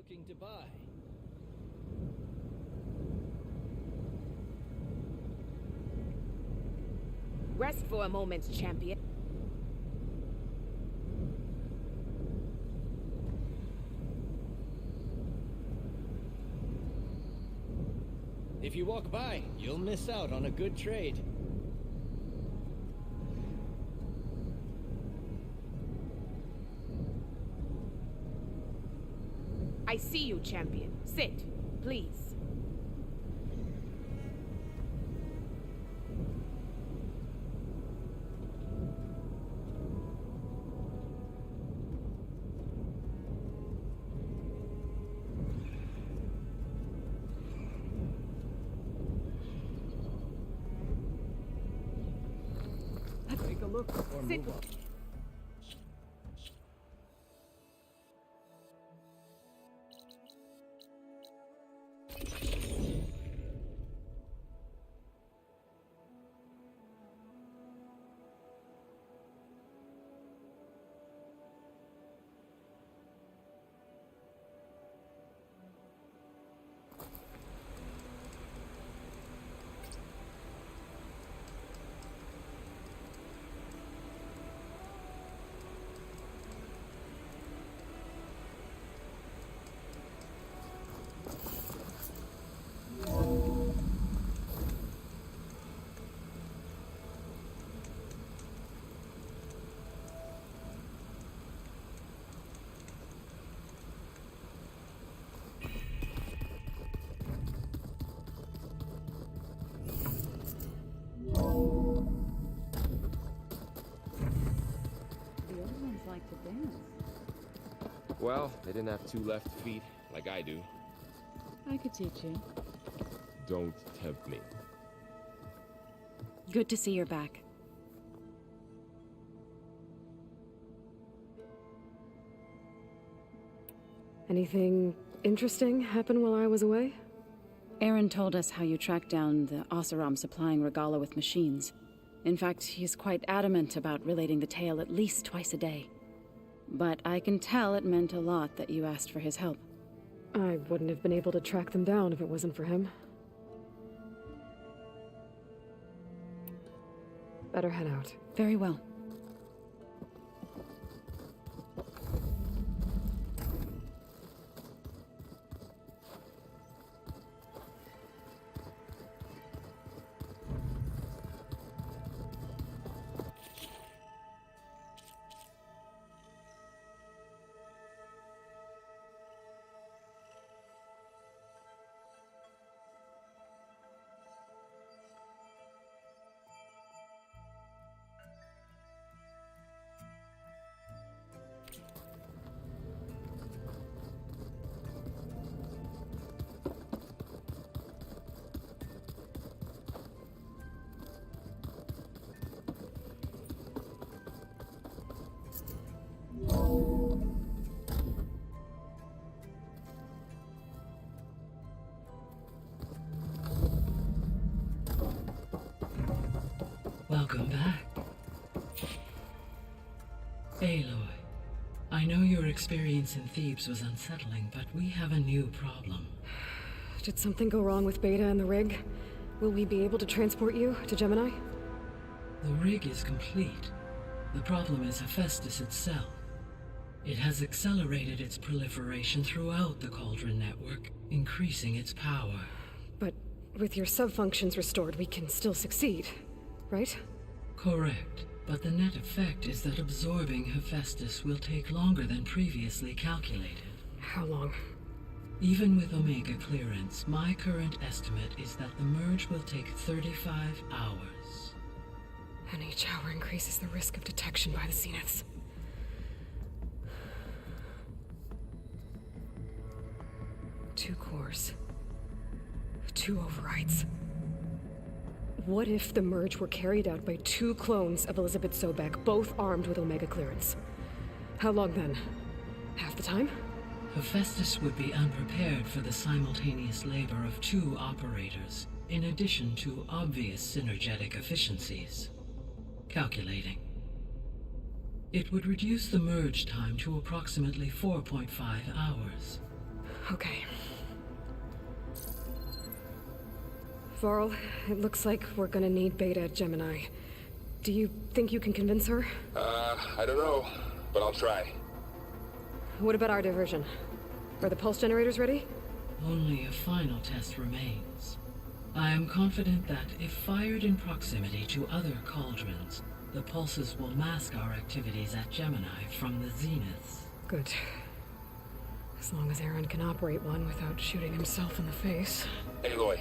looking to buy? Rest for a moment, champion. If you walk by, you'll miss out on a good trade. I see you, champion. Sit, please. Take a look or Sit. move on. The other ones like to dance. Well, they didn't have two left feet, like I do. I could teach you. Don't tempt me. Good to see you're back. Anything interesting happen while I was away? Aaron told us how you tracked down the Oseram supplying Regala with machines. In fact, he's quite adamant about relating the tale at least twice a day. But I can tell it meant a lot that you asked for his help. I wouldn't have been able to track them down if it wasn't for him. Better head out. Very well. Welcome back. Aloy, I know your experience in Thebes was unsettling, but we have a new problem. Did something go wrong with Beta and the rig? Will we be able to transport you to Gemini? The rig is complete. The problem is Hephaestus itself. It has accelerated its proliferation throughout the Cauldron network, increasing its power. But with your subfunctions restored, we can still succeed, right? Correct, but the net effect is that absorbing Hephaestus will take longer than previously calculated. How long? Even with Omega clearance, my current estimate is that the merge will take 35 hours. And each hour increases the risk of detection by the Zeniths. Two cores. Two overrides. What if the merge were carried out by two clones of Elizabeth Sobek, both armed with Omega clearance? How long then? Half the time? Hephaestus would be unprepared for the simultaneous labor of two operators, in addition to obvious synergetic efficiencies. Calculating. It would reduce the merge time to approximately 4.5 hours. Okay. Varl, it looks like we're gonna need Beta at Gemini. Do you think you can convince her? I don't know, but I'll try. What about our diversion? Are the pulse generators ready? Only a final test remains. I am confident that if fired in proximity to other cauldrons, the pulses will mask our activities at Gemini from the zeniths. Good. As long as Aaron can operate one without shooting himself in the face. Aloy,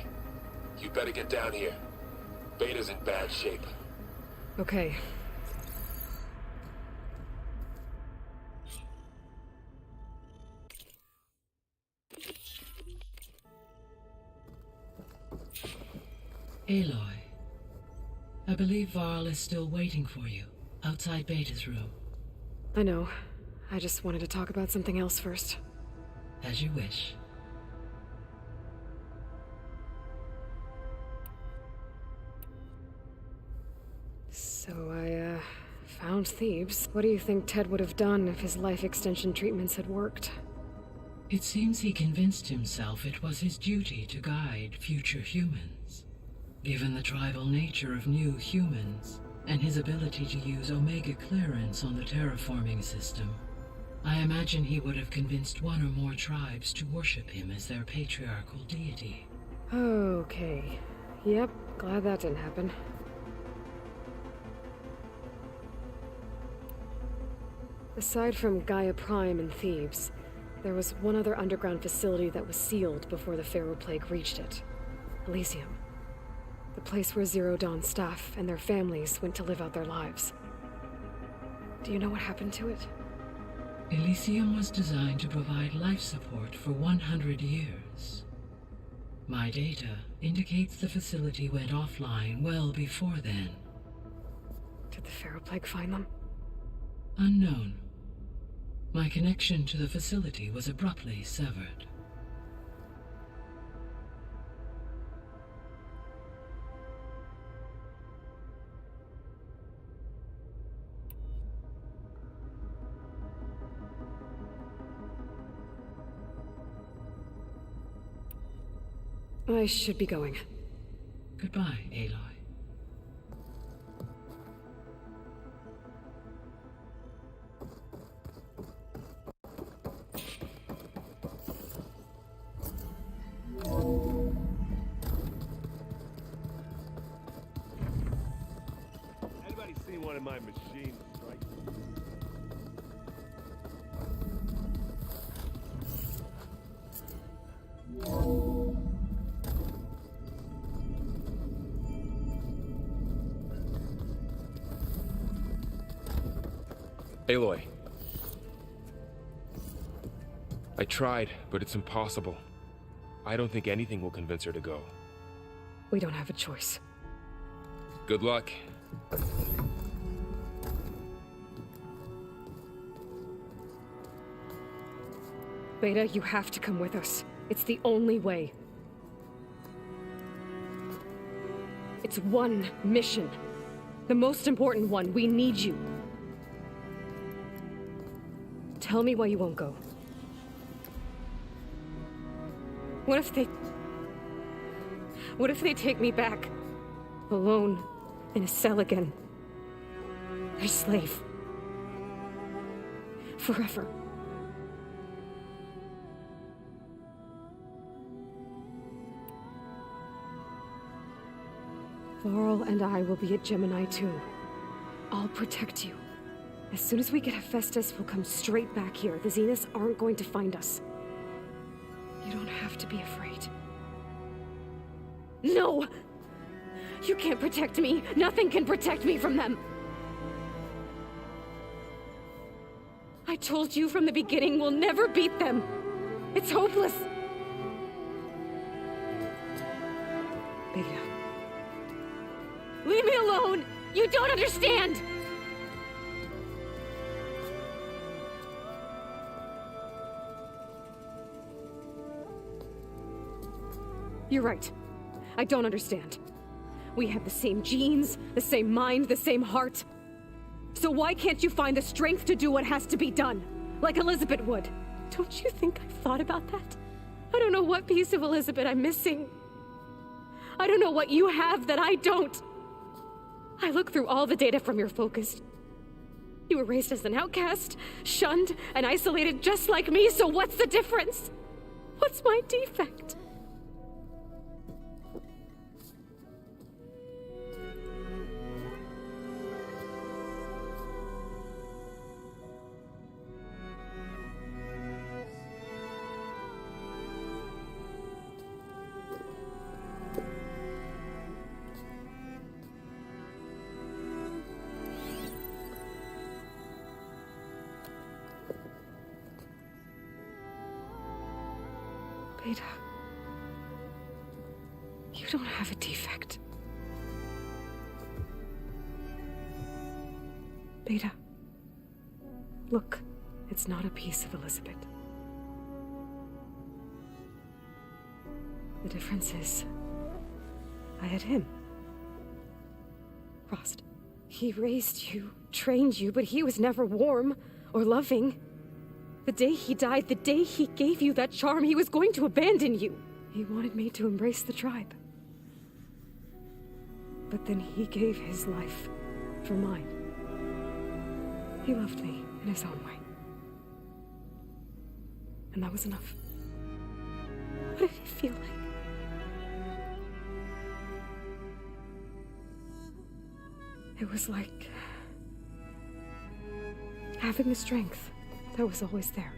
you better get down here. Beta's in bad shape. Okay. Aloy, I believe Varl is still waiting for you, outside Beta's room. I know. I just wanted to talk about something else first. As you wish. So I, found Thebes. What do you think Ted would have done if his life extension treatments had worked? It seems he convinced himself it was his duty to guide future humans. Given the tribal nature of new humans, and his ability to use Omega clearance on the terraforming system, I imagine he would have convinced one or more tribes to worship him as their patriarchal deity. Okay. Yep, glad that didn't happen. Aside from Gaia Prime and Thebes, there was one other underground facility that was sealed before the Pharaoh Plague reached it. Elysium. The place where Zero Dawn staff and their families went to live out their lives. Do you know what happened to it? Elysium was designed to provide life support for 100 years. My data indicates the facility went offline well before then. Did the Pharaoh Plague find them? Unknown. My connection to the facility was abruptly severed. I should be going. Goodbye, Aloy. Anybody seen one of my machines, right? Aloy. I tried, but it's impossible. I don't think anything will convince her to go. We don't have a choice. Good luck. Beta, you have to come with us. It's the only way. It's one mission. The most important one. We need you. Tell me why you won't go. What if they take me back? Alone, in a cell again. Their slave. Forever. Varl and I will be at Gemini too. I'll protect you. As soon as we get Hephaestus, we'll come straight back here. The Zeniths aren't going to find us. You don't have to be afraid. No! You can't protect me. Nothing can protect me from them. I told you from the beginning we'll never beat them. It's hopeless. Beta. Leave me alone! You don't understand! You're right. I don't understand. We have the same genes, the same mind, the same heart. So why can't you find the strength to do what has to be done? Like Elizabeth would. Don't you think I've thought about that? I don't know what piece of Elizabeth I'm missing. I don't know what you have that I don't. I look through all the data from your focus. You were raised as an outcast, shunned, and isolated just like me, so what's the difference? What's my defect? Beta, you don't have a defect. Beta, look, it's not a piece of Elizabeth. The difference is, I had him. Rost. He raised you, trained you, but he was never warm or loving. The day he died, the day he gave you that charm, he was going to abandon you. He wanted me to embrace the tribe. But then he gave his life for mine. He loved me in his own way. And that was enough. What did it feel like? It was like having the strength that was always there.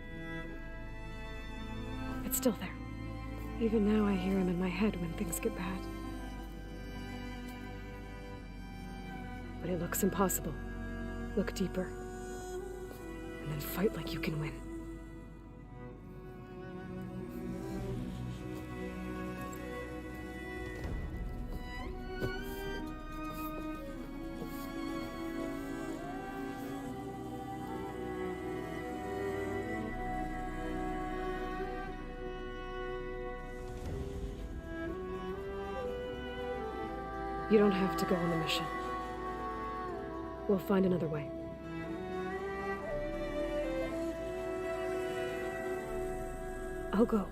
It's still there. Even now I hear him in my head when things get bad. But it looks impossible. Look deeper. And then fight like you can win. You don't have to go on the mission. We'll find another way. I'll go.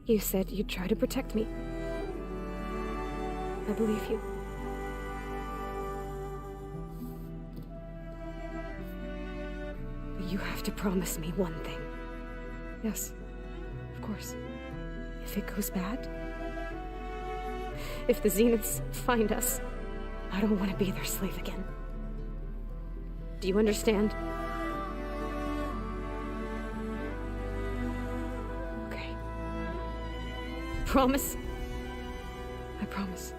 You said you'd try to protect me. I believe you. But you have to promise me one thing. Yes, of course. If it goes bad, if the Zeniths find us, I don't want to be their slave again. Do you understand? Okay. Promise? I promise.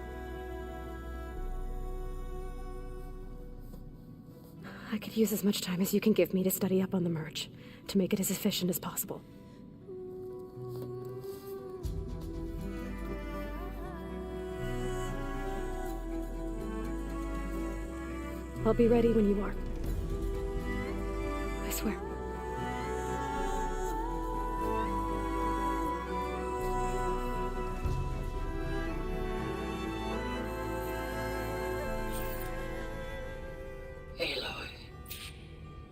I could use as much time as you can give me to study up on the merge, to make it as efficient as possible. I'll be ready when you are. I swear. Aloy,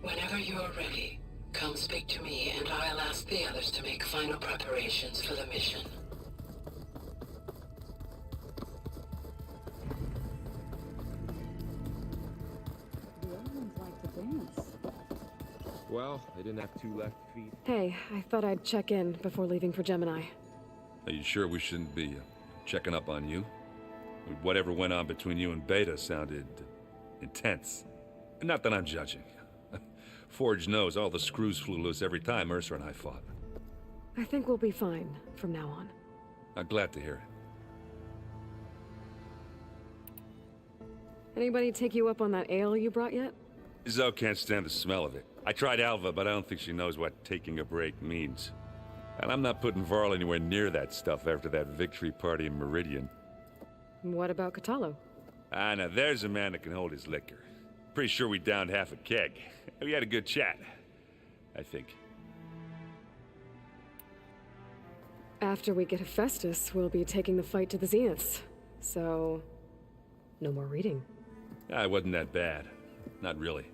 whenever you're ready, come speak to me and I'll ask the others to make final preparations for the mission. Well, they didn't have two left feet. Hey, I thought I'd check in before leaving for Gemini. Are you sure we shouldn't be checking up on you? Whatever went on between you and Beta sounded intense. Not that I'm judging. Forge knows all the screws flew loose every time Ursa and I fought. I think we'll be fine from now on. I'm glad to hear it. Anybody take you up on that ale you brought yet? Zoe can't stand the smell of it. I tried Alva, but I don't think she knows what taking a break means. And I'm not putting Varl anywhere near that stuff after that victory party in Meridian. What about Kotallo? Ah, now there's a man that can hold his liquor. Pretty sure we downed half a keg. We had a good chat, I think. After we get Hephaestus, we'll be taking the fight to the Zeniths. So, no more reading. Ah, it wasn't that bad. Not really.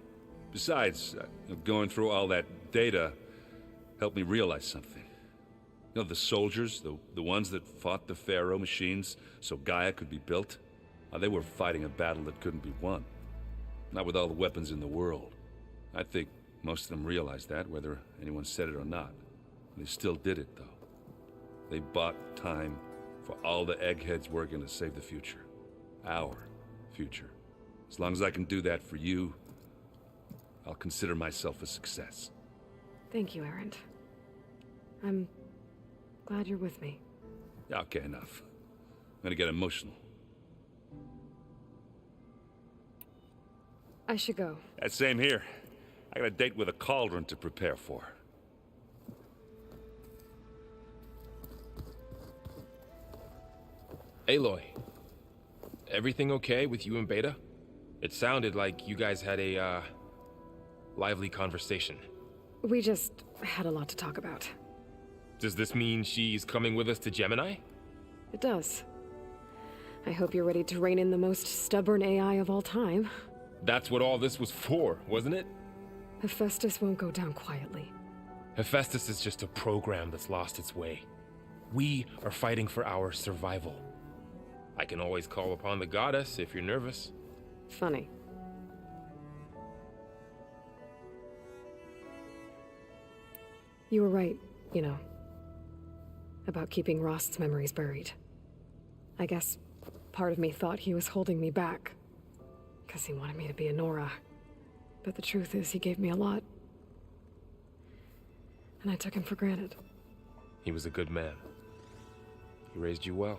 Besides, going through all that data helped me realize something. You know, the soldiers, the ones that fought the Pharaoh machines so Gaia could be built? They were fighting a battle that couldn't be won. Not with all the weapons in the world. I think most of them realized that, whether anyone said it or not. They still did it, though. They bought time for all the eggheads working to save the future. Our future. As long as I can do that for you, I'll consider myself a success. Thank you, Erend. I'm glad you're with me. Yeah, okay, enough. I'm gonna get emotional. I should go. That same here. I got a date with a cauldron to prepare for. Aloy, everything okay with you and Beta? It sounded like you guys had a, lively conversation. We just had a lot to talk about. Does this mean she's coming with us to Gemini? It does. I hope you're ready to rein in the most stubborn AI of all time. That's what all this was for, wasn't it? Hephaestus won't go down quietly. Hephaestus is just a program that's lost its way. We are fighting for our survival. I can always call upon the goddess if you're nervous. Funny. You were right, you know, about keeping Rost's memories buried. I guess part of me thought he was holding me back, because he wanted me to be a Nora. But the truth is, he gave me a lot. And I took him for granted. He was a good man. He raised you well.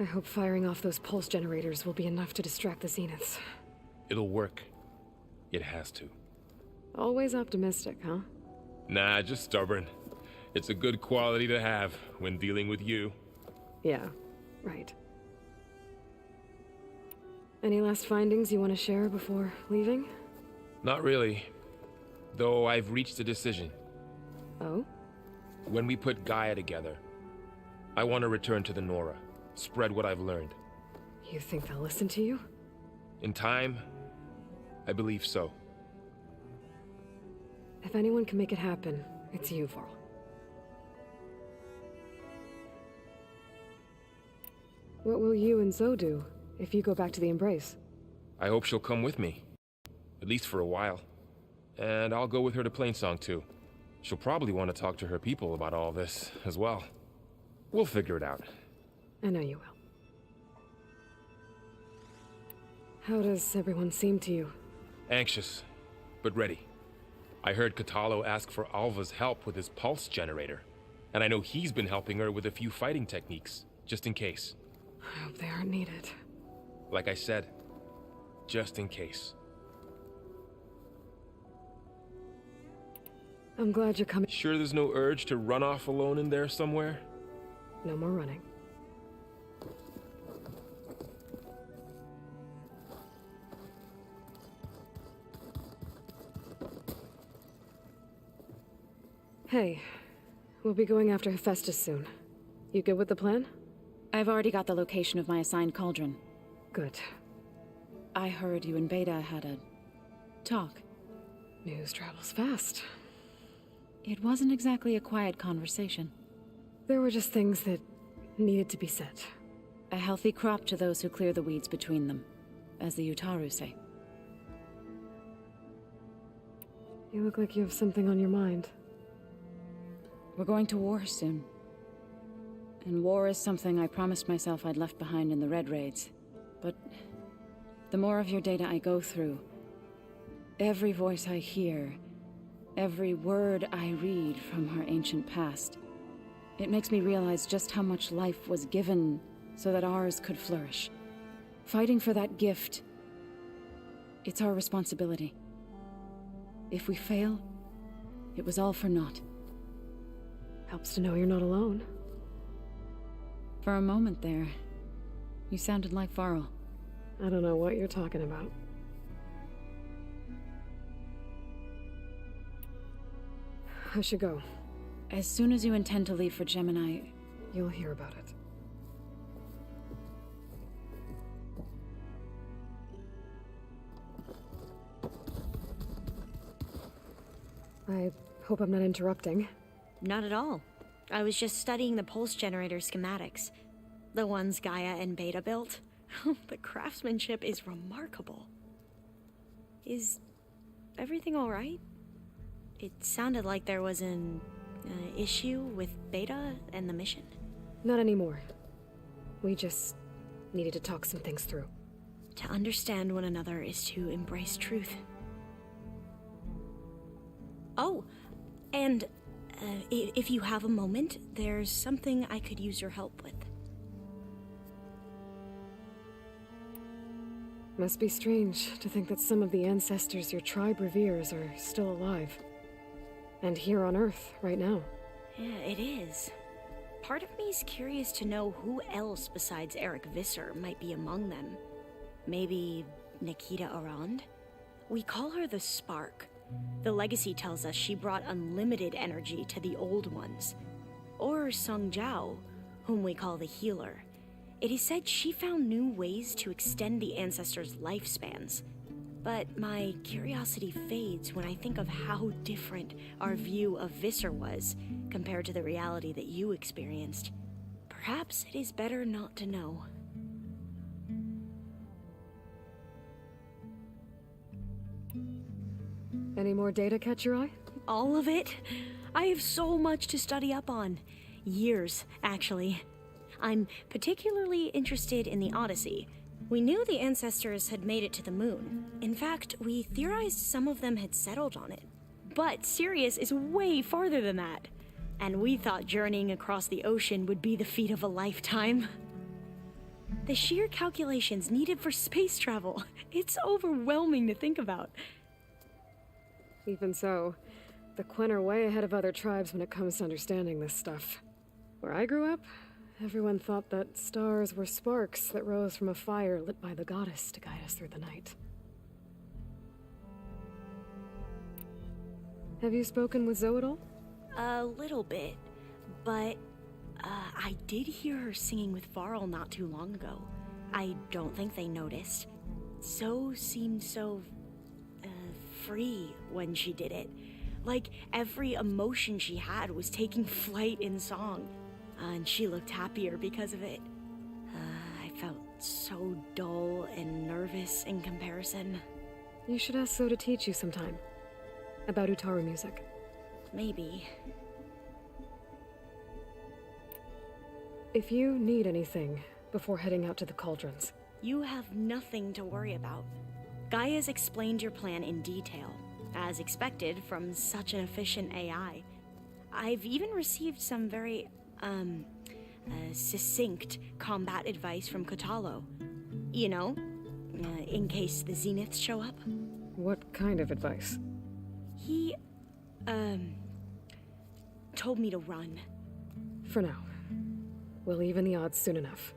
I hope firing off those pulse generators will be enough to distract the Zeniths. It'll work. It has to. Always optimistic, huh? Nah, just stubborn. It's a good quality to have when dealing with you. Yeah, right. Any last findings you want to share before leaving? Not really. Though I've reached a decision. Oh? When we put Gaia together, I want to return to the Nora. Spread what I've learned. You think they'll listen to you? In time, I believe so. If anyone can make it happen, it's you, Varl. What will you and Zoe do if you go back to the Embrace? I hope she'll come with me. At least for a while. And I'll go with her to Plainsong too. She'll probably want to talk to her people about all this as well. We'll figure it out. I know you will. How does everyone seem to you? Anxious, but ready. I heard Kotallo ask for Alva's help with his pulse generator. And I know he's been helping her with a few fighting techniques, just in case. I hope they aren't needed. Like I said, just in case. I'm glad you're coming. Sure there's no urge to run off alone in there somewhere? No more running. Hey, we'll be going after Hephaestus soon. You good with the plan? I've already got the location of my assigned cauldron. Good. I heard you and Beta had a talk. News travels fast. It wasn't exactly a quiet conversation. There were just things that needed to be said. A healthy crop to those who clear the weeds between them, as the Utaru say. You look like you have something on your mind. We're going to war soon. And war is something I promised myself I'd left behind in the Red Raids. But the more of your data I go through, every voice I hear, every word I read from her ancient past, it makes me realize just how much life was given so that ours could flourish. Fighting for that gift, it's our responsibility. If we fail, it was all for naught. Helps to know you're not alone. For a moment there, you sounded like Varl. I don't know what you're talking about. I should go. As soon as you intend to leave for Gemini, You'll hear about it. I hope I'm not interrupting. Not at all. I was just studying the pulse generator schematics. The ones Gaia and Beta built. The craftsmanship is remarkable. Is everything alright? It sounded like there was an issue with Beta and the mission. Not anymore. We just needed to talk some things through. To understand one another is to embrace truth. Oh, and if you have a moment, there's something I could use your help with. Must be strange to think that some of the ancestors your tribe reveres are still alive. And here on Earth, right now. Yeah, it is. Part of me's curious to know who else besides Eric Visser might be among them. Maybe Nikita Arand? We call her the Spark. The legacy tells us she brought unlimited energy to the old ones. Or Song Jiao, whom we call the Healer. It is said she found new ways to extend the ancestors' lifespans. But my curiosity fades when I think of how different our view of Visser was compared to the reality that you experienced. Perhaps it is better not to know. Any more data catch your eye? All of it? I have so much to study up on. Years, actually. I'm particularly interested in the Odyssey. We knew the ancestors had made it to the moon. In fact, we theorized some of them had settled on it. But Sirius is way farther than that. And we thought journeying across the ocean would be the feat of a lifetime. The sheer calculations needed for space travel, it's overwhelming to think about. Even so, the Quen are way ahead of other tribes when it comes to understanding this stuff. Where I grew up, everyone thought that stars were sparks that rose from a fire lit by the goddess to guide us through the night. Have you spoken with Zoe at all? A little bit, but I did hear her singing with Varl not too long ago. I don't think they noticed. Zoe seemed so free when she did it. Like every emotion she had was taking flight in song. And she looked happier because of it. I felt so dull and nervous in comparison. You should ask Zoe to teach you sometime. About Utaru music. Maybe. If you need anything before heading out to the cauldrons. You have nothing to worry about. Gaia's explained your plan in detail, as expected from such an efficient AI. I've even received some very, succinct combat advice from Kotalo. You know, in case the Zeniths show up. What kind of advice? He, told me to run. For now. We'll even the odds soon enough.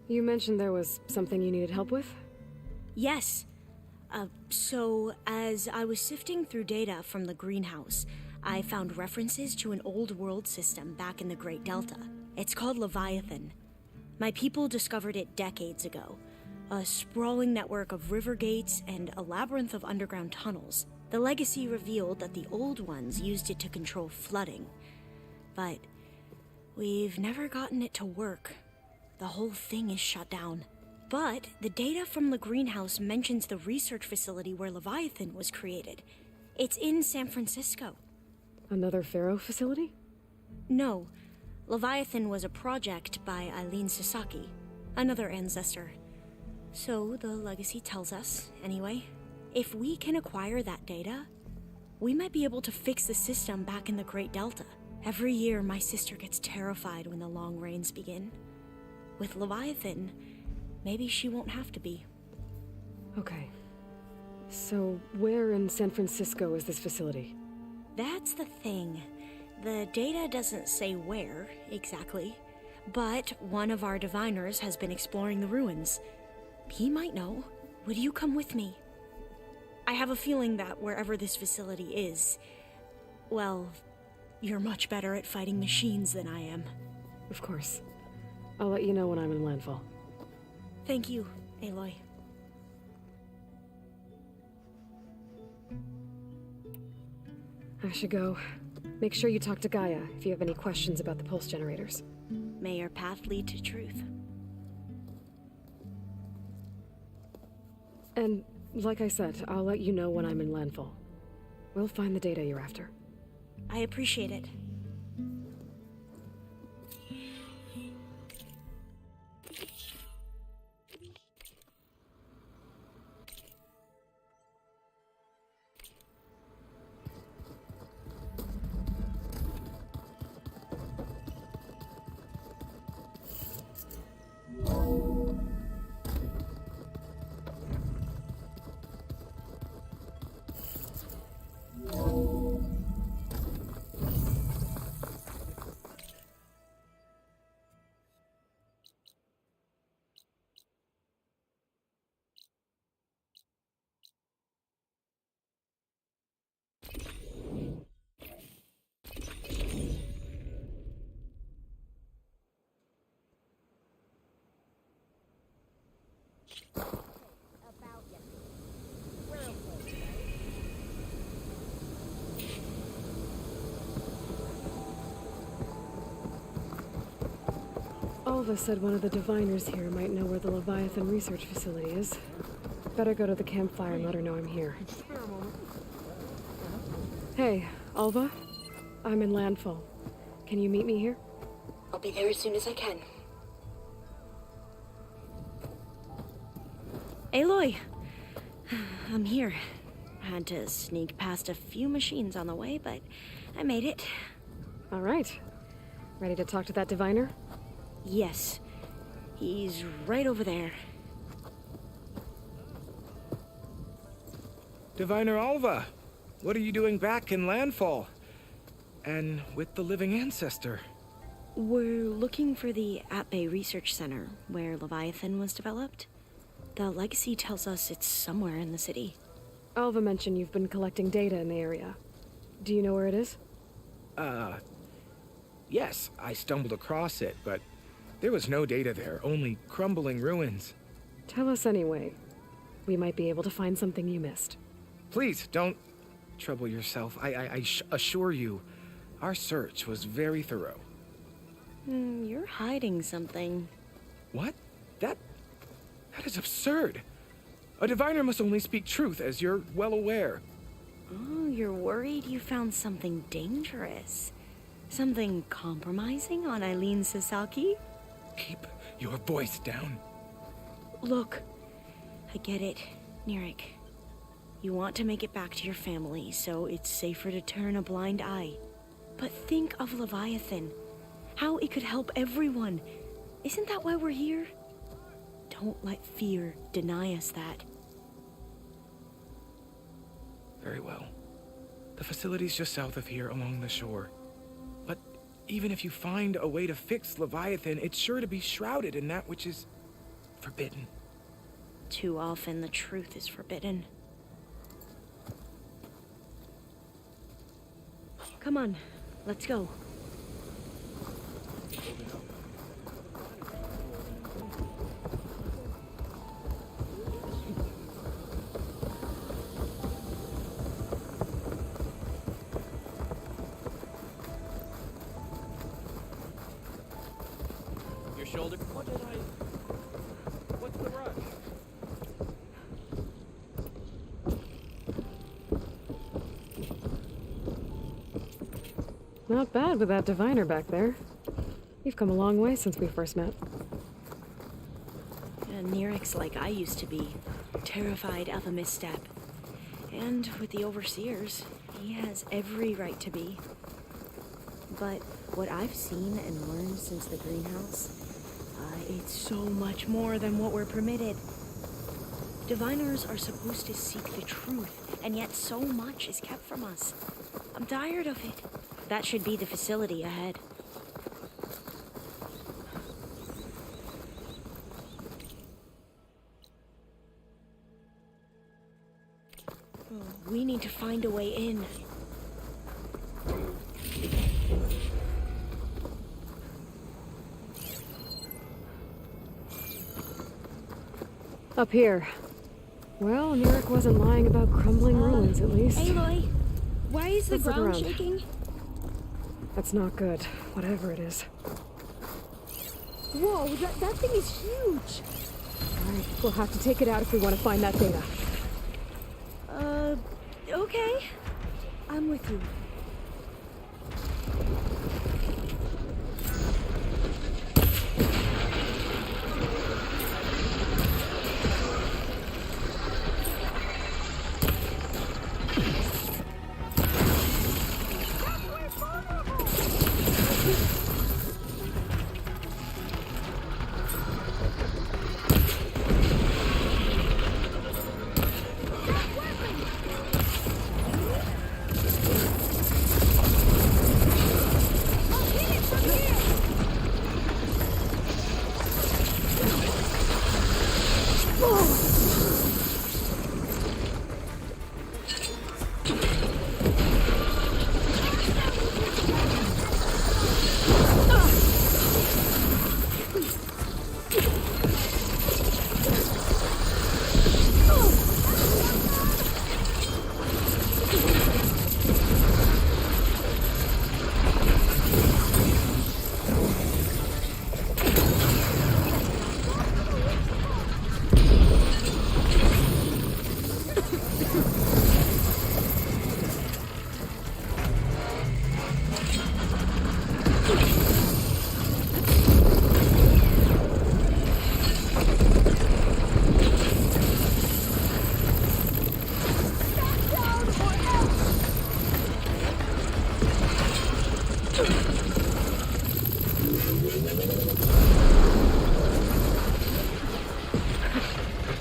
You mentioned there was something you needed help with? Yes. So, as I was sifting through data from the greenhouse, I found references to an old world system back in the Great Delta. It's called Leviathan. My people discovered it decades ago. A sprawling network of river gates and a labyrinth of underground tunnels. The legacy revealed that the old ones used it to control flooding. But we've never gotten it to work. The whole thing is shut down. But the data from the greenhouse mentions the research facility where Leviathan was created. It's in San Francisco. Another Pharaoh facility? No. Leviathan was a project by Eileen Sasaki, another ancestor. So the legacy tells us, anyway. If we can acquire that data, we might be able to fix the system back in the Great Delta. Every year, my sister gets terrified when the long rains begin. With Leviathan, maybe she won't have to be. Okay. So, where in San Francisco is this facility? That's the thing. The data doesn't say where, exactly. But one of our diviners has been exploring the ruins. He might know. Would you come with me? I have a feeling that wherever this facility is, well, you're much better at fighting machines than I am. Of course. I'll let you know when I'm in landfall. Thank you, Aloy. I should go. Make sure you talk to Gaia if you have any questions about the pulse generators. May your path lead to truth. And, like I said, I'll let you know when I'm in landfall. We'll find the data you're after. I appreciate it. Alva said one of the diviners here might know where the Leviathan research facility is. Better go to the campfire and let her know I'm here. Hey, Alva? I'm in landfall. Can you meet me here? I'll be there as soon as I can. Aloy! I'm here. Had to sneak past a few machines on the way, but I made it. All right. Ready to talk to that diviner? Yes. He's right over there. Diviner Alva, what are you doing back in landfall? And with the living ancestor? We're looking for the At-Bay Research Center, where Leviathan was developed. The legacy tells us it's somewhere in the city. Alva mentioned you've been collecting data in the area. Do you know where it is? Yes, I stumbled across it, but there was no data there, only crumbling ruins. Tell us anyway. We might be able to find something you missed. Please, don't trouble yourself. I assure you, our search was very thorough. You're hiding something. What? That is absurd. A diviner must only speak truth, as you're well aware. Oh, you're worried you found something dangerous? Something compromising on Eileen Sasaki? Keep your voice down. Look, I get it, Nirik. You want to make it back to your family, so it's safer to turn a blind eye. But think of Leviathan. How it could help everyone. Isn't that why we're here? Don't let fear deny us that. Very well. The facility's just south of here, along the shore. But even if you find a way to fix Leviathan, it's sure to be shrouded in that which is forbidden. Too often the truth is forbidden. Come on, let's go. Your shoulder. What did I? What's the rush? Not bad with that diviner back there. You've come a long way since we first met. Nirik's like I used to be, terrified of a misstep. And with the Overseers, he has every right to be. But what I've seen and learned since the greenhouse, it's so much more than what we're permitted. Diviners are supposed to seek the truth, and yet so much is kept from us. I'm tired of it. That should be the facility ahead. We need to find a way in. Up here. Well, Nirik wasn't lying about crumbling ruins, at least. Aloy, Why is the Let's look ground around. shaking? That's not good, whatever it is. Whoa, that thing is huge! Alright, we'll have to take it out if we want to find that data. Okay. I'm with you.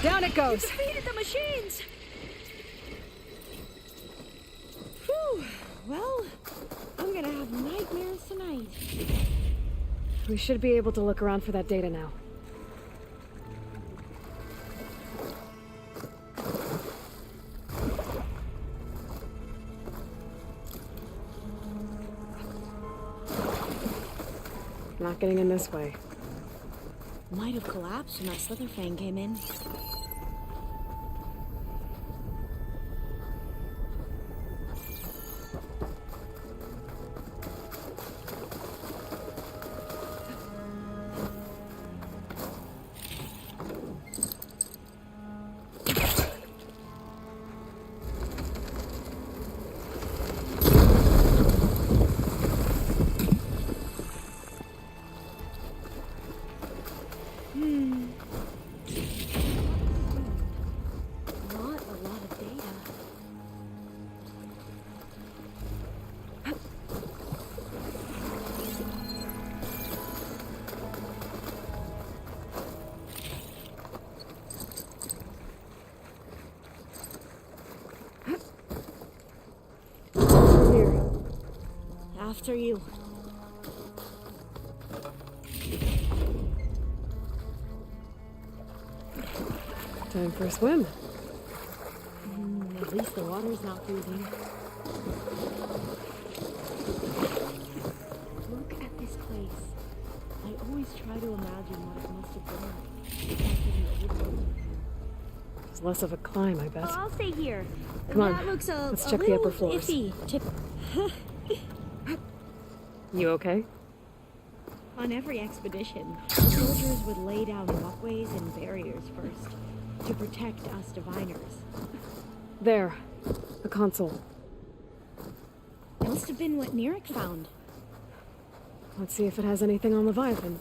Down it goes! Defeated the machines! Whew. Well, I'm gonna have nightmares tonight. We should be able to look around for that data now. Not getting in this way. Might have collapsed when that Slitherfang came in. Not a lot of data. Here. After you. Time for a swim. At least the water's not freezing. Look at this place. I always try to imagine what it must have been like. Back in the old world. It's less of a climb, I bet. Oh, I'll stay here. Come on, That looks let's a check the little upper floors. iffy. You okay? On every expedition, the soldiers would lay down walkways and barriers first to protect us diviners. There. The console. Must have been what Nirik found. Let's see if it has anything on Leviathan.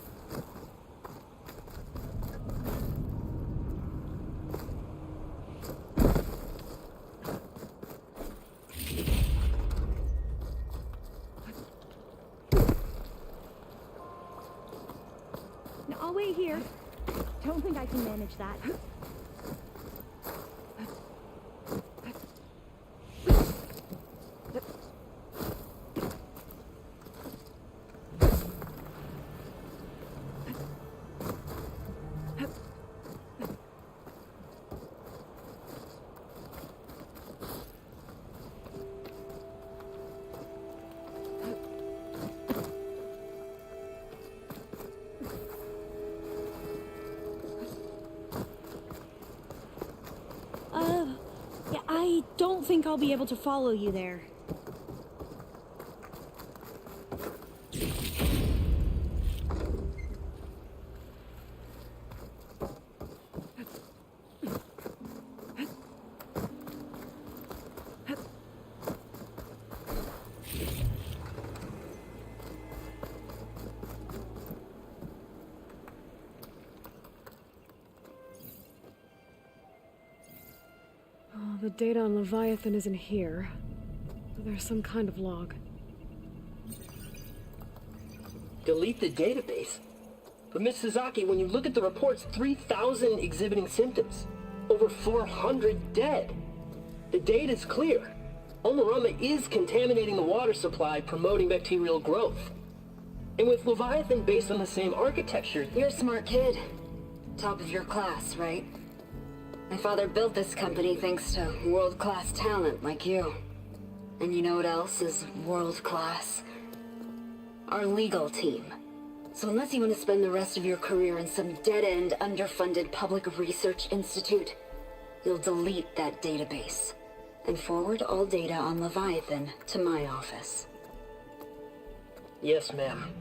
Now, I'll wait here. Don't think I can manage that. Yeah, I don't think I'll be able to follow you there. The data on Leviathan isn't here. There's some kind of log. Delete the database? But Miss Sasaki, when you look at the reports, 3,000 exhibiting symptoms. Over 400 dead. The data's clear. Omurama is contaminating the water supply, promoting bacterial growth. And with Leviathan based on the same architecture... You're a smart kid. Top of your class, right? My father built this company thanks to world-class talent like you. And you know what else is world-class? Our legal team. So unless you want to spend the rest of your career in some dead-end, underfunded public research institute, you'll delete that database and forward all data on Leviathan to my office. Yes, ma'am.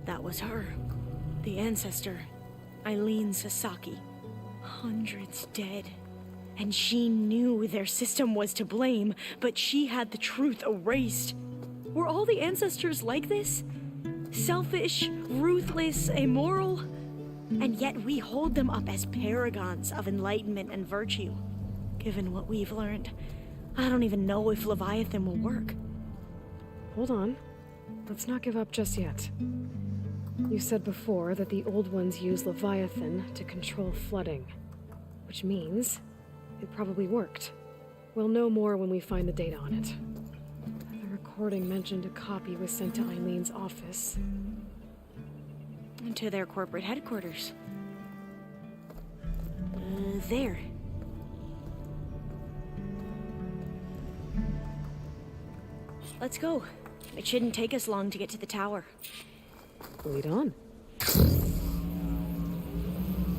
That was her. The ancestor. Eileen Sasaki. Hundreds dead. And she knew their system was to blame, but she had the truth erased. Were all the ancestors like this? Selfish, ruthless, immoral? And yet we hold them up as paragons of enlightenment and virtue. Given what we've learned, I don't even know if Leviathan will work. Hold on. Let's not give up just yet. You said before that the old ones use Leviathan to control flooding. Which means it probably worked. We'll know more when we find the data on it. The recording mentioned a copy was sent to Eileen's office. To their corporate headquarters. There. Let's go. It shouldn't take us long to get to the tower. Lead on.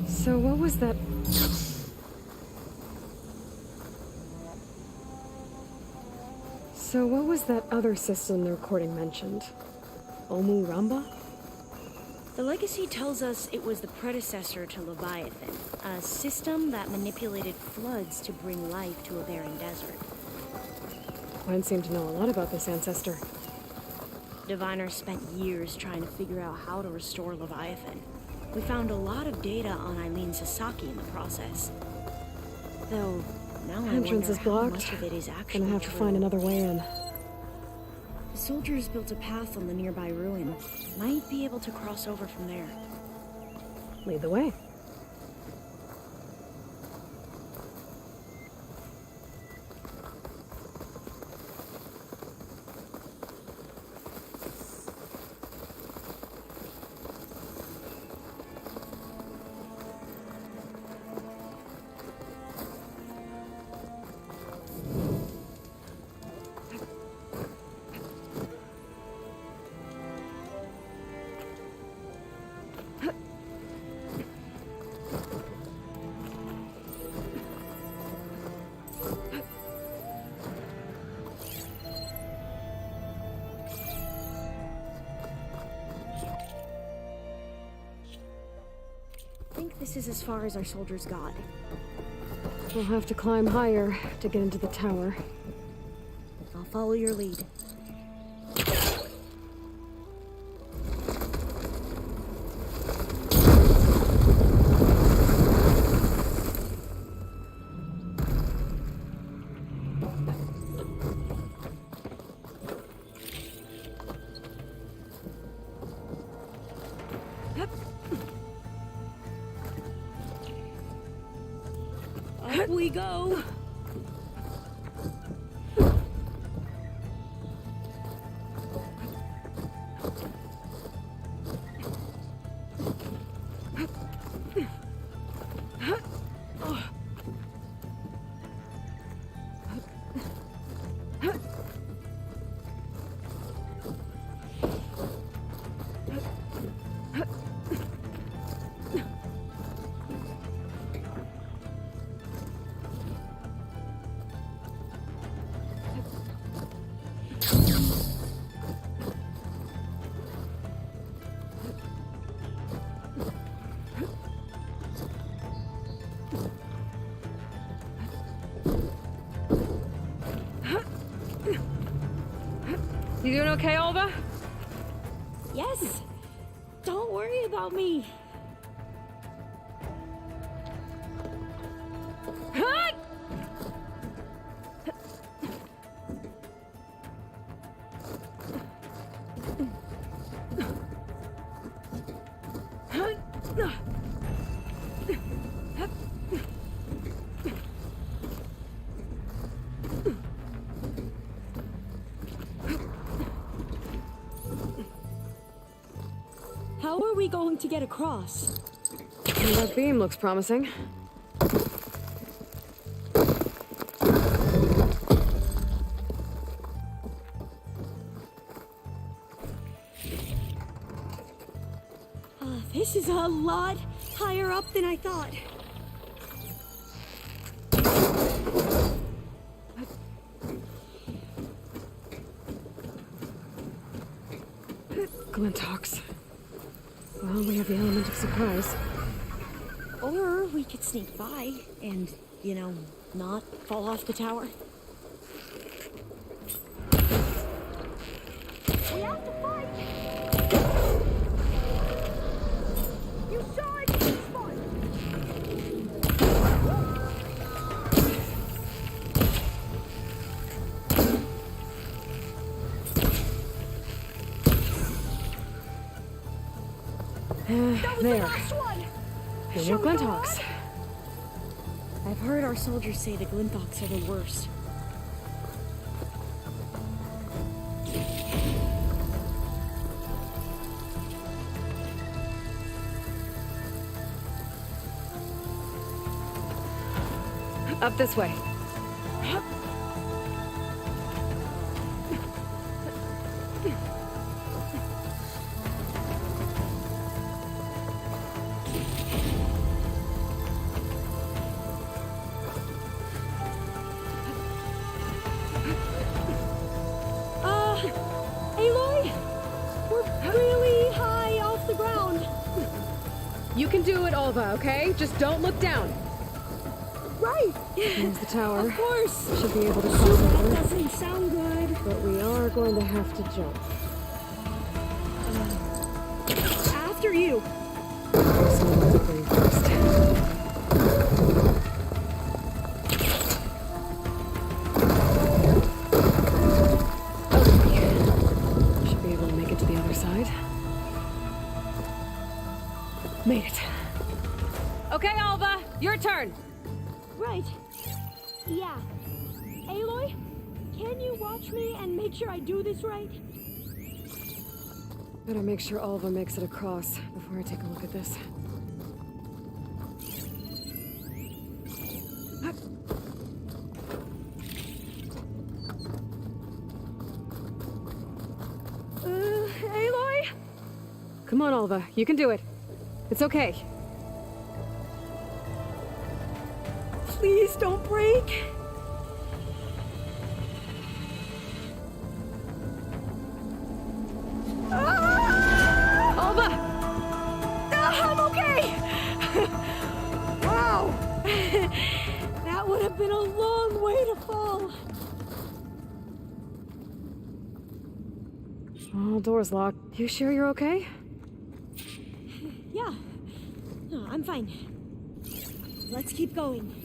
So what was that... So what was that other system the recording mentioned? Omurama? The legacy tells us it was the predecessor to Leviathan, a system that manipulated floods to bring life to a barren desert. Gwen seemed to know a lot about this ancestor. Diviner spent years trying to figure out how to restore Leviathan. We found a lot of data on Eileen Sasaki in the process. Though, now I Entrance wonder is how blocked. much of it is actually Gonna have to true. find another way in. The soldiers built a path on the nearby ruin. Might be able to cross over from there. Lead the way. I think this is as far as our soldiers got. We'll have to climb higher to get into the tower. I'll follow your lead. Up we go! You doing okay, Alba? Yes! Don't worry about me! going to get across? Well, that beam looks promising. This is a lot higher up than I thought. Glintox. Well, we have the element of surprise. Or we could sneak by and, you know, not fall off the tower. We have to fight! You saw it! Smart! That was the there. last one! And more Glintox. I've heard our soldiers say the Glintox are the worst. Up this way. Aloy! We're really high off the ground. You can do it, Alva, okay? Just don't look down. Right! There's the tower. Of course! Should be able to Shoot, cross that over. doesn't sound good. But we are going to have to jump. After you. Someone has to breathe first. Okay. Should be able to make it to the other side. Made it. Okay, Alva, your turn. Right. Yeah. Aloy, can you watch me and make sure I do this right? Better make sure Alva makes it across before I take a look at this. Aloy? Come on, Alva. You can do it. It's okay. Please don't break. Alva! I'm okay! Wow! That would have been a long way to fall. Oh, door's locked. You sure you're okay? Yeah. No, I'm fine. Let's keep going.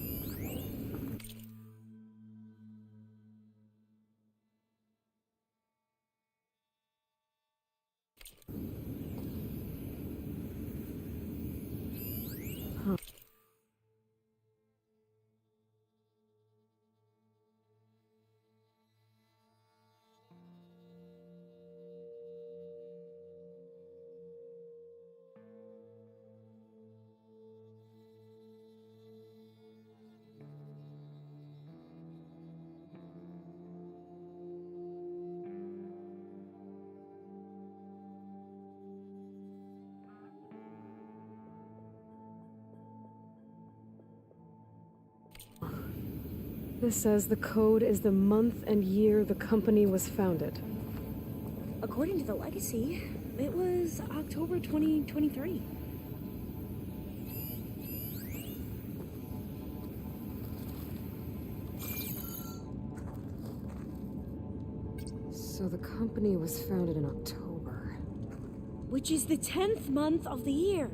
This says the code is the month and year the company was founded. According to the legacy, it was October 2023. So the company was founded in October. Which is the 10th month of the year.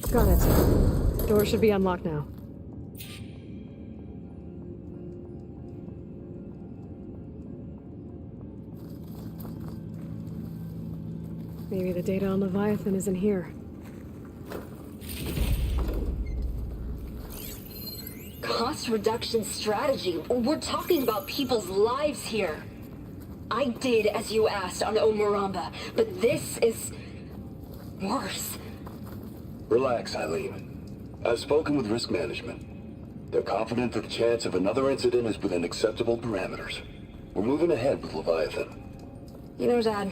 Got it. Door should be unlocked now. Maybe the data on Leviathan isn't here. cost reduction strategy. We're talking about people's lives here. I did as you asked on Omuramba, but this is worse. Relax, Eileen. I've spoken with risk management. They're confident that the chance of another incident is within acceptable parameters. We're moving ahead with Leviathan. You know, Dad,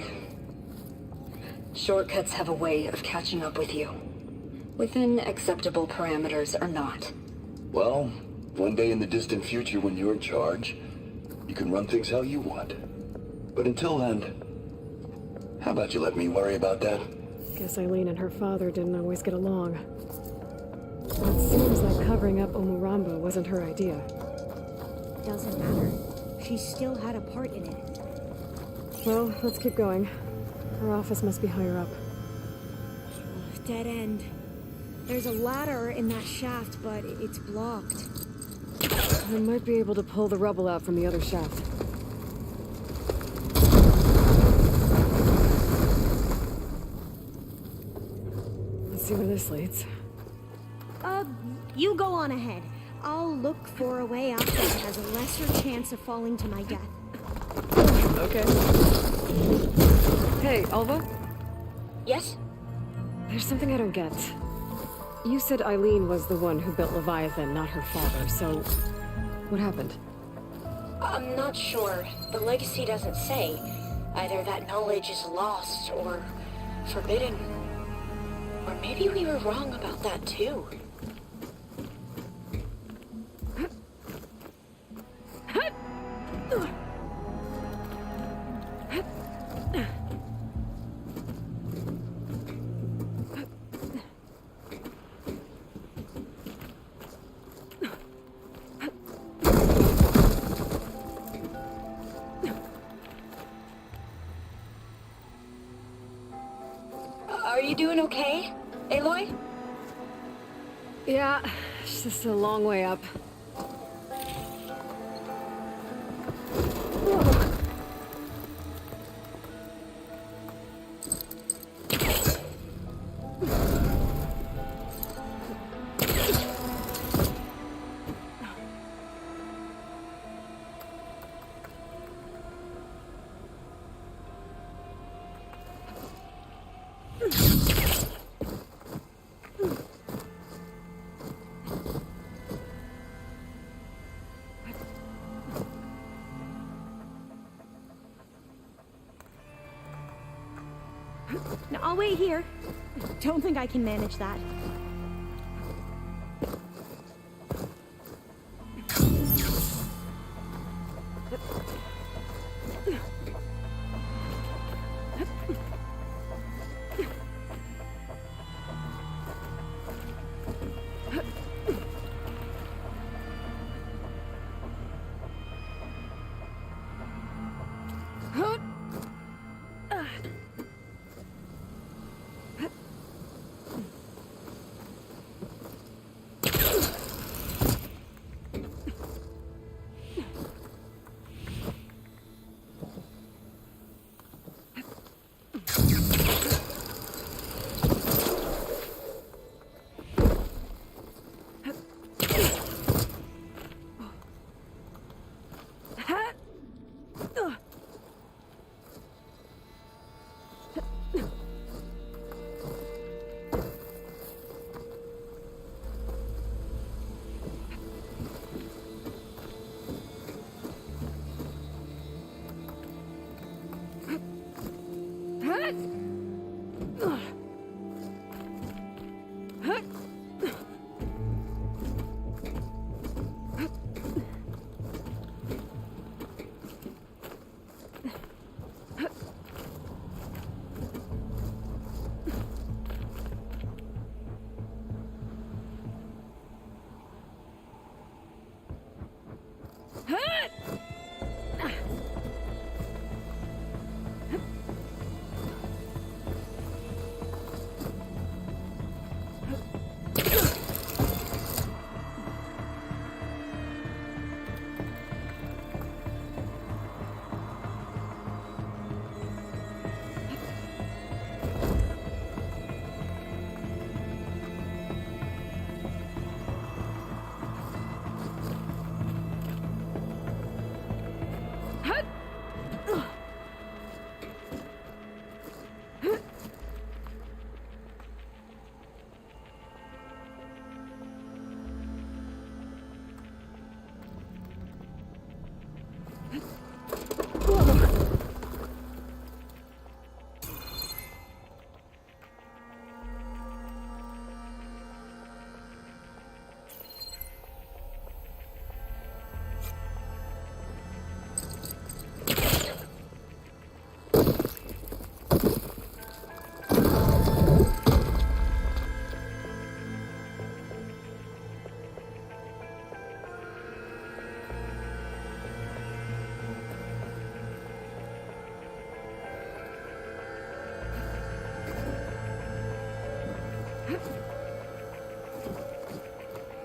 shortcuts have a way of catching up with you. Within acceptable parameters or not. Well, one day in the distant future when you're in charge, you can run things how you want. But until then, how about you let me worry about that? Guess Eileen and her father didn't always get along. It seems like covering up Omuramba wasn't her idea. Doesn't matter. She still had a part in it. Well, let's keep going. Her office must be higher up. Dead end. There's a ladder in that shaft, but it's blocked. I might be able to pull the rubble out from the other shaft. Let's see where this leads. You go on ahead. I'll look for a way out that has a lesser chance of falling to my death. Okay. Hey, Alva? Yes? There's something I don't get. You said Eileen was the one who built Leviathan, not her father, so... what happened? I'm not sure. The legacy doesn't say. Either that knowledge is lost or forbidden. Or maybe we were wrong about that too. Are you doing okay, Aloy? Yeah, it's just a long way up. No, I'll wait here. Don't think I can manage that.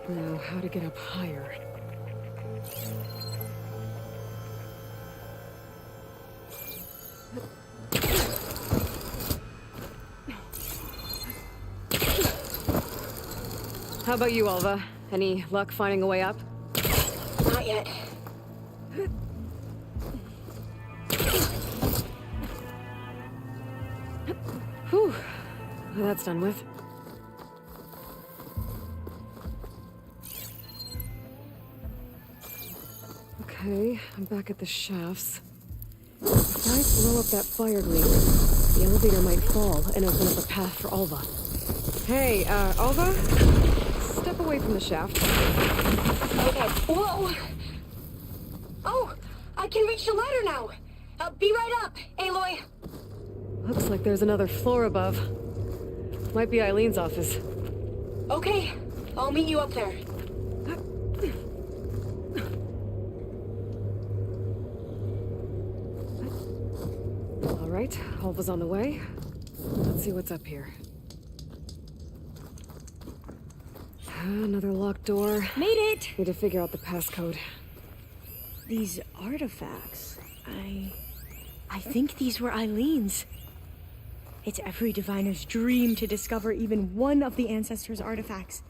Now, how to get up higher? How about you, Alva? Any luck finding a way up? Not yet. Whew. Well, that's done with. Okay, I'm back at the shafts. If I blow up that fire gleam, the elevator might fall and open up a path for Alva. Hey, Alva? Step away from the shaft. Okay. Whoa! Oh! I can reach the ladder now! Be right up, Aloy! Looks like there's another floor above. Might be Eileen's office. Okay, I'll meet you up there. All right, Alva's on the way. Let's see what's up here. Another locked door. Made it! Need to figure out the passcode. These artifacts, I think these were Eileen's. It's every diviner's dream to discover even one of the Ancestors' artifacts.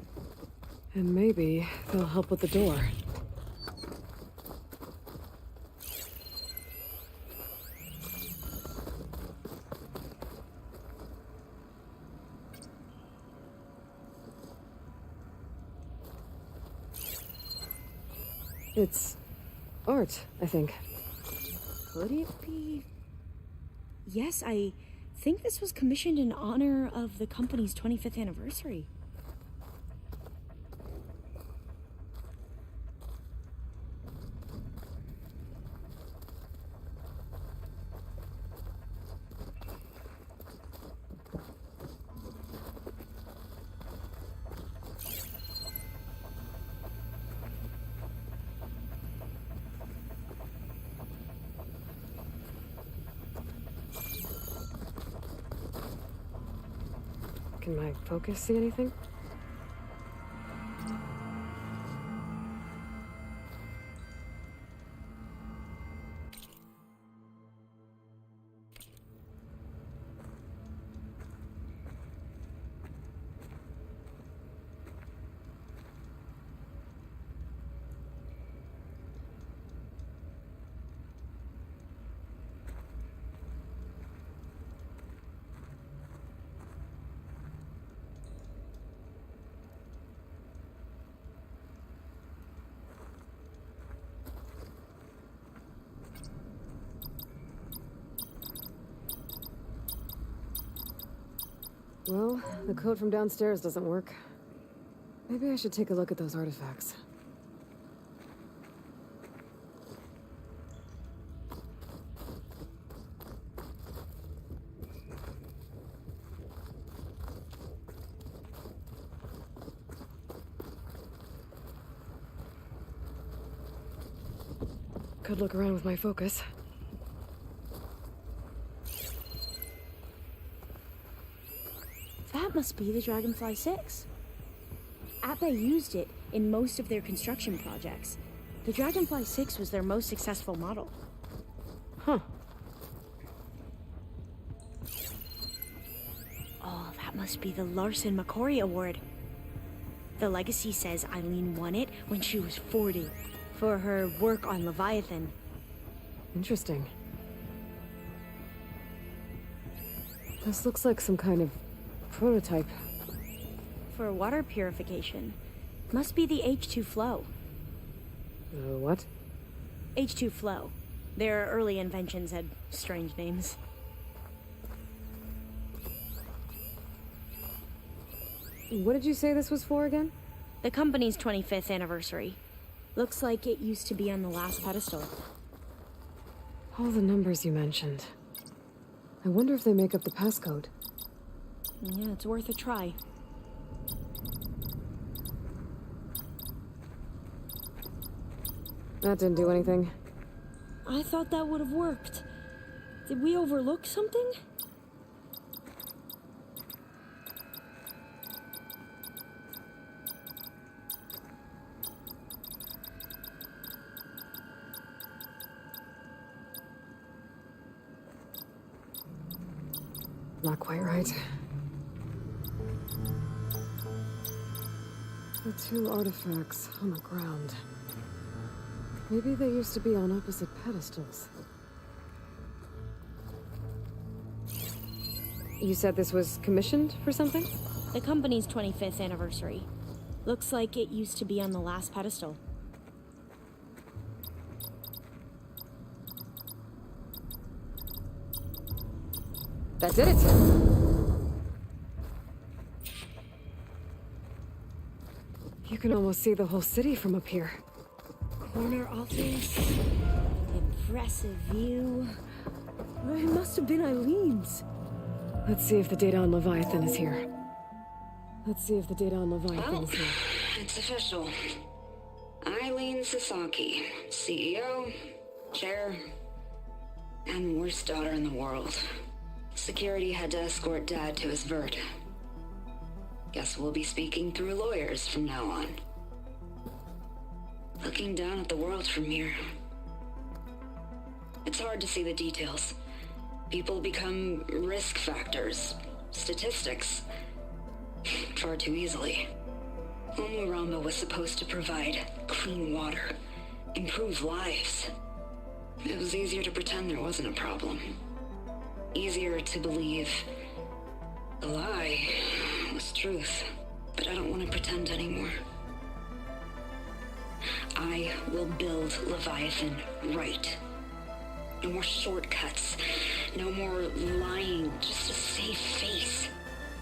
And maybe they'll help with the door. It's art, I think. Could it be? Yes, I think this was commissioned in honor of the company's 25th anniversary. Can my focus see anything? Well, the code from downstairs doesn't work. Maybe I should take a look at those artifacts. Could look around with my focus. That must be the Dragonfly 6. Atbay used it in most of their construction projects. The Dragonfly 6 was their most successful model. Huh. Oh, that must be the Larson McCory Award. The legacy says Eileen won it when she was 40 for her work on Leviathan. Interesting. This looks like some kind of prototype. For water purification. Must be the H2 flow. What? H2 flow. Their early inventions had strange names. What did you say this was for again? The company's 25th anniversary. Looks like it used to be on the last pedestal. All the numbers you mentioned. I wonder if they make up the passcode. Yeah, it's worth a try. That didn't do anything. I thought that would have worked. Did we overlook something? Not quite right. The two artifacts on the ground. Maybe they used to be on opposite pedestals. You said this was commissioned for something? The company's 25th anniversary. Looks like it used to be on the last pedestal. That did it! You can almost see the whole city from up here. Corner office. Impressive view. It must have been Eileen's. Let's see if the data on Leviathan is here. Well, it's official. Eileen Sasaki, CEO, chair, and worst daughter in the world. Security had to escort Dad to his vert. Guess we'll be speaking through lawyers from now on. Looking down at the world from here. It's hard to see the details. People become risk factors, statistics, far too easily. Omuramba was supposed to provide clean water, improve lives. It was easier to pretend there wasn't a problem. Easier to believe the lie was truth, but I don't want to pretend anymore. I will build Leviathan right. No more shortcuts, no more lying, just a safe face.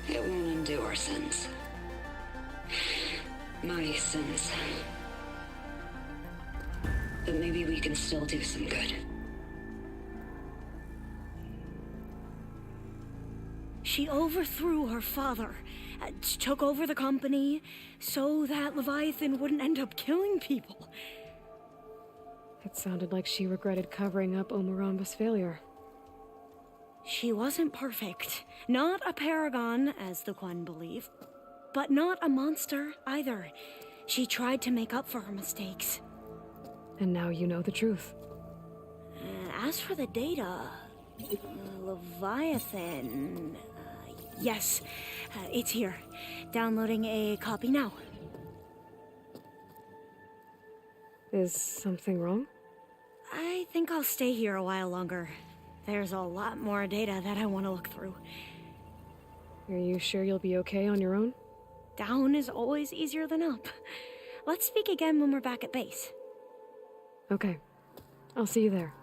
It won't undo our sins. My sins. But maybe we can still do some good. She overthrew her father, took over the company, so that Leviathan wouldn't end up killing people. It sounded like she regretted covering up Omuramba's failure. She wasn't perfect. Not a paragon, as the Quan believe. But not a monster, either. She tried to make up for her mistakes. And now you know the truth. As for the data... Leviathan... yes, it's here. Downloading a copy now. Is something wrong? I think I'll stay here a while longer. There's a lot more data that I want to look through. Are you sure you'll be okay on your own? Down is always easier than up. Let's speak again when we're back at base. Okay. I'll see you there.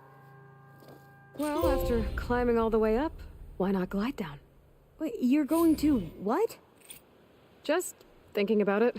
Well, after climbing all the way up, why not glide down? Wait, you're going to what? Just thinking about it.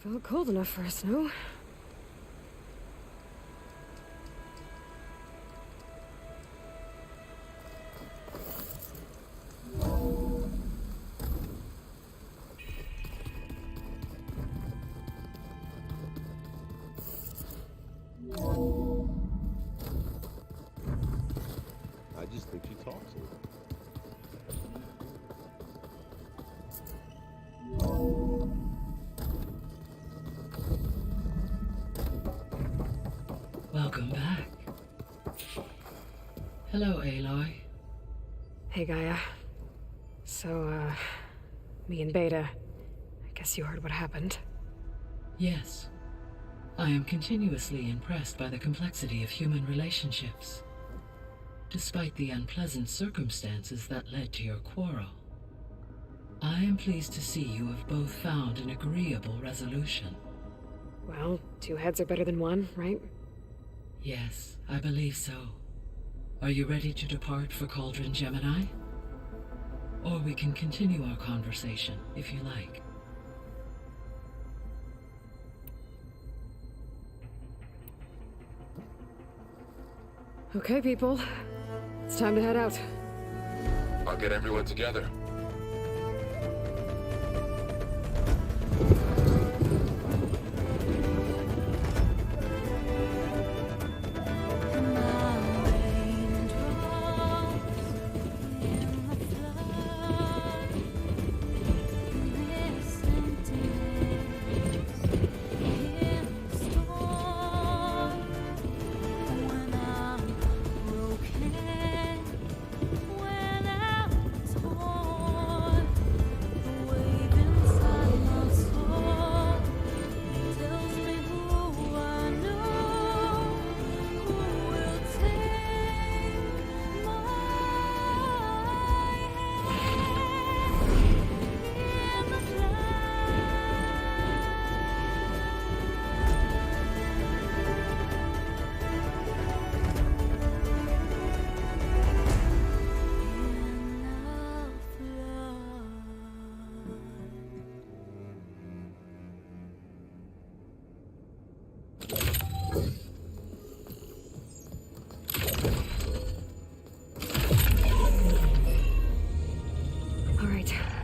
Felt cold enough for a snow. Hello, Aloy. Hey, Gaia. So, me and Beta, I guess you heard what happened. Yes. I am continuously impressed by the complexity of human relationships. Despite the unpleasant circumstances that led to your quarrel, I am pleased to see you have both found an agreeable resolution. Well, 2 heads are better than 1, right? Yes, I believe so. Are you ready to depart for Cauldron Gemini? Or we can continue our conversation, if you like. Okay, people. It's time to head out. I'll get everyone together.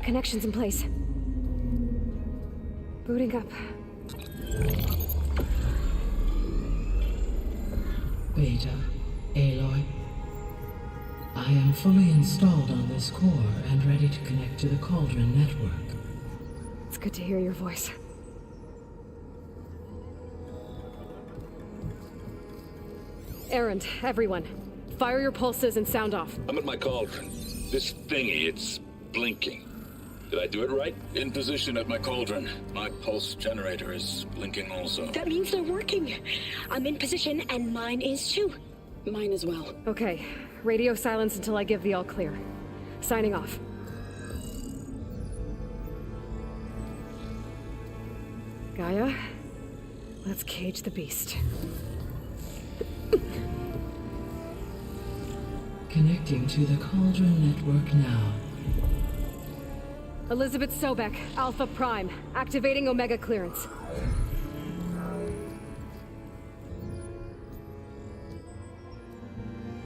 Connections in place. Booting up. Beta, Aloy. I am fully installed on this core and ready to connect to the Cauldron network. It's good to hear your voice. Erend, everyone. Fire your pulses and sound off. I'm at my cauldron. This thingy, it's blinking. Did I do it right? In position at my cauldron. My pulse generator is blinking also. That means they're working. I'm in position, and mine is too. Mine as well. Okay. Radio silence until I give the all clear. Signing off. Gaia, let's cage the beast. Connecting to the Cauldron network now. Elizabeth Sobek, Alpha Prime, activating Omega clearance.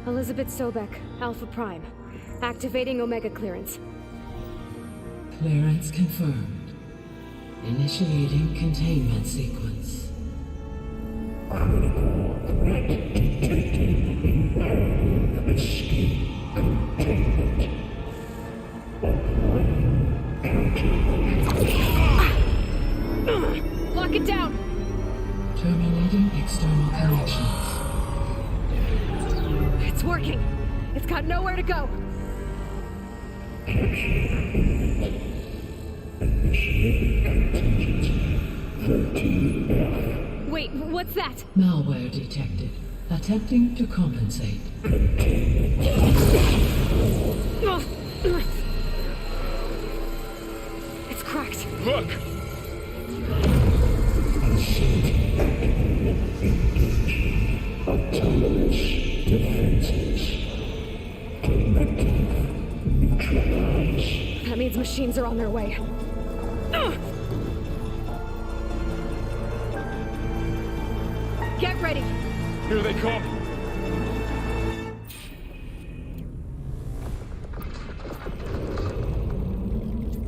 Elizabeth Sobek, Alpha Prime, activating Omega clearance. Clearance confirmed. Initiating containment sequence. Lock it down! Terminating external connections. It's working! It's got nowhere to go! Wait, what's that? Malware detected. Attempting to compensate. It's cracked. Look! Autonomous defenses. That means machines are on their way. Get ready! Here they come!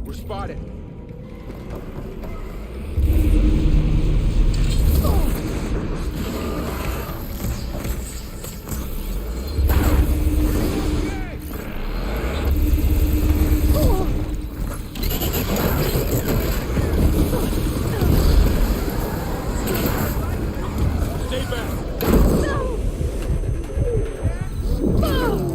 We're spotted. Stay back! No!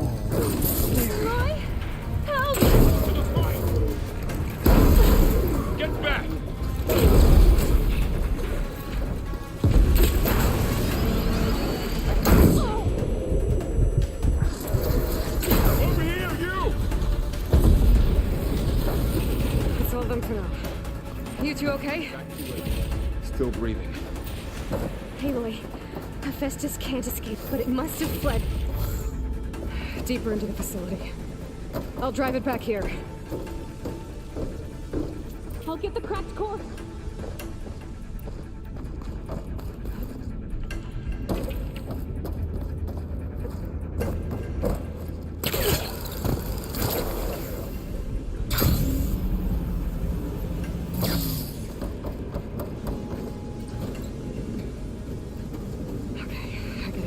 You okay? Still breathing. Aloy, Hephaestus can't escape, but it must have fled deeper into the facility. I'll drive it back here. I'll get the cracked core.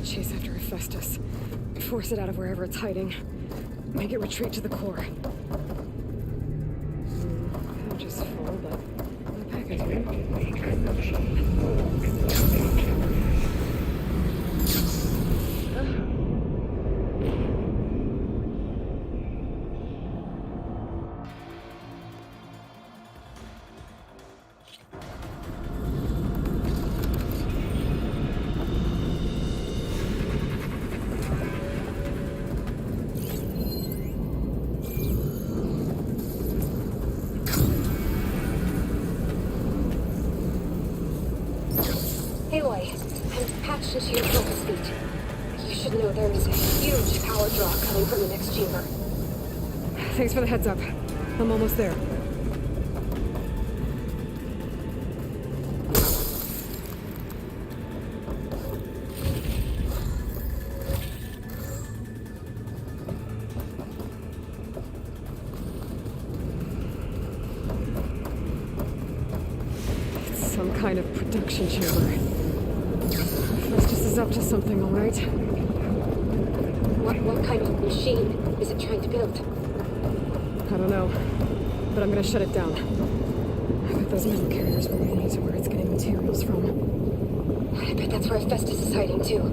Chase after Hephaestus. Force it out of wherever it's hiding. Make it retreat to the core. Pouch is full, but no packaging. Aloy, I'm patched into your focus feet. You should know there's a huge power draw coming from the next chamber. Thanks for the heads up. I'm almost there. It's some kind of production chamber. Hephaestus is up to something, all right? What kind of machine is it trying to build? I don't know, but I'm gonna shut it down. I bet those metal carriers will lead me to where it's getting materials from. I bet that's where Hephaestus is hiding, too.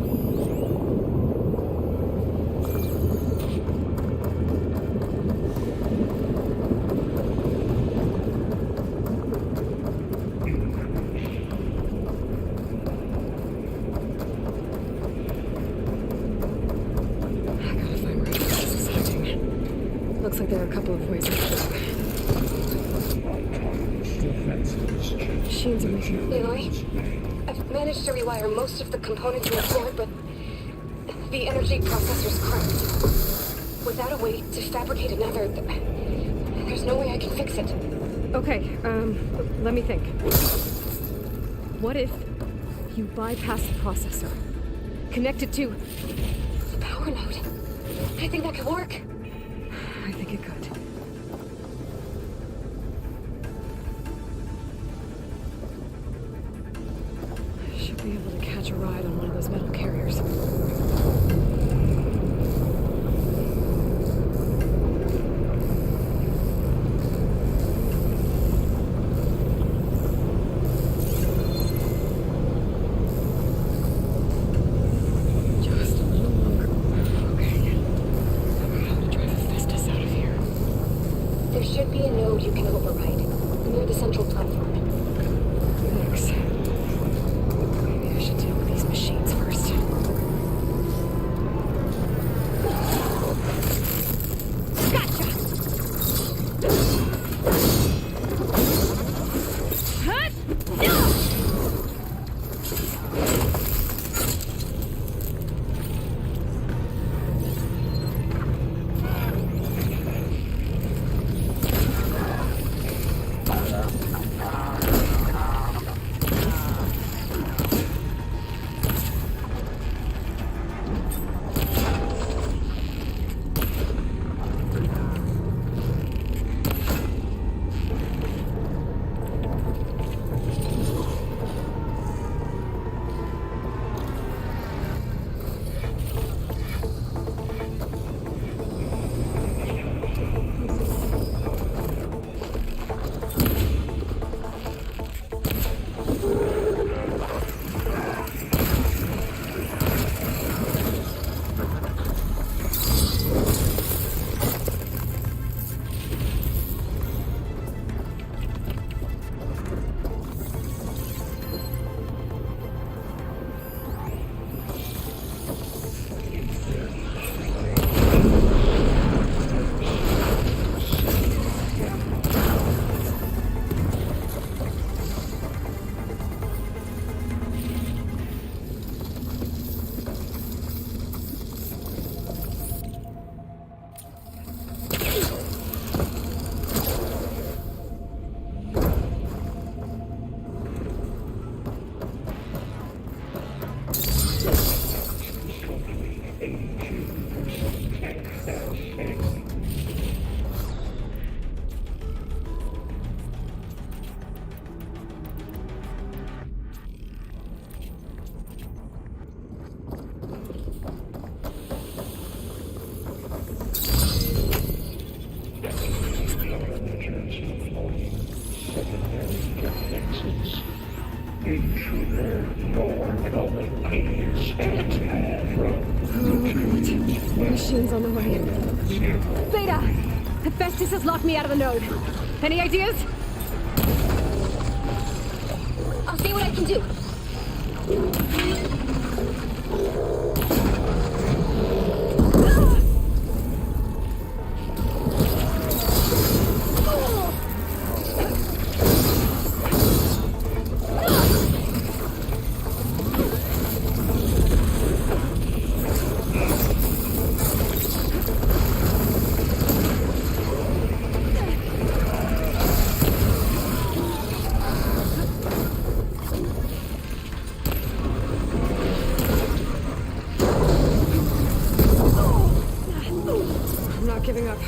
Looks like there are a couple of ways out. Machines are making... Aloy, I've managed to rewire most of the components in the core, but the energy processor's cracked. Without a way to fabricate another, there's no way I can fix it. Okay, let me think. What if you bypass the processor? Connect it to the power node. I think that could work. I think it could. I should be able to catch a ride on one of those metal carriers. There should be a node you can override, near the central platform. Thanks. Maybe I should deal with these machines first. Gotcha! Huh? No! Machines on the way. Beta! Hephaestus has locked me out of the node. Any ideas? I'll see what I can do. I'm not giving up.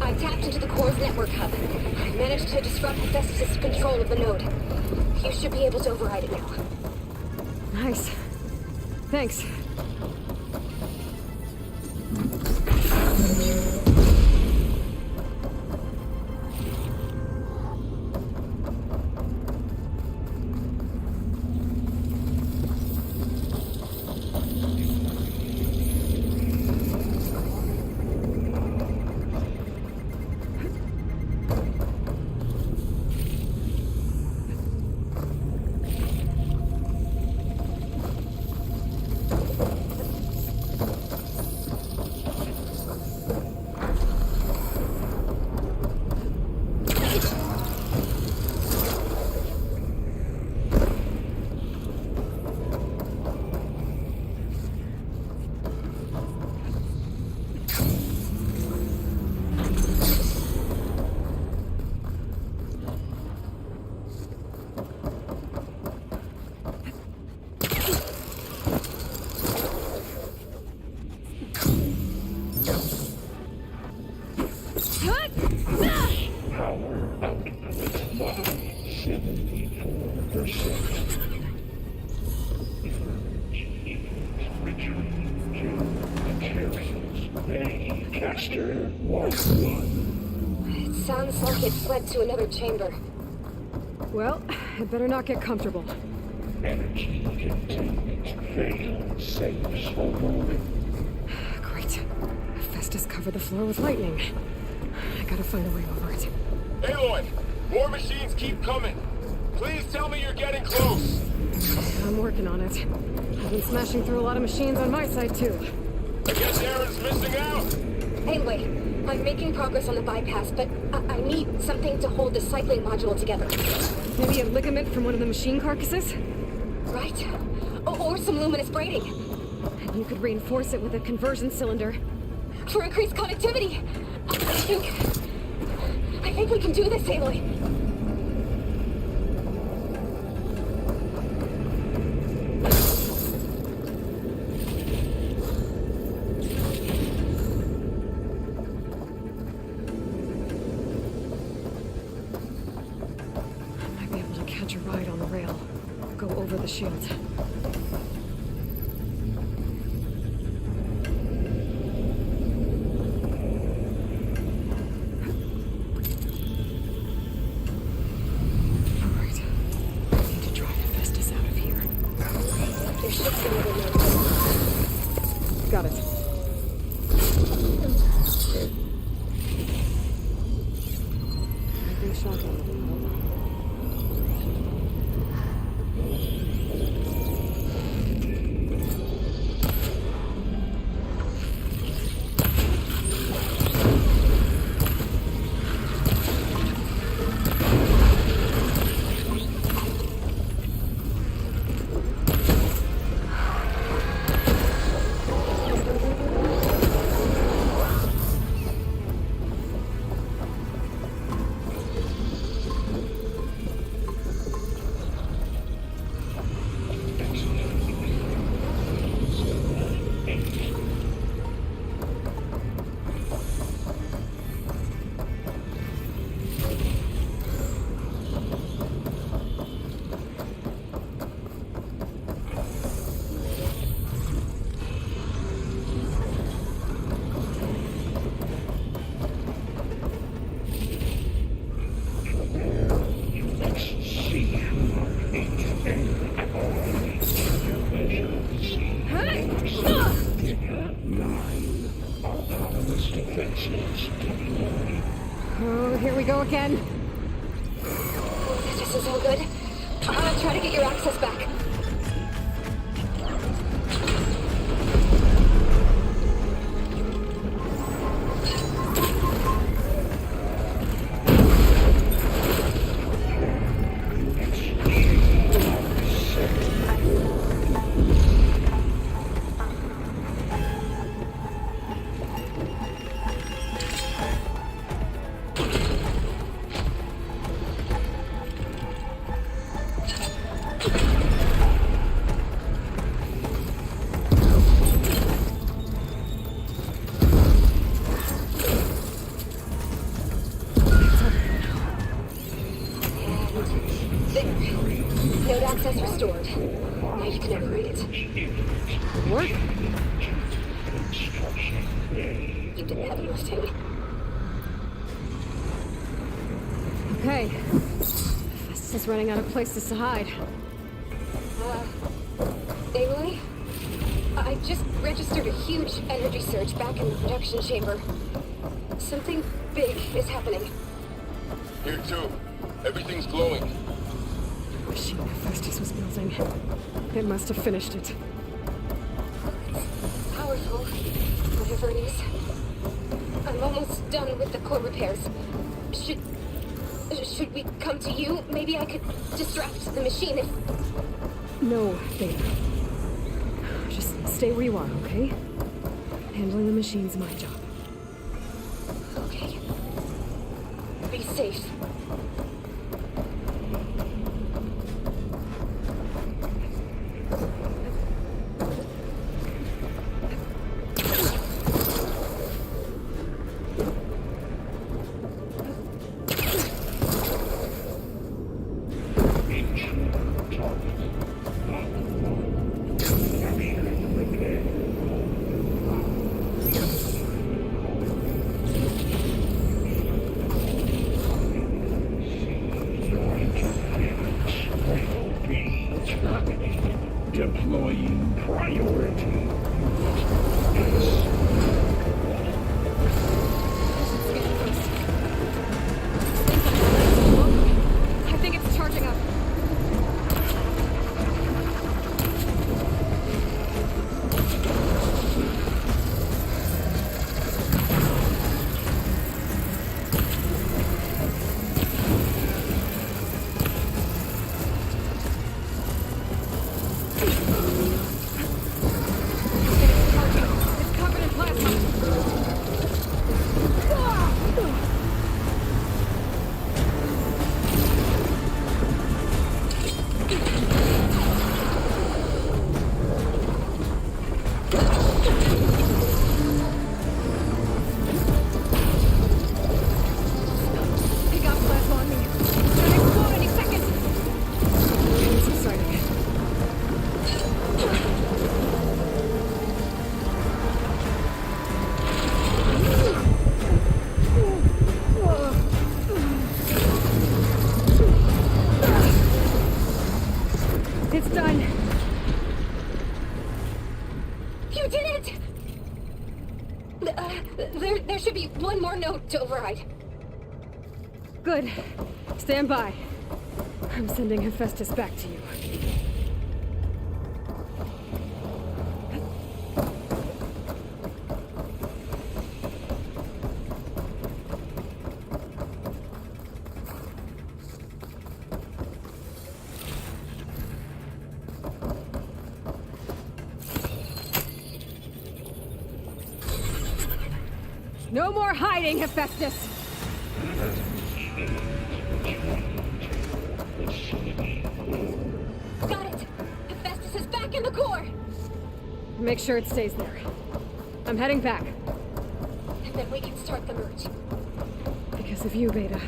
I tapped into the core's network hub. I managed to disrupt Hephaestus' control of the node. You should be able to override it now. Nice. Thanks. It sounds like it fled to another chamber. Well, I'd better not get comfortable. Energy containment failed. Saves for moment. Great. Hephaestus covered the floor with lightning. I gotta find a way over it. Aloy! More machines keep coming! Please tell me you're getting close! I'm working on it. I've been smashing through a lot of machines on my side, too. I guess Aaron's missing out! Anyway, I'm making progress on the bypass, but I need something to hold the cycling module together. Maybe a ligament from one of the machine carcasses? Right. Or some luminous braiding. And you could reinforce it with a conversion cylinder. For increased connectivity! I think we can do this, Aloy. I might be able to catch a ride on the rail. Go over the shield. Alright. I need to drive Hephaestus out of here. There should be another note. Got it. I've been shocking. Oh, here we go again. This is all good. Try to get your access back. Node access restored. Now you can upgrade it. What? You did the heavy lifting. Okay. This is running out of places to hide. Aloy? I just registered a huge energy surge back in the production chamber. Something big is happening. Here too. Everything's glowing. The machine Hephaestus was building. It must have finished it. Powerful, whatever it is. I'm almost done with the core repairs. Should we come to you? Maybe I could distract the machine if... No, Beta. Just stay where you are, okay? Handling the machine's my job. Okay. Be safe. Deploying priority. I think it's charging up. Pick up plasma on me. It's gonna explode any second. It's done! You did it! There should be one more note to override. Good. Stand by. I'm sending Hephaestus back to you. No more hiding, Hephaestus! Got it! Hephaestus is back in the core! Make sure it stays there. I'm heading back. And then we can start the merge. Because of you, Beta.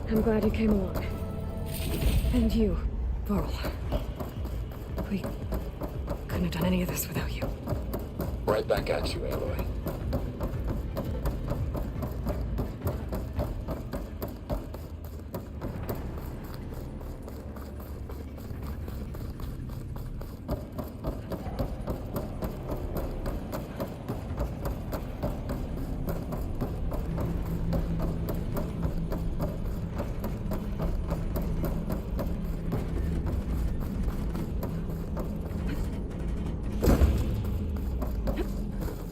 I'm glad you came along. And you, Varl. We couldn't have done any of this without you. Right back at you, Aloy.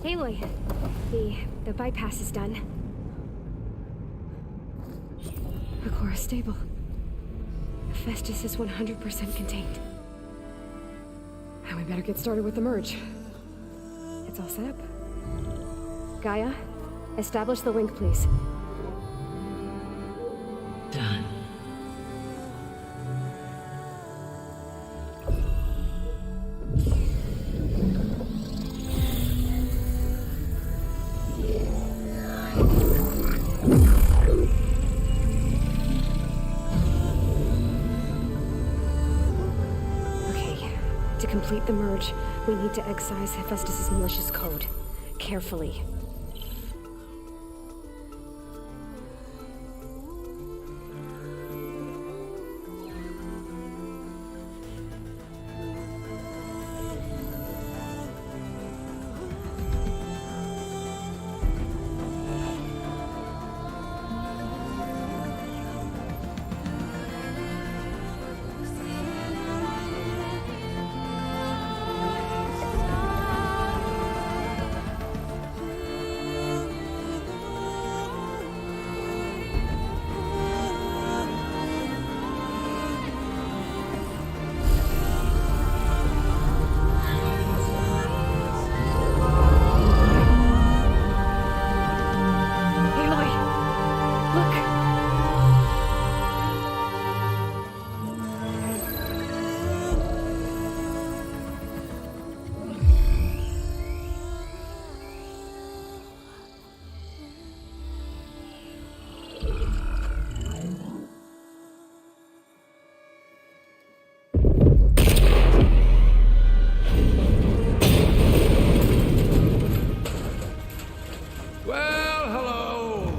Aloy, the bypass is done. The core is stable. Hephaestus is 100% contained. And we better get started with the merge. It's all set up. Gaia, establish the link, please. Done. To complete the merge, we need to excise Hephaestus' malicious code. Carefully.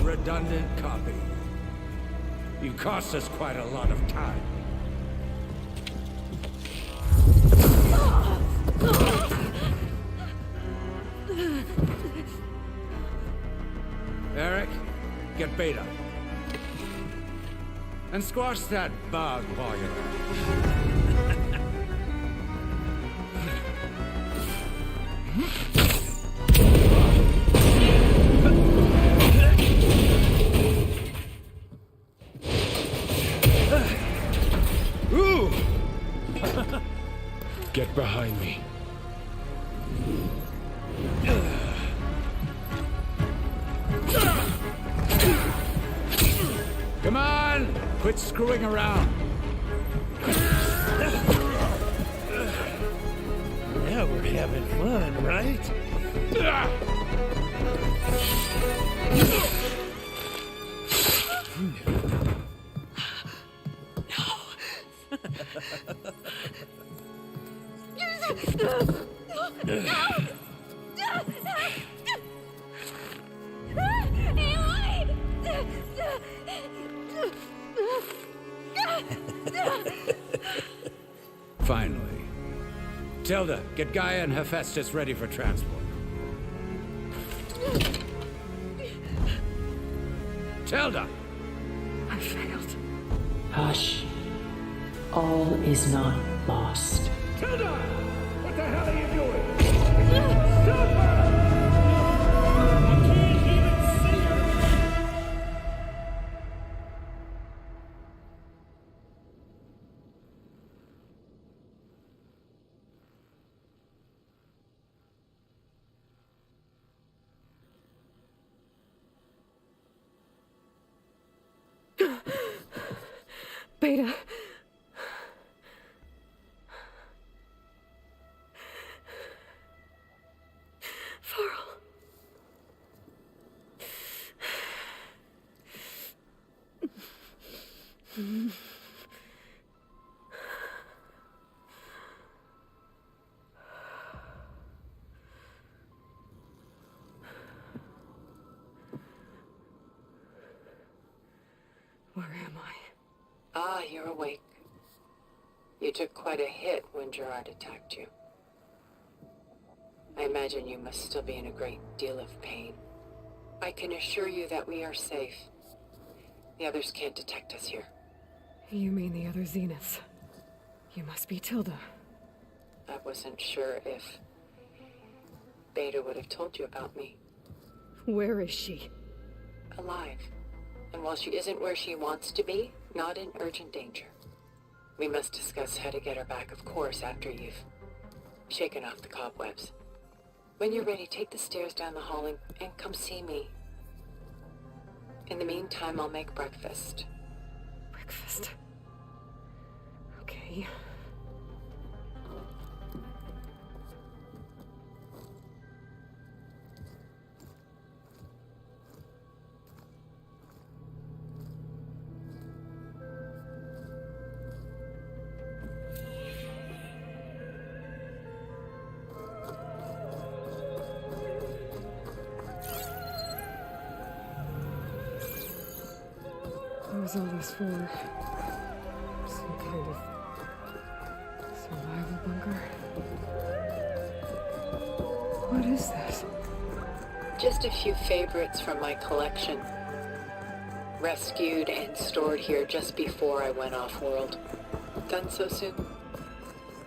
Redundant copy. You cost us quite a lot of time. Eric, get Beta. And squash that bug while you're at it. Get behind me. Come on! Quit screwing around. Now we're having fun, right? Finally. Tilda, get Gaia and Hephaestus ready for transport. Tilda! I failed. Hush. All is not lost. Tilda! What the hell are you doing? Stop her! I can't even see her! Beta. Varl. Where am I? Ah, you're awake. You took quite a hit when Gerard attacked you. I imagine you must still be in a great deal of pain. I can assure you that we are safe. The others can't detect us here. You mean the other Zeniths? You must be Tilda. I wasn't sure if Beta would have told you about me. Where is she? Alive. And while she isn't where she wants to be, not in urgent danger. We must discuss how to get her back, of course, after you've shaken off the cobwebs. When you're ready, take the stairs down the hall and come see me. In the meantime, I'll make breakfast. Breakfast? Okay. What was all this for? Some kind of survival bunker? What is this? Just a few favorites from my collection. Rescued and stored here just before I went off-world. Done so soon?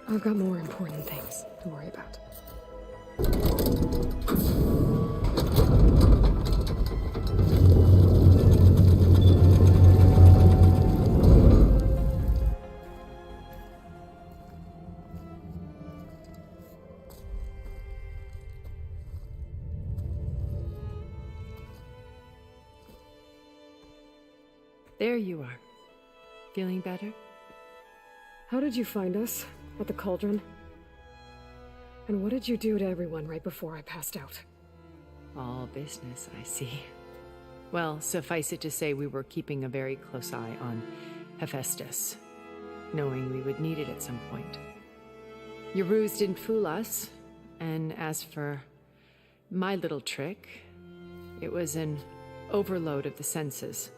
I've got more important things to worry about. There you are. Feeling better? How did you find us? At the cauldron? And what did you do to everyone right before I passed out? All business, I see. Well, suffice it to say we were keeping a very close eye on Hephaestus, knowing we would need it at some point. Your ruse didn't fool us, and as for my little trick, it was an overload of the senses,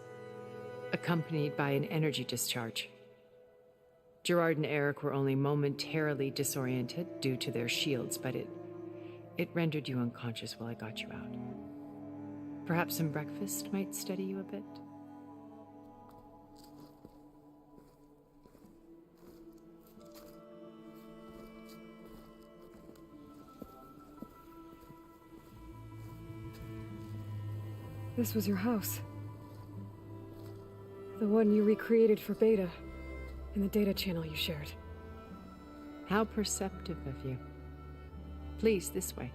accompanied by an energy discharge. Gerard and Eric were only momentarily disoriented due to their shields, but it rendered you unconscious while I got you out. Perhaps some breakfast might steady you a bit? This was your house. The one you recreated for Beta, in the data channel you shared. How perceptive of you. Please, this way.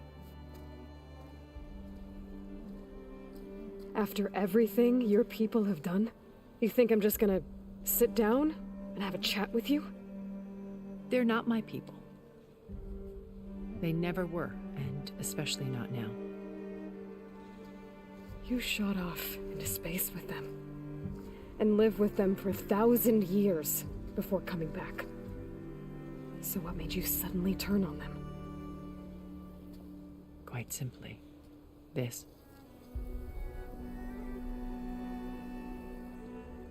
After everything your people have done, you think I'm just gonna sit down and have a chat with you? They're not my people. They never were, and especially not now. You shot off into space with them, and lived with them for 1,000 years before coming back. So what made you suddenly turn on them? Quite simply, this.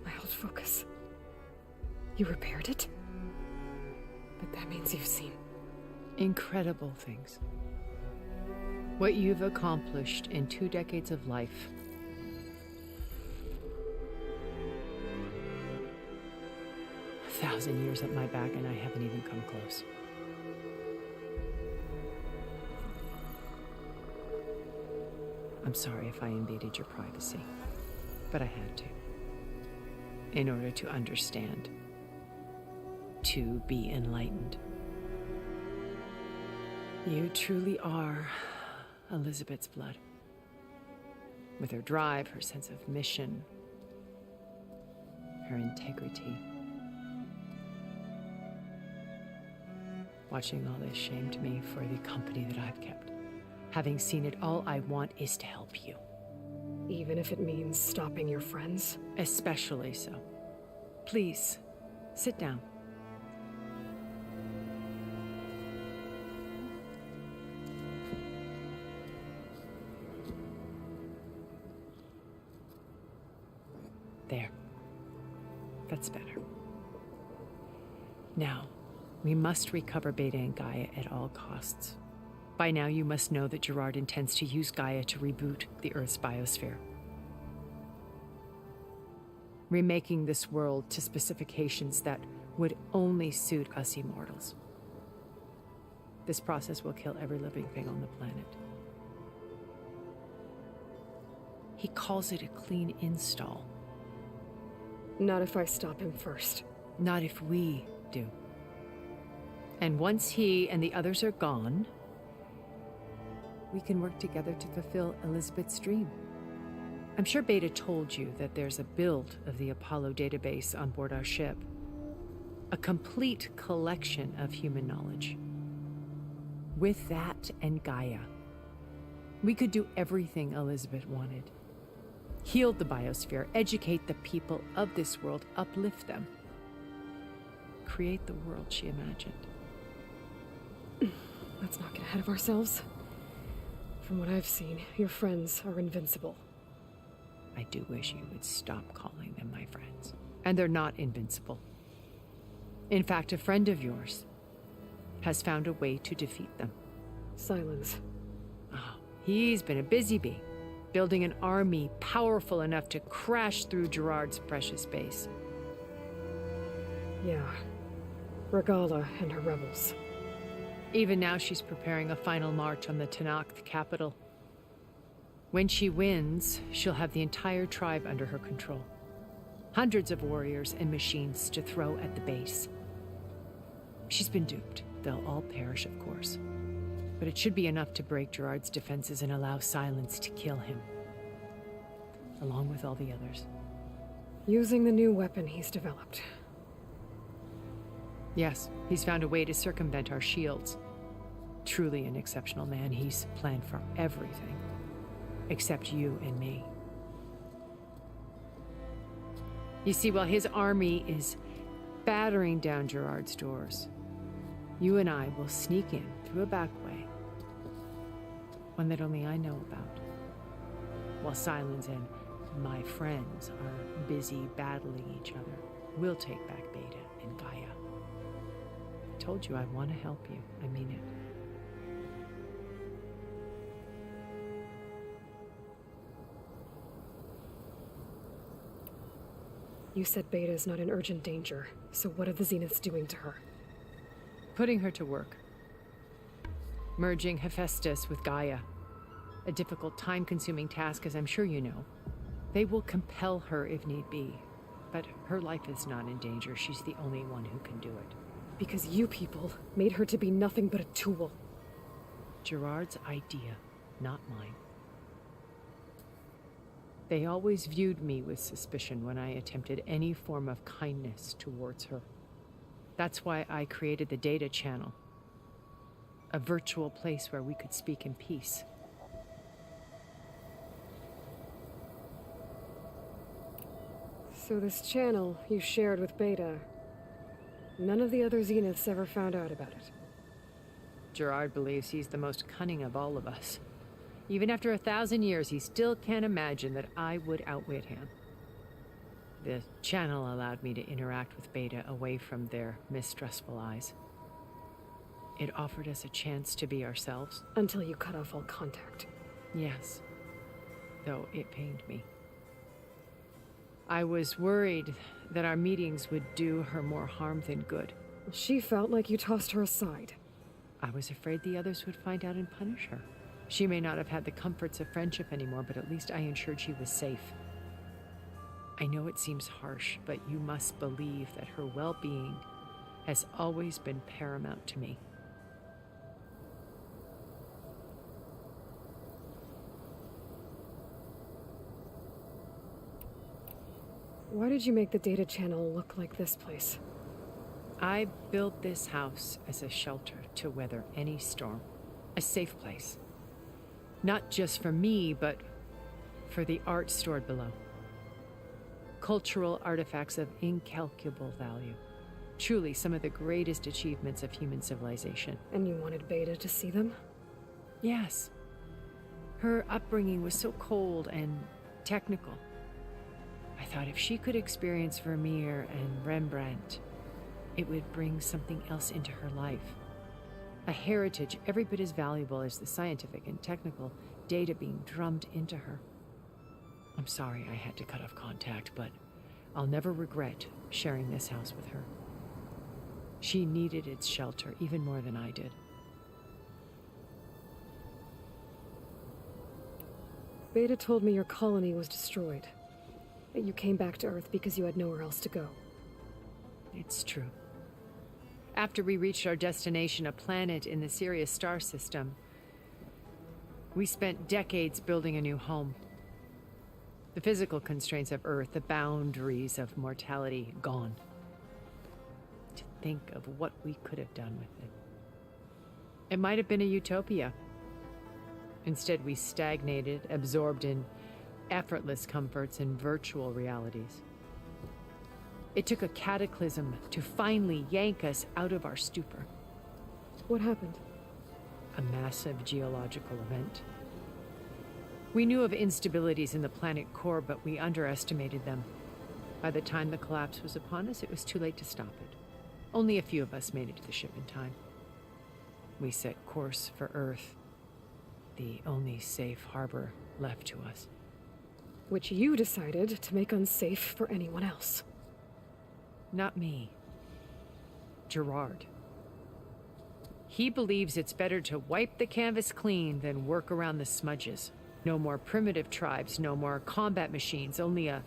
My old focus. You repaired it? But that means you've seen incredible things. What you've accomplished in 2 decades of life. A 1,000 years at my back, and I haven't even come close. I'm sorry if I invaded your privacy, but I had to. In order to understand, to be enlightened. You truly are Elizabeth's blood. With her drive, her sense of mission, her integrity. Watching all this shamed me for the company that I've kept. Having seen it, all I want is to help you. Even if it means stopping your friends? Especially so. Please, sit down. There. That's better. Now, we must recover Beta and Gaia at all costs. By now, you must know that Gerard intends to use Gaia to reboot the Earth's biosphere. Remaking this world to specifications that would only suit us immortals. This process will kill every living thing on the planet. He calls it a clean install. Not if I stop him first. Not if we do. And once he and the others are gone, we can work together to fulfill Elizabeth's dream. I'm sure Beta told you that there's a build of the Apollo database on board our ship. A complete collection of human knowledge. With that and Gaia, we could do everything Elizabeth wanted. Heal the biosphere, educate the people of this world, uplift them. Create the world she imagined. Let's not get ahead of ourselves. From what I've seen, your friends are invincible. I do wish you would stop calling them my friends. And they're not invincible. In fact, a friend of yours has found a way to defeat them. Silence. Oh, he's been a busy bee, building an army powerful enough to crash through Gerard's precious base. Yeah. Regala and her rebels. Even now, she's preparing a final march on the Tenakth capital. When she wins, she'll have the entire tribe under her control. Hundreds of warriors and machines to throw at the base. She's been duped. They'll all perish, of course. But it should be enough to break Gerard's defenses and allow Silence to kill him. Along with all the others. Using the new weapon he's developed. Yes, he's found a way to circumvent our shields. Truly an exceptional man. He's planned for everything. Except you and me. You see, while his army is battering down Gerard's doors, you and I will sneak in through a back way. One that only I know about. While Silence and my friends are busy battling each other, we'll take back Beta and Gaia. I told you I want to help you. I mean it. You said Beta is not in urgent danger, so what are the Zeniths doing to her? Putting her to work. Merging Hephaestus with Gaia. A difficult, time-consuming task, as I'm sure you know. They will compel her if need be. But her life is not in danger. She's the only one who can do it. Because you people made her to be nothing but a tool. Gerard's idea, not mine. They always viewed me with suspicion when I attempted any form of kindness towards her. That's why I created the Data Channel. A virtual place where we could speak in peace. So this channel you shared with Beta, none of the other Zeniths ever found out about it. Gerard believes he's the most cunning of all of us. Even after 1,000 years, he still can't imagine that I would outwit him. The channel allowed me to interact with Beta away from their mistrustful eyes. It offered us a chance to be ourselves. Until you cut off all contact. Yes. Though it pained me. I was worried that our meetings would do her more harm than good. She felt like you tossed her aside. I was afraid the others would find out and punish her. She may not have had the comforts of friendship anymore, but at least I ensured she was safe. I know it seems harsh, but you must believe that her well-being has always been paramount to me. Why did you make the data channel look like this place? I built this house as a shelter to weather any storm. A safe place. Not just for me, but for the art stored below. Cultural artifacts of incalculable value. Truly some of the greatest achievements of human civilization. And you wanted Beta to see them? Yes. Her upbringing was so cold and technical. I thought if she could experience Vermeer and Rembrandt, it would bring something else into her life. A heritage every bit as valuable as the scientific and technical data being drummed into her. I'm sorry I had to cut off contact, but I'll never regret sharing this house with her. She needed its shelter even more than I did. Beta told me your colony was destroyed. That you came back to Earth because you had nowhere else to go. It's true. After we reached our destination, a planet in the Sirius star system, we spent decades building a new home. The physical constraints of Earth, the boundaries of mortality, gone. To think of what we could have done with it. It might have been a utopia. Instead, we stagnated, absorbed in effortless comforts and virtual realities. It took a cataclysm to finally yank us out of our stupor. What happened? A massive geological event. We knew of instabilities in the planet core, but we underestimated them. By the time the collapse was upon us, it was too late to stop it. Only a few of us made it to the ship in time. We set course for Earth, the only safe harbor left to us. Which you decided to make unsafe for anyone else. Not me. Gerard. He believes it's better to wipe the canvas clean than work around the smudges. No more primitive tribes, no more combat machines, only a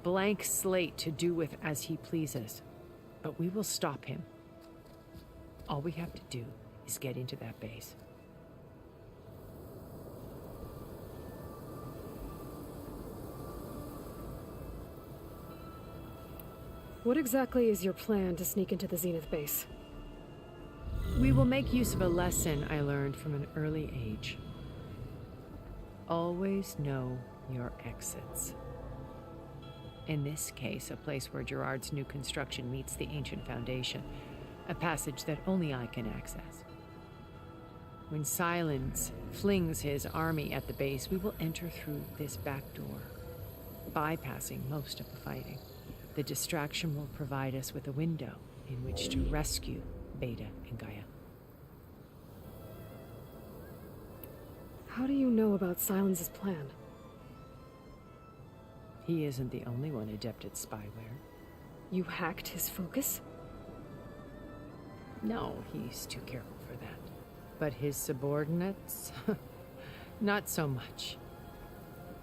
blank slate to do with as he pleases. But we will stop him. All we have to do is get into that base. What exactly is your plan to sneak into the Zenith base? We will make use of a lesson I learned from an early age. Always know your exits. In this case, a place where Gerard's new construction meets the ancient foundation, a passage that only I can access. When Silence flings his army at the base, we will enter through this back door, bypassing most of the fighting. The distraction will provide us with a window in which to rescue Beta and Gaia. How do you know about Silence's plan? He isn't the only one adept at spyware. You hacked his focus? No, he's too careful for that. But his subordinates? Not so much.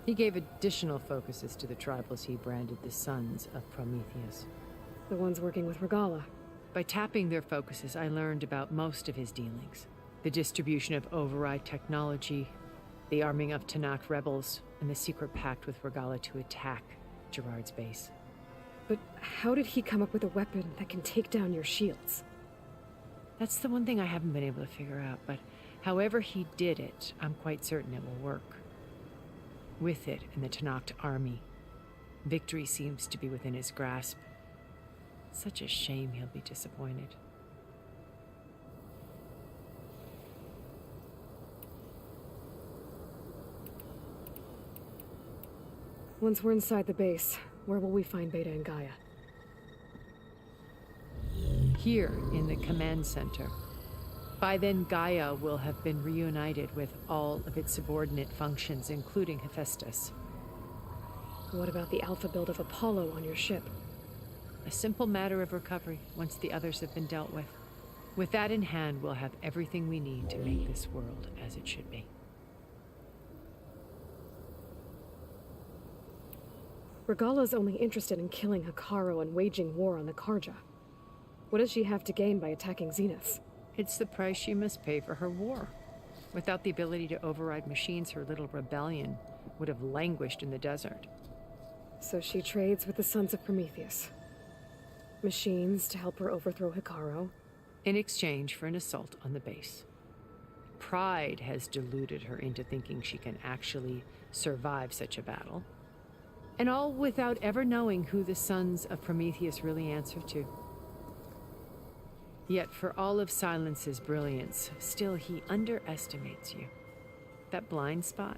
He gave additional focuses to the tribals he branded the Sons of Prometheus. The ones working with Regalla. By tapping their focuses, I learned about most of his dealings. The distribution of override technology, the arming of Tanakh rebels, and the secret pact with Regalla to attack Gerard's base. But how did he come up with a weapon that can take down your shields? That's the one thing I haven't been able to figure out, but however he did it, I'm quite certain it will work. With it and the Tanakh army, victory seems to be within his grasp. Such a shame he'll be disappointed. Once we're inside the base, where will we find Beta and Gaia? Here in the command center, By then, Gaia will have been reunited with all of its subordinate functions, including Hephaestus. What about the alpha build of Apollo on your ship? A simple matter of recovery once the others have been dealt with. With that in hand, we'll have everything we need to make this world as it should be. Regala's only interested in killing Hekarro and waging war on the Karja. What does she have to gain by attacking Zenith? It's the price she must pay for her war. Without the ability to override machines, her little rebellion would have languished in the desert. So she trades with the Sons of Prometheus. Machines to help her overthrow Hekarro. In exchange for an assault on the base. Pride has deluded her into thinking she can actually survive such a battle. And all without ever knowing who the Sons of Prometheus really answer to. Yet for all of Silence's brilliance, still he underestimates you. That blind spot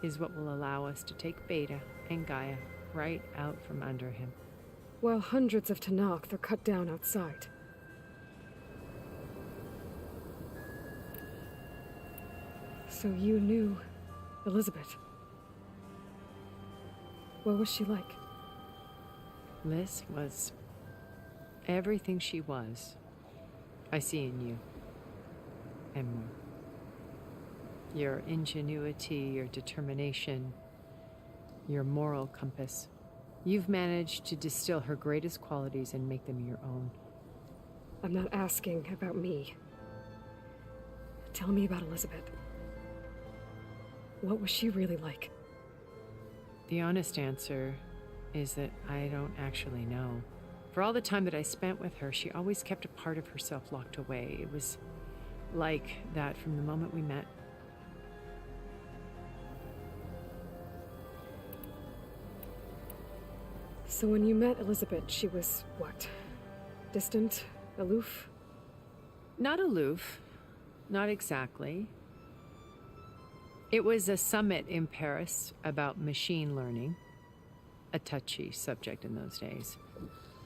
is what will allow us to take Beta and Gaia right out from under him. While hundreds of Tenakth are cut down outside. So you knew Elizabeth. What was she like? Liz was everything she was. I see in you. And more. Your ingenuity, your determination, your moral compass. You've managed to distill her greatest qualities and make them your own. I'm not asking about me. Tell me about Elizabeth. What was she really like? The honest answer is that I don't actually know. For all the time that I spent with her, she always kept a part of herself locked away. It was like that from the moment we met. So when you met Elizabeth, she was what? Distant? Aloof? Not aloof. Not exactly. It was a summit in Paris about machine learning, a touchy subject in those days,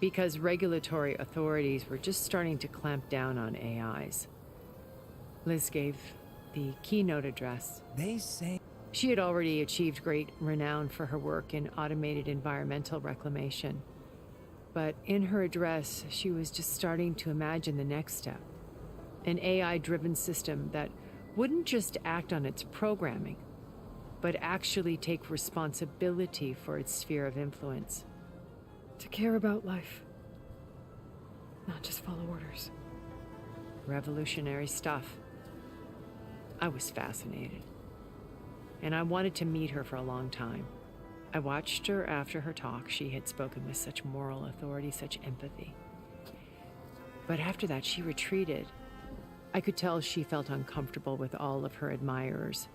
because regulatory authorities were just starting to clamp down on AIs. Liz gave the keynote address. They say she had already achieved great renown for her work in automated environmental reclamation. But in her address, she was just starting to imagine the next step, an AI-driven system that wouldn't just act on its programming, but actually take responsibility for its sphere of influence. To care about life, not just follow orders. Revolutionary stuff. I was fascinated, and I wanted to meet her for a long time. I watched her after her talk. She had spoken with such moral authority, such empathy. But after that, she retreated. I could tell she felt uncomfortable with all of her admirers.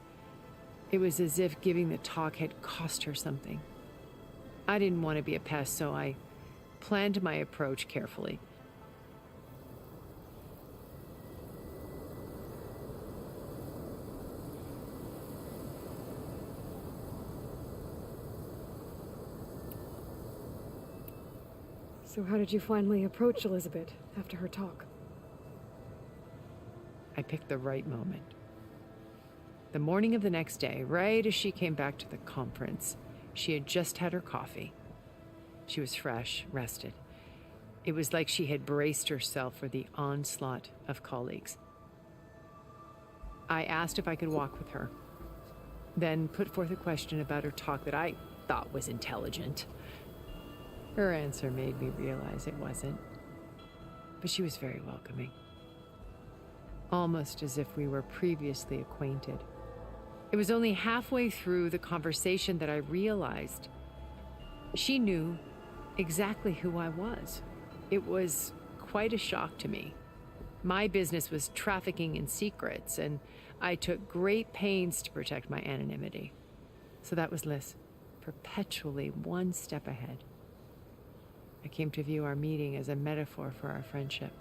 It was as if giving the talk had cost her something. I didn't want to be a pest, so I planned my approach carefully. So how did you finally approach Elizabeth after her talk? I picked the right moment. The morning of the next day, right as she came back to the conference, she had just had her coffee. She was fresh, rested. It was like she had braced herself for the onslaught of colleagues. I asked if I could walk with her, then put forth a question about her talk that I thought was intelligent. Her answer made me realize it wasn't, but she was very welcoming. Almost as if we were previously acquainted. It was only halfway through the conversation that I realized she knew exactly who I was. It was quite a shock to me. My business was trafficking in secrets, and I took great pains to protect my anonymity. So that was Liz, perpetually one step ahead. I came to view our meeting as a metaphor for our friendship.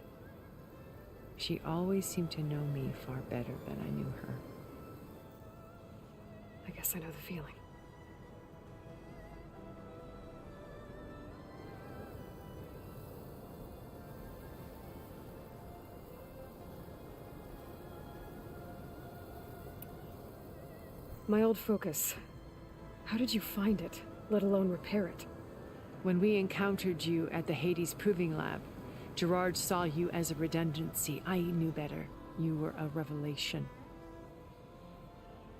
She always seemed to know me far better than I knew her. I guess I know the feeling. My old focus. How did you find it, let alone repair it? When we encountered you at the Hades Proving Lab, Gerard saw you as a redundancy. I knew better. You were a revelation.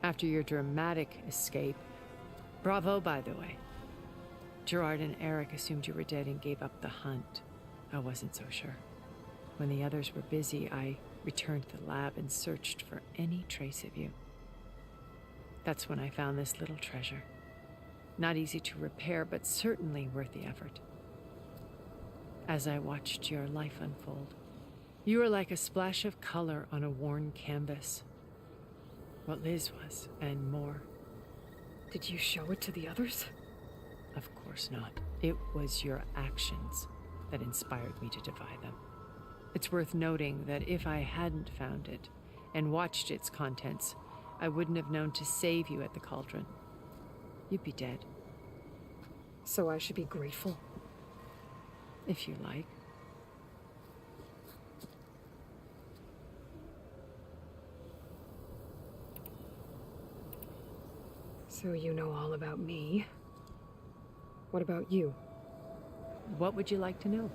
After your dramatic escape, bravo, by the way, Gerard and Eric assumed you were dead and gave up the hunt. I wasn't so sure. When the others were busy, I returned to the lab and searched for any trace of you. That's when I found this little treasure. Not easy to repair, but certainly worth the effort. As I watched your life unfold, you were like a splash of color on a worn canvas. What Liz was, and more. Did you show it to the others? Of course not. It was your actions that inspired me to defy them. It's worth noting that if I hadn't found it and watched its contents, I wouldn't have known to save you at the cauldron. You'd be dead. So I should be grateful? If you like. So you know all about me. What about you? What would you like to know?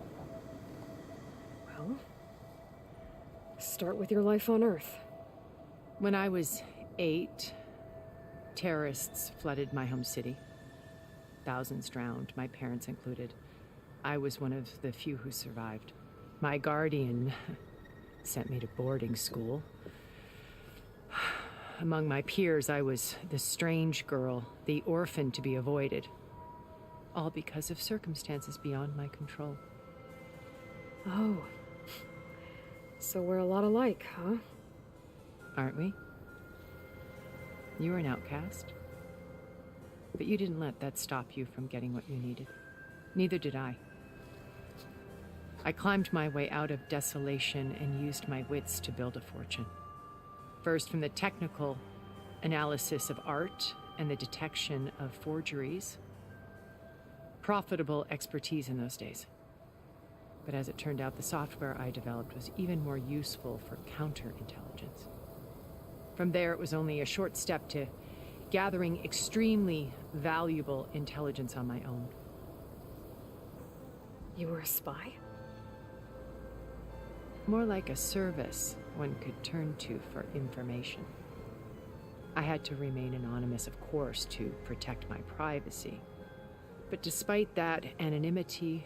Well, start with your life on Earth. When I was 8, terrorists flooded my home city. Thousands drowned, my parents included. I was one of the few who survived. My guardian sent me to boarding school. Among my peers, I was the strange girl, the orphan to be avoided. All because of circumstances beyond my control. Oh. So we're a lot alike, huh? Aren't we? You were an outcast. But you didn't let that stop you from getting what you needed. Neither did I. I climbed my way out of desolation and used my wits to build a fortune. First, from the technical analysis of art and the detection of forgeries. Profitable expertise in those days. But as it turned out, the software I developed was even more useful for counterintelligence. From there, it was only a short step to gathering extremely valuable intelligence on my own. You were a spy? More like a service one could turn to for information. I had to remain anonymous, of course, to protect my privacy. But despite that anonymity,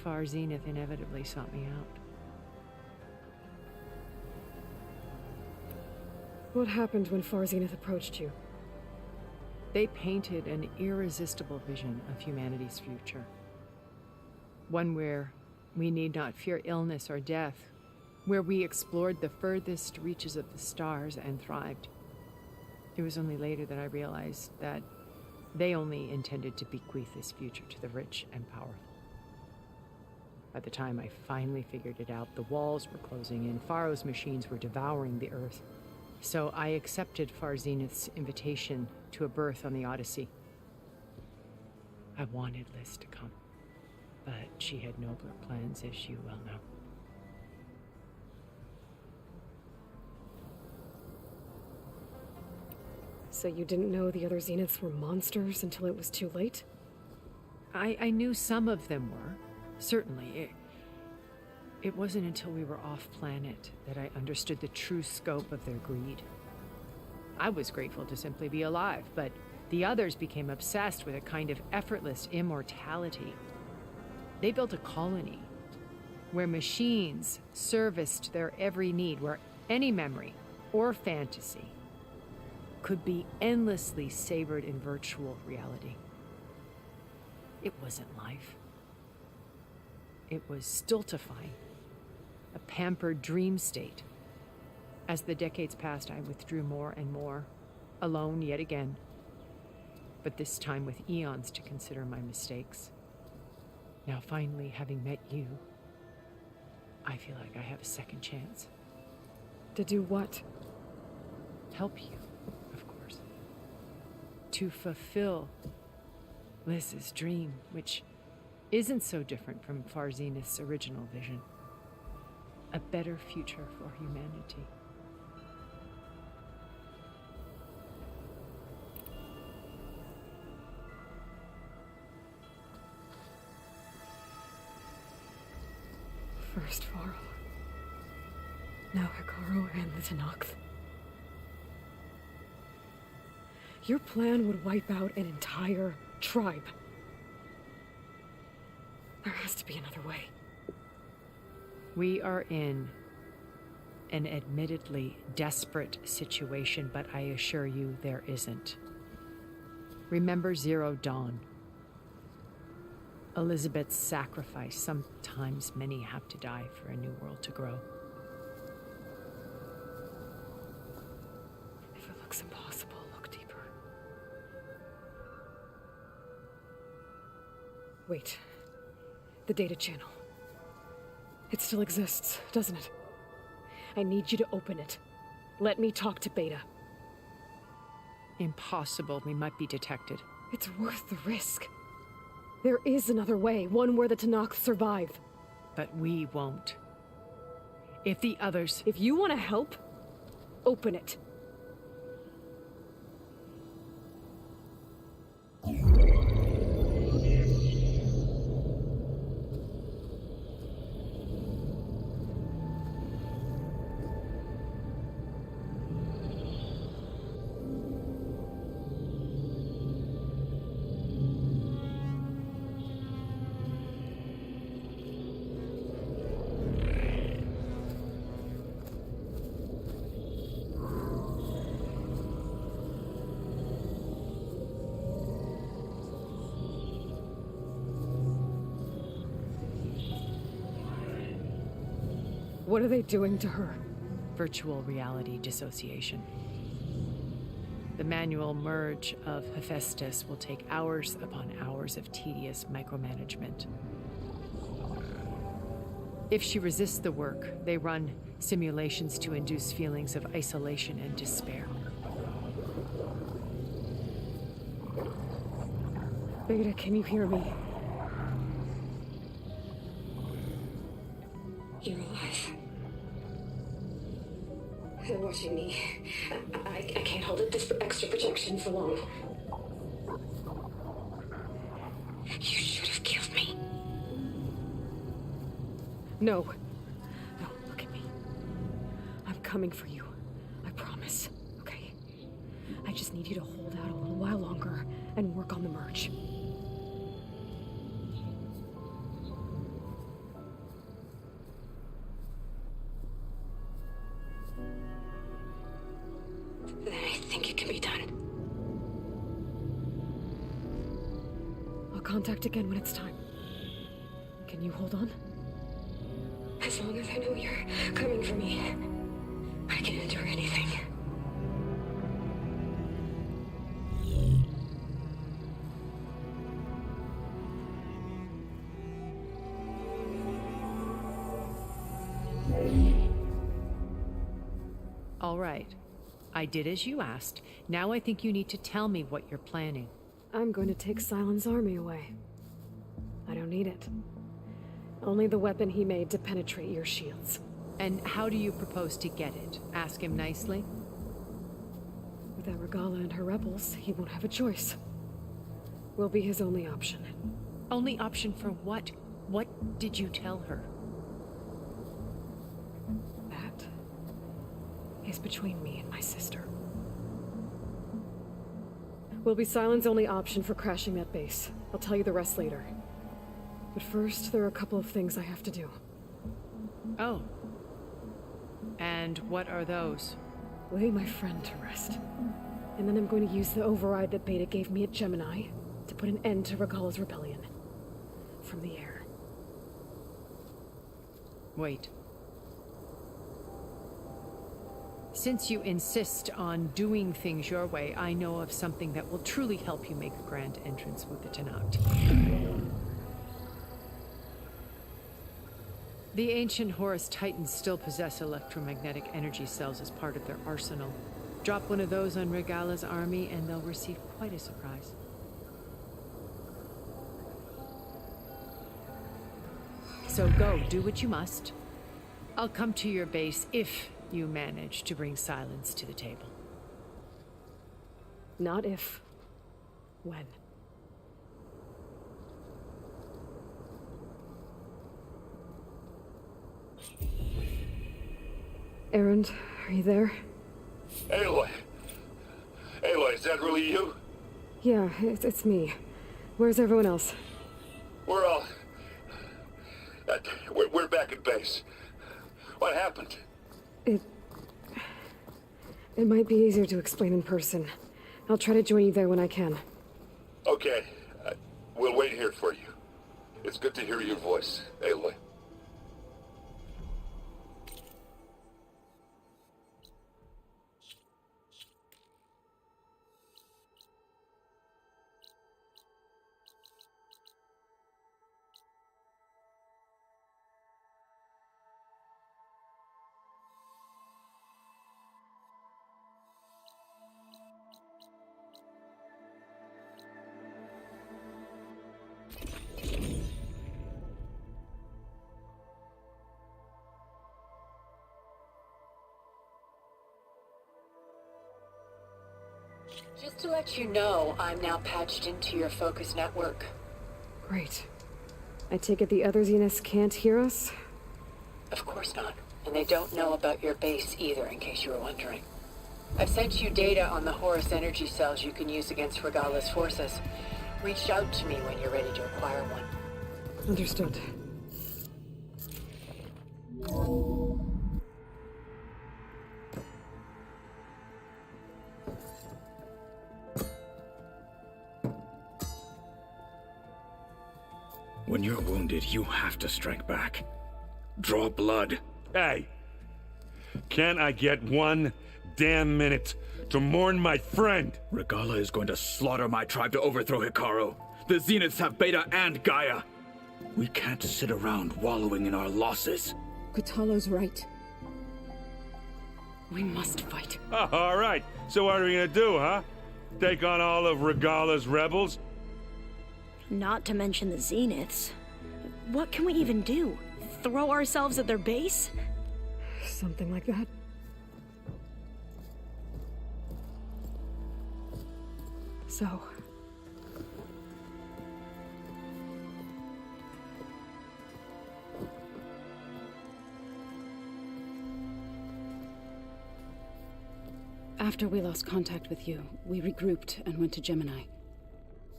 Far Zenith inevitably sought me out. What happened when Far Zenith approached you? They painted an irresistible vision of humanity's future. One where we need not fear illness or death, where we explored the furthest reaches of the stars and thrived. It was only later that I realized that they only intended to bequeath this future to the rich and powerful. By the time I finally figured it out, the walls were closing in, Pharaoh's machines were devouring the Earth. So I accepted Far Zenith's invitation to a berth on the Odyssey. I wanted Liz to come, but she had nobler plans, as you well know. So you didn't know the other Zeniths were monsters until it was too late? I knew some of them were, certainly. It wasn't until we were off-planet that I understood the true scope of their greed. I was grateful to simply be alive, but the others became obsessed with a kind of effortless immortality. They built a colony where machines serviced their every need, where any memory or fantasy could be endlessly savored in virtual reality. It wasn't life. It was stultifying, a pampered dream state. As the decades passed, I withdrew more and more, alone yet again, but this time with eons to consider my mistakes. Now finally, having met you, I feel like I have a second chance. To do what? Help you, of course. To fulfill Liz's dream, which isn't so different from Far Zenith's original vision. A better future for humanity. First Varl. Now Hekarro and the Tenakth. Your plan would wipe out an entire tribe. There has to be another way. We are in an admittedly desperate situation, but I assure you there isn't. Remember Zero Dawn. Elizabeth's sacrifice. Sometimes many have to die for a new world to grow. If it looks impossible, look deeper. Wait. The data channel. It still exists, doesn't it? I need you to open it. Let me talk to Beta. Impossible. We might be detected. It's worth the risk. There is another way, one where the Tenakth survive. But we won't. If the others... If you want to help, open it. What are they doing to her? Virtual reality dissociation. The manual merge of Hephaestus will take hours upon hours of tedious micromanagement. If she resists the work, they run simulations to induce feelings of isolation and despair. Beta, can you hear me? You're alive. They're watching me. I can't hold up this extra projection for long. You should have killed me. No. No, look at me. I'm coming for you. I promise. Okay? I just need you to hold out a little while longer and work on the merge. Then I think it can be done. I'll contact again when it's time. Can you hold on? As long as I know you're coming for me, I can endure anything. All right. I did as you asked. Now I think you need to tell me what you're planning. I'm going to take Sylens' army away. I don't need it. Only the weapon he made to penetrate your shields. And how do you propose to get it? Ask him nicely? Without Regalla and her rebels, he won't have a choice. We'll be his only option. Only option for what? What did you tell her? That is between me and my sister. Will be Sylens' only option for crashing that base. I'll tell you the rest later. But first, there are a couple of things I have to do. Oh. And what are those? Lay my friend to rest. And then I'm going to use the override that Beta gave me at Gemini to put an end to Regalla's rebellion. From the air. Wait. Since you insist on doing things your way, I know of something that will truly help you make a grand entrance with the Tenakth. The ancient Horus Titans still possess electromagnetic energy cells as part of their arsenal. Drop one of those on Regalla's army and they'll receive quite a surprise. So go, do what you must. I'll come to your base if you manage to bring Sylens to the table. Not if. When. Erend, are you there? Aloy! Aloy, is that really you? Yeah, it's me. Where's everyone else? We're all... we're back at base. What happened? It might be easier to explain in person. I'll try to join you there when I can. Okay. We'll wait here for you. It's good to hear your voice, Aloy. Just to let you know, I'm now patched into your focus network. Great. I take it the other Zeniths can't hear us? Of course not. And they don't know about your base either, in case you were wondering. I've sent you data on the Horus energy cells you can use against Regalla's forces. Reach out to me when you're ready to acquire one. Understood. When you're wounded, you have to strike back. Draw blood. Hey! Can't I get one damn minute to mourn my friend? Regalla is going to slaughter my tribe to overthrow Hekarro. The Zeniths have Beta and Gaia. We can't sit around wallowing in our losses. Kotallo's right. We must fight. Oh, all right. So what are we gonna do, huh? Take on all of Regalla's rebels? Not to mention the Zeniths. What can we even do? Throw ourselves at their base? Something like that. So... After we lost contact with you, we regrouped and went to Gemini.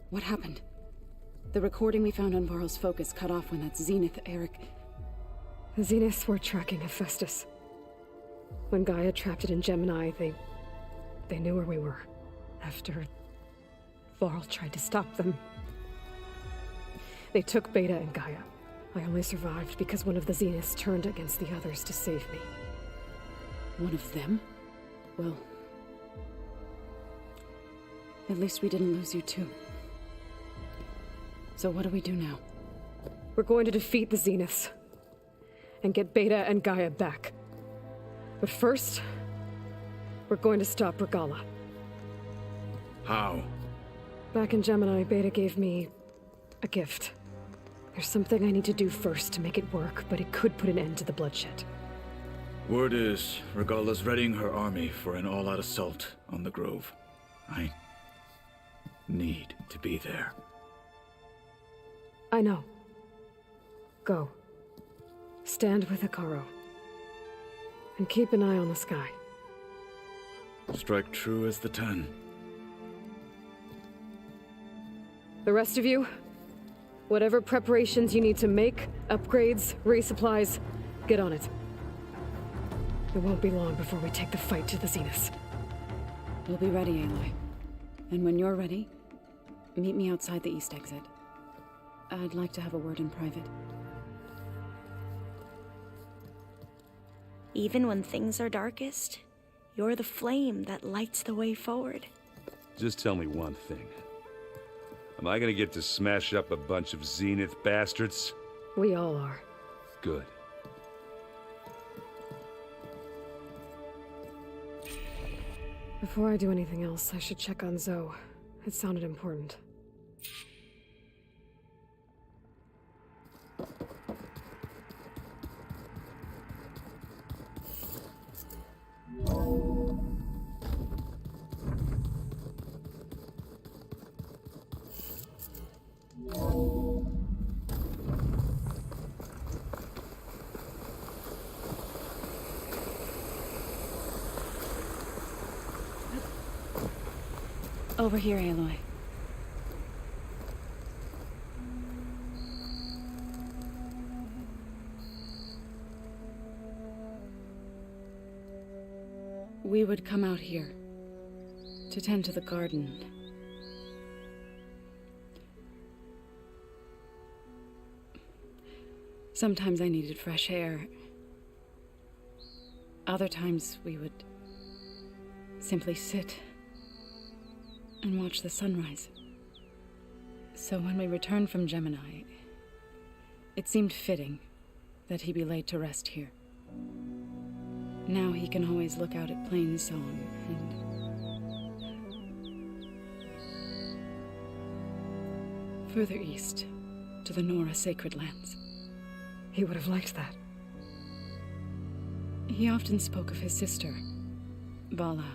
What happened? The recording we found on Varl's focus cut off when that Zenith, Eric... The Zeniths were tracking Hephaestus. When Gaia trapped it in Gemini, they knew where we were. After Varl tried to stop them. They took Beta and Gaia. I only survived because one of the Zeniths turned against the others to save me. One of them? Well... at least we didn't lose you too. So what do we do now? We're going to defeat the Zeniths. And get Beta and Gaia back. But first, we're going to stop Regalla. How? Back in Gemini, Beta gave me a gift. There's something I need to do first to make it work, but it could put an end to the bloodshed. Word is, Regalla's readying her army for an all-out assault on the Grove. I need to be there. I know. Go. Stand with Hekarro. And keep an eye on the sky. Strike true as the 10. The rest of you, whatever preparations you need to make, upgrades, resupplies, get on it. It won't be long before we take the fight to the Zeniths. We'll be ready, Aloy. And when you're ready, meet me outside the east exit. I'd like to have a word in private. Even when things are darkest, you're the flame that lights the way forward. Just tell me one thing. Am I gonna get to smash up a bunch of Zenith bastards? We all are. Good. Before I do anything else, I should check on Zoe. It sounded important. Over here, Aloy. We would come out here to tend to the garden. Sometimes I needed fresh air. Other times we would simply sit and watch the sunrise. So when we returned from Gemini, it seemed fitting that he be laid to rest here. Now he can always look out at Plainsong and... further east, to the Nora Sacred Lands. He would have liked that. He often spoke of his sister, Bala.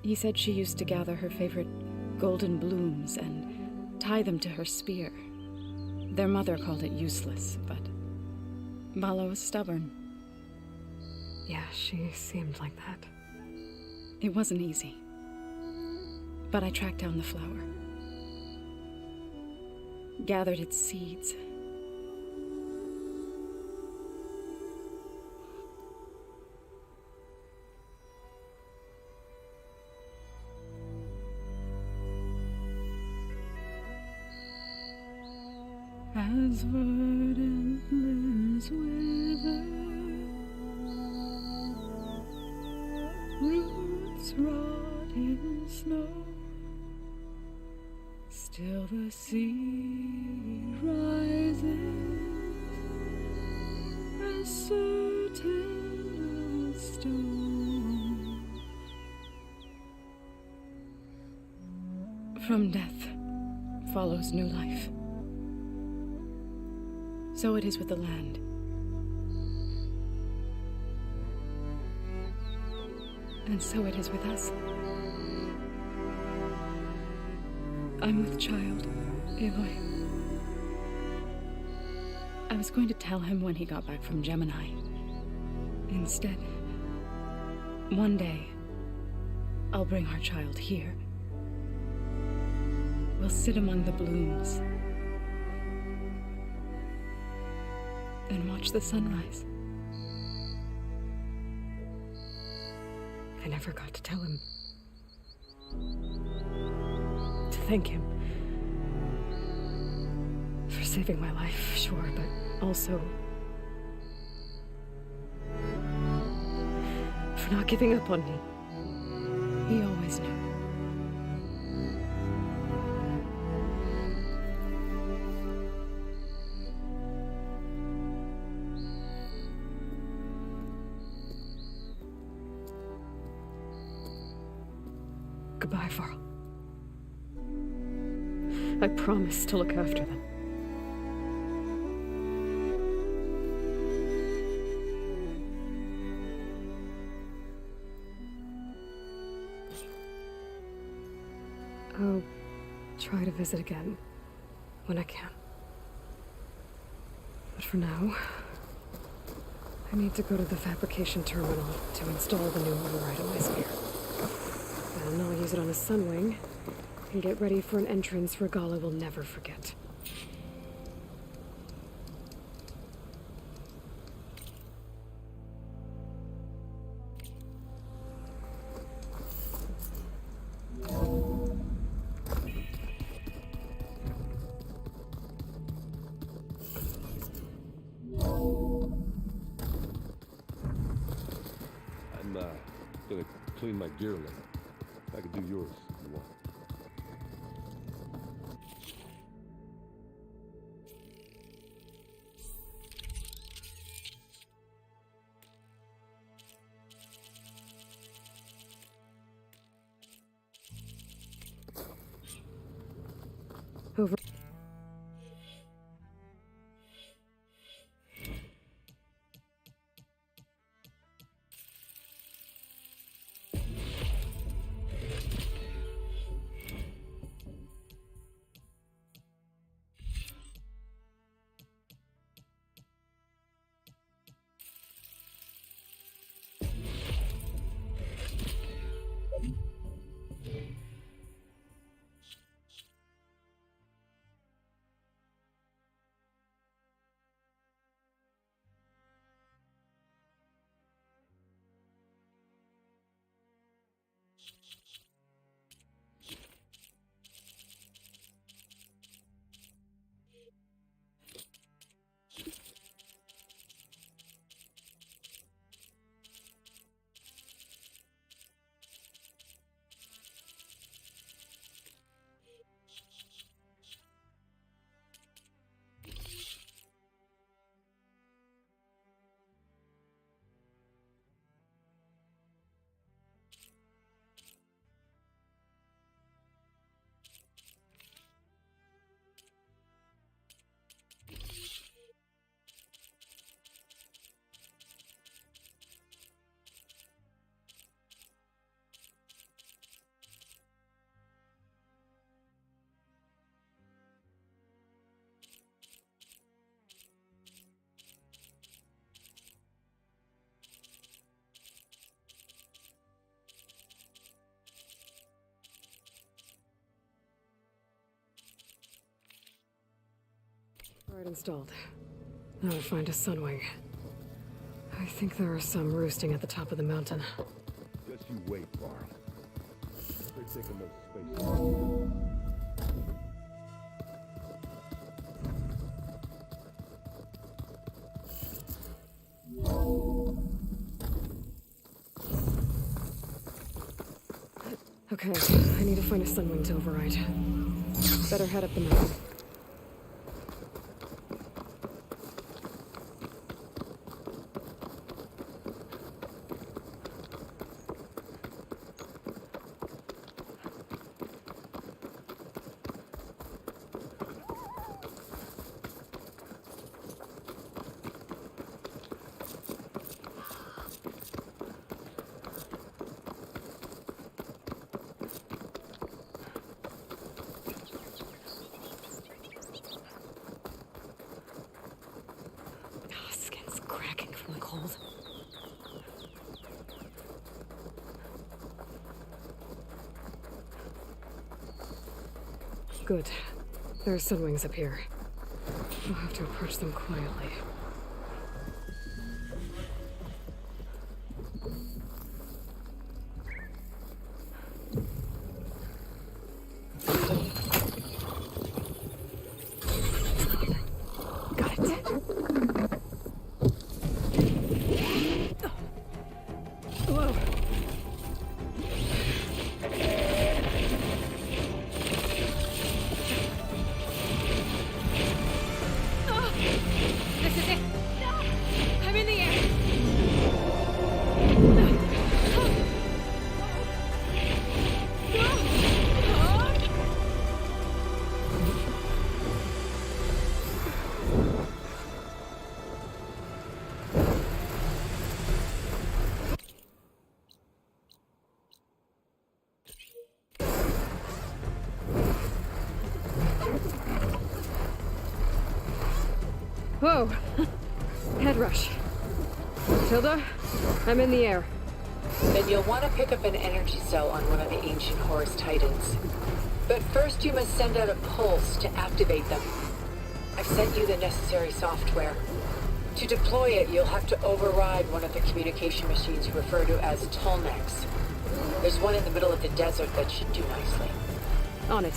He said she used to gather her favorite golden blooms and tie them to her spear. Their mother called it useless, but Bala was stubborn. Yeah, she seemed like that. It wasn't easy. But I tracked down the flower. Gathered its seeds. As verdant limbs wither, roots rot in snow, still the sea rises, as certain as stone. From death follows new life. So it is with the land. And so it is with us. I'm with child, Aloy. I was going to tell him when he got back from Gemini. Instead, one day, I'll bring our child here. We'll sit among the blooms and watch the sunrise. I never got to tell him. To thank him. For saving my life, sure, but also... for not giving up on me. He always knew. Goodbye, Varl. I promise to look after them. I'll try to visit again when I can. But for now, I need to go to the fabrication terminal to install the new override on my spear. Then I'll use it on a sunwing and get ready for an entrance Regalla will never forget. I'm gonna clean my gear later. I could do yours if you want. Over. Alright, installed. Now to find a sunwing. I think there are some roosting at the top of the mountain. Just you wait, Varl. They're taking up space. Okay, I need to find a sunwing to override. Better head up the mountain. Good. There are sunwings up here. I'll have to approach them quietly. Got it. Whoa. This is it. I'm in the air. Whoa! Head rush. Tilda, I'm in the air. Then you'll want to pick up an energy cell on one of the ancient Horus Titans. But first you must send out a pulse to activate them. I've sent you the necessary software. To deploy it, you'll have to override one of the communication machines you refer to as Tolnecs. There's one in the middle of the desert that should do nicely. On it.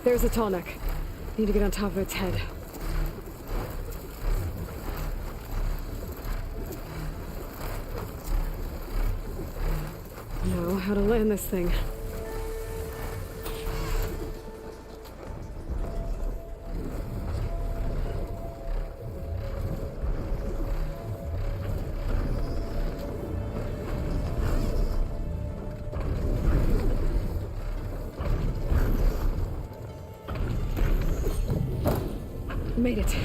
There's a Tolnec. Need to get on top of its head. Know how to land this thing. Made it.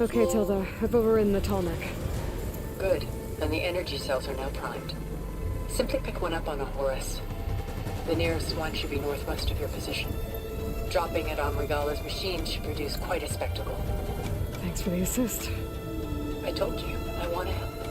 Okay, Tilda. I've overridden the tall neck. Good. And the energy cells are now primed. Simply pick one up on a Horus. The nearest one should be northwest of your position. Dropping it on Regalla's machine should produce quite a spectacle. Thanks for the assist. I told you, I want to help.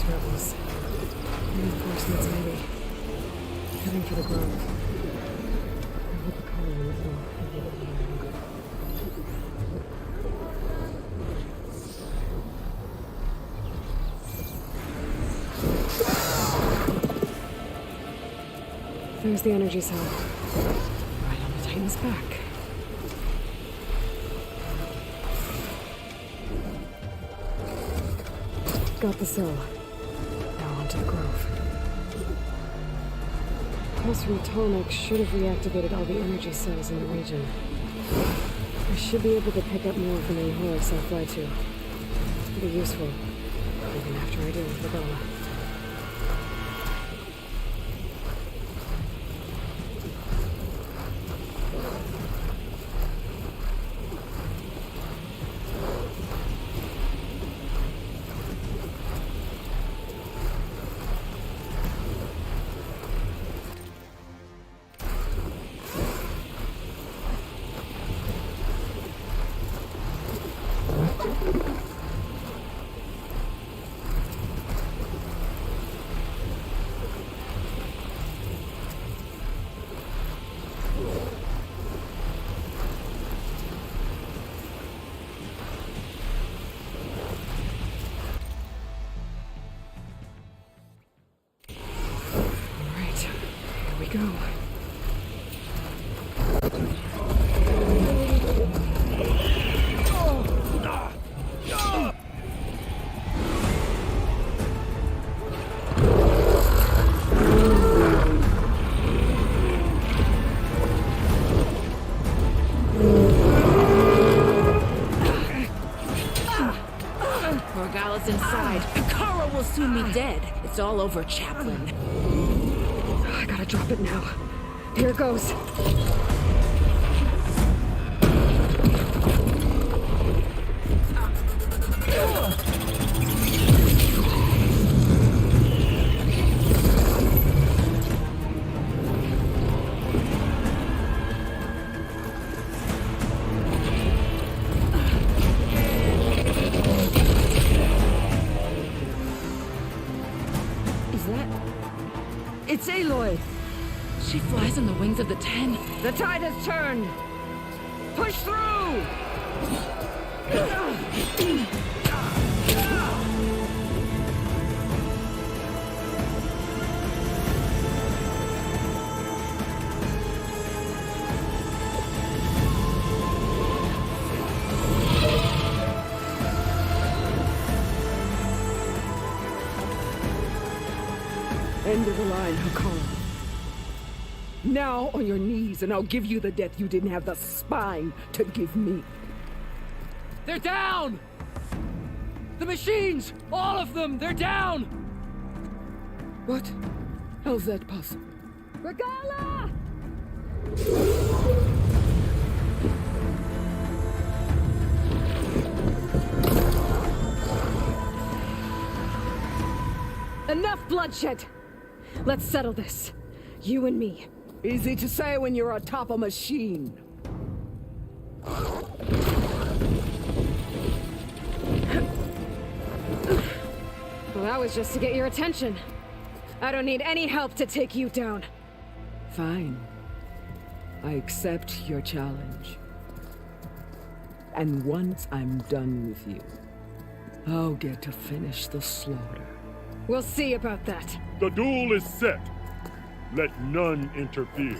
those rebels. Reinforcements, maybe. Heading for the grove. I hope the colony will know. There's the energy cell. Right on the Titan's back. Got the cell. Now onto the grove. Pulse from Tallneck should have reactivated all the energy cells in the region. I should be able to pick up more from any Horus I fly to. It'll be useful, even after I deal with Regalla. Go. Regalla's inside. Kara will soon be dead. It's all over, Chaplain. I gotta drop it now. Here goes. Is that... It's Aloy! She flies on the wings of the Ten. The tide has turned! Push through! End of the line, Hakon. Now on your knees, and I'll give you the death you didn't have the spine to give me. They're down! The machines! All of them! They're down! What? How's that possible? Regalla! Enough bloodshed! Let's settle this. You and me. Easy to say when you're atop a machine. Well, that was just to get your attention. I don't need any help to take you down. Fine. I accept your challenge. And once I'm done with you, I'll get to finish the slaughter. We'll see about that. The duel is set. Let none interfere.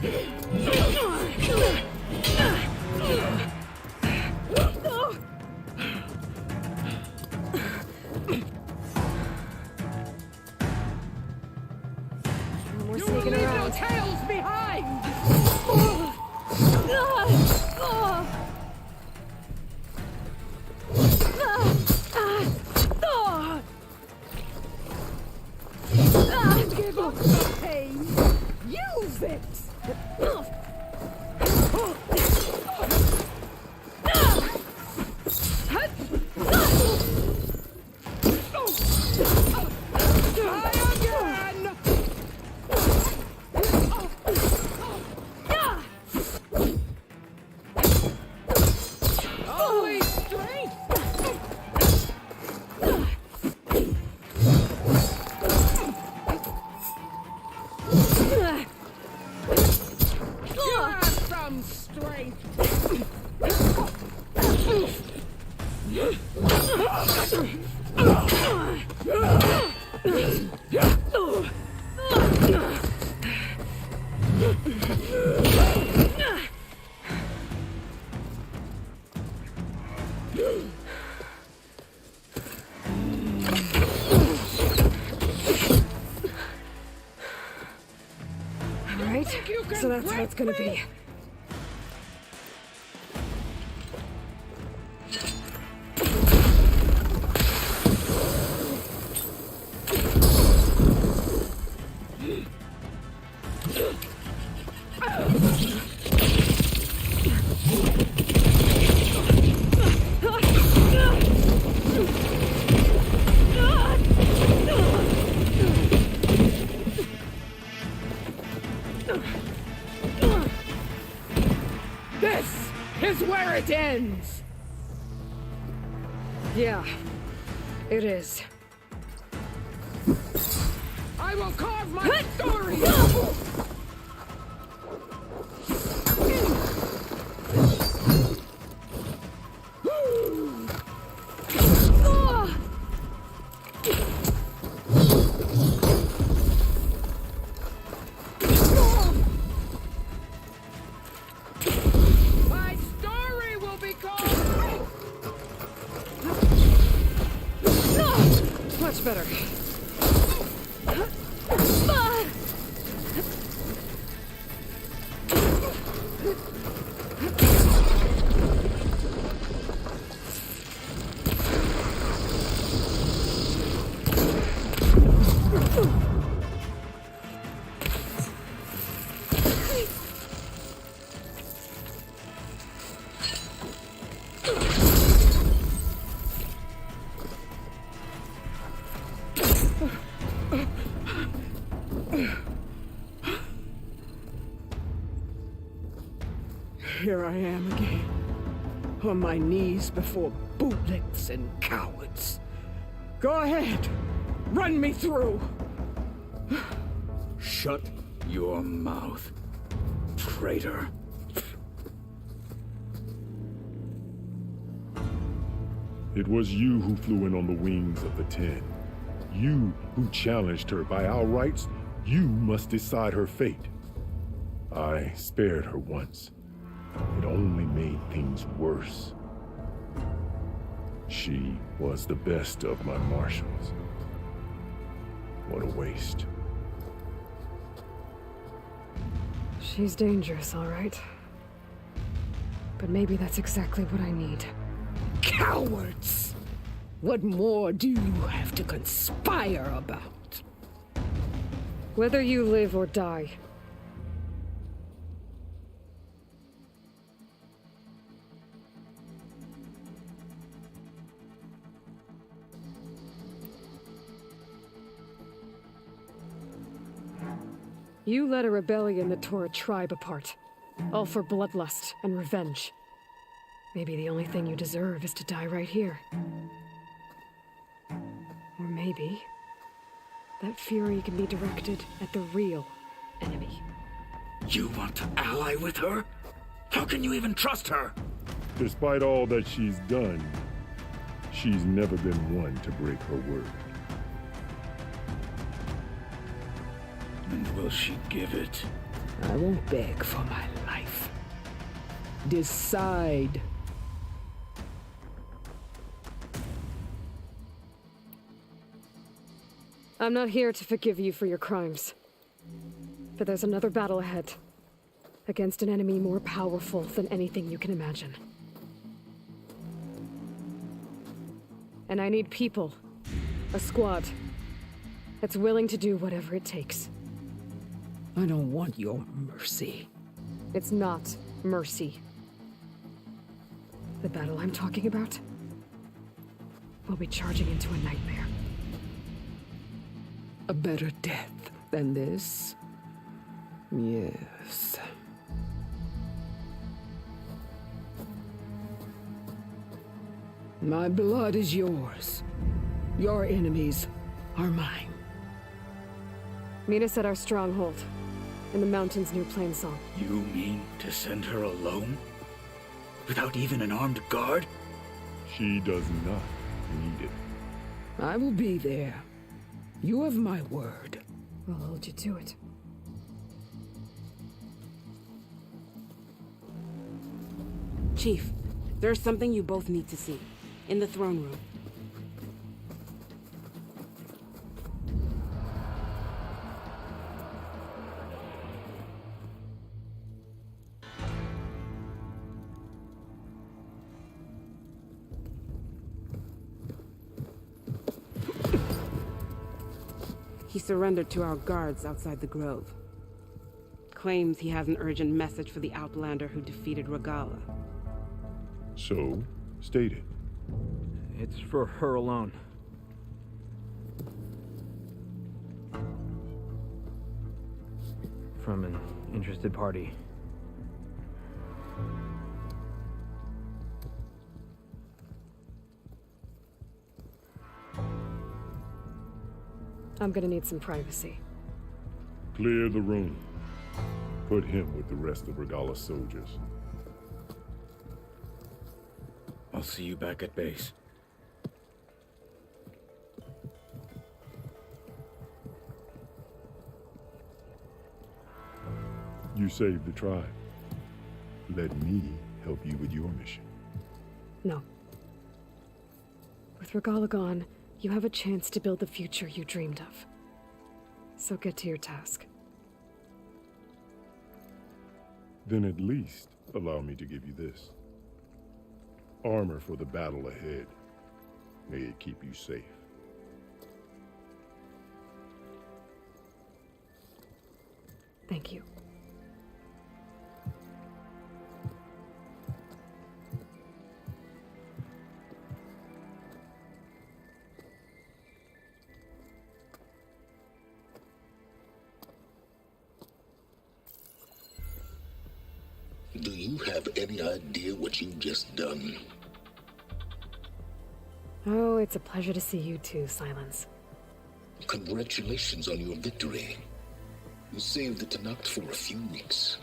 We're sneaking around. No tails behind! Give up the pain! Use it! Always strength! some strength! Alright, so that's how it's gonna be. This is where it ends! Yeah, it is. I will carve my story! My story will be called... Much better. Here I am again, on my knees before bootlets and cowards. Go ahead, run me through. Shut your mouth, traitor. It was you who flew in on the wings of the Ten. You who challenged her by our rights. You must decide her fate. I spared her once. It only made things worse. She was the best of my marshals. What a waste. She's dangerous, all right. But maybe that's exactly what I need. Cowards! What more do you have to conspire about? Whether you live or die. You led a rebellion that tore a tribe apart. All for bloodlust and revenge. Maybe the only thing you deserve is to die right here. Or maybe that fury can be directed at the real enemy. You want to ally with her? How can you even trust her? Despite all that she's done, she's never been one to break her word. And will she give it? I won't beg for my life. Decide. I'm not here to forgive you for your crimes. But there's another battle ahead. Against an enemy more powerful than anything you can imagine. And I need people. A squad. That's willing to do whatever it takes. I don't want your mercy. It's not mercy. The battle I'm talking about will be charging into a nightmare. A better death than this? Yes. My blood is yours. Your enemies are mine. Meet us at our stronghold. in the mountains near Plainsong. You mean to send her alone? Without even an armed guard? She does not need it. I will be there. You have my word. We'll hold you to it. Chief, there's something you both need to see. In the throne room. He surrendered to our guards outside the grove. Claims he has an urgent message for the Outlander who defeated Regalla. So, state it. It's for her alone. From an interested party. I'm gonna need some privacy. Clear the room. Put him with the rest of Regalla's soldiers. I'll see you back at base. You saved the tribe. Let me help you with your mission. No. With Regalla gone, you have a chance to build the future you dreamed of. So get to your task. Then at least allow me to give you this. Armor for the battle ahead. May it keep you safe. Thank you. Do you have any idea what you've just done? Oh, it's a pleasure to see you too, Silence. Congratulations on your victory. You saved the Tenakth for a few weeks.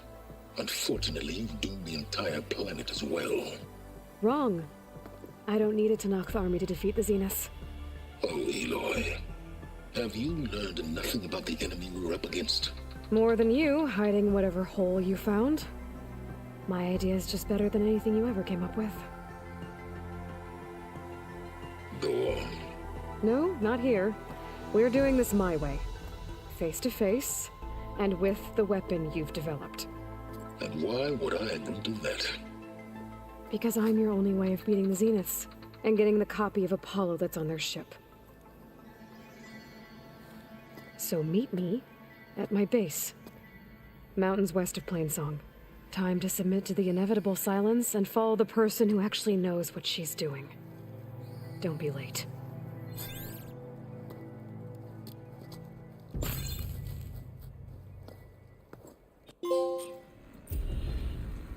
Unfortunately, you've doomed the entire planet as well. Wrong. I don't need a Tenakth army to defeat the Zeniths. Oh, Aloy. Have you learned nothing about the enemy we're up against? More than you, hiding whatever hole you found. My idea is just better than anything you ever came up with. Go on. No, not here. We're doing this my way. Face to face, and with the weapon you've developed. And why would I agree to that? Because I'm your only way of beating the Zeniths, and getting the copy of Apollo that's on their ship. So meet me at my base. Mountains west of Plainsong. Time to submit to the inevitable silence and follow the person who actually knows what she's doing. Don't be late.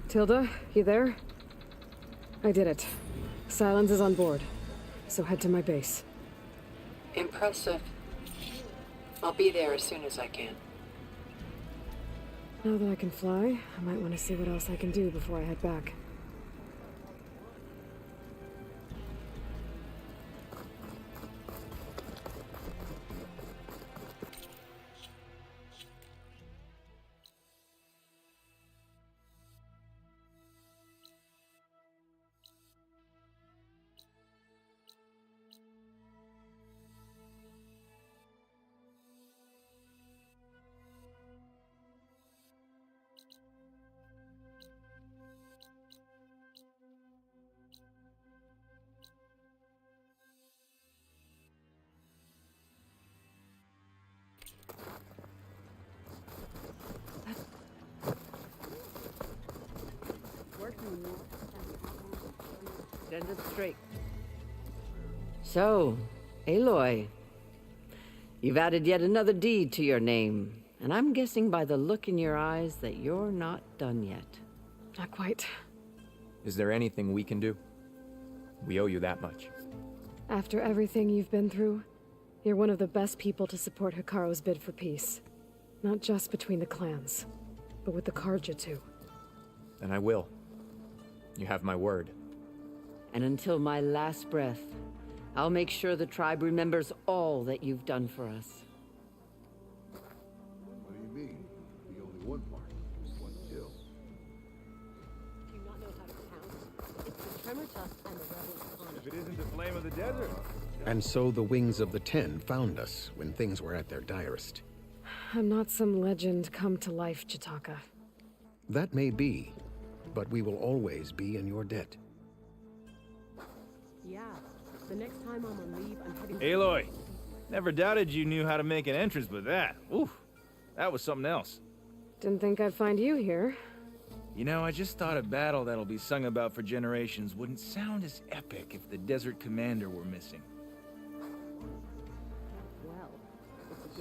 Tilda, you there? I did it. Silence is on board, so head to my base. Impressive. I'll be there as soon as I can. Now that I can fly, I might want to see what else I can do before I head back. Stand up straight. So, Aloy, you've added yet another deed to your name, and I'm guessing by the look in your eyes that you're not done yet. Not quite. Is there anything we can do? We owe you that much. After everything you've been through, you're one of the best people to support Hikaru's bid for peace. Not just between the clans, but with the Carja too. Then I will. You have my word. And until my last breath, I'll make sure the tribe remembers all that you've done for us. What do you mean? The only one mark, one kill. Do you not know how to count? It's the Tremor Tusk and the Rebels on it. If it isn't the Flame of the Desert. And so the Wings of the Ten found us when things were at their direst. I'm not some legend come to life, Jataka. That may be, but we will always be in your debt. Yeah, the next time I'm on leave, I'm heading... Aloy, never doubted you knew how to make an entrance, but that, oof, that was something else. Didn't think I'd find you here. You know, I just thought a battle that'll be sung about for generations wouldn't sound as epic if the Desert Commander were missing.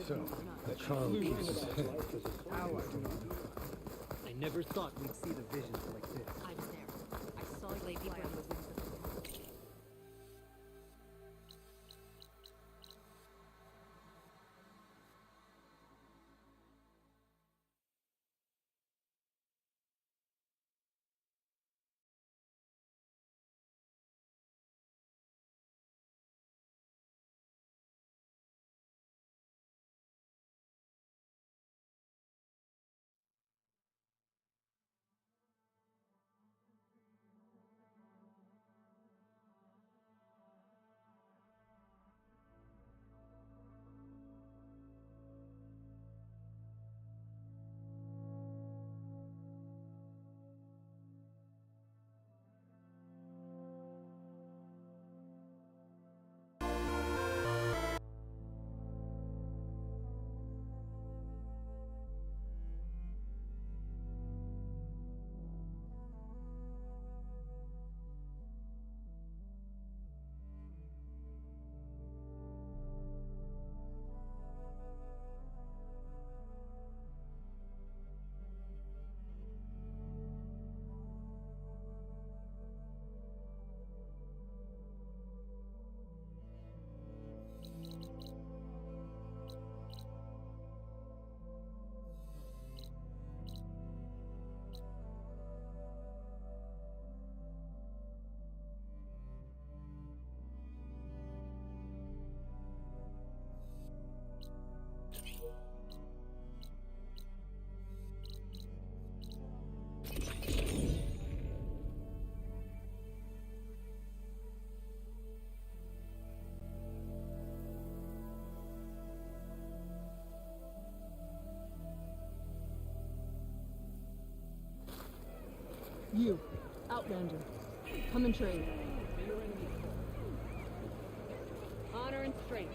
So, the Khan keeps his head. I never thought we'd see the visions like this. I was there. I saw Lady Brown was in the... You, Outlander, come and trade. Honor and strength.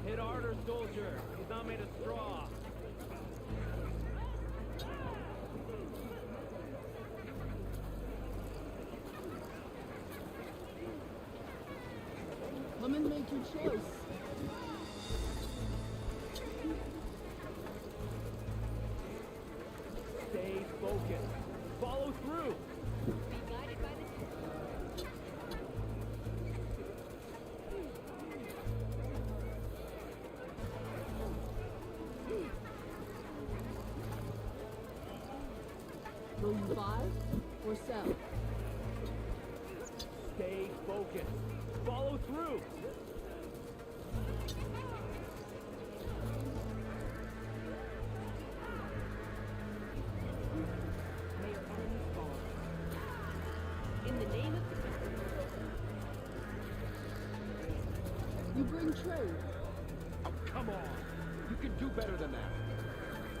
Hit harder, soldier. He's not made of straw. Come and make your choice. Stay focused. Follow through. Will you buy or sell? Stay focused. Follow through. In the name of You bring trade. Oh, come on. You can do better than that.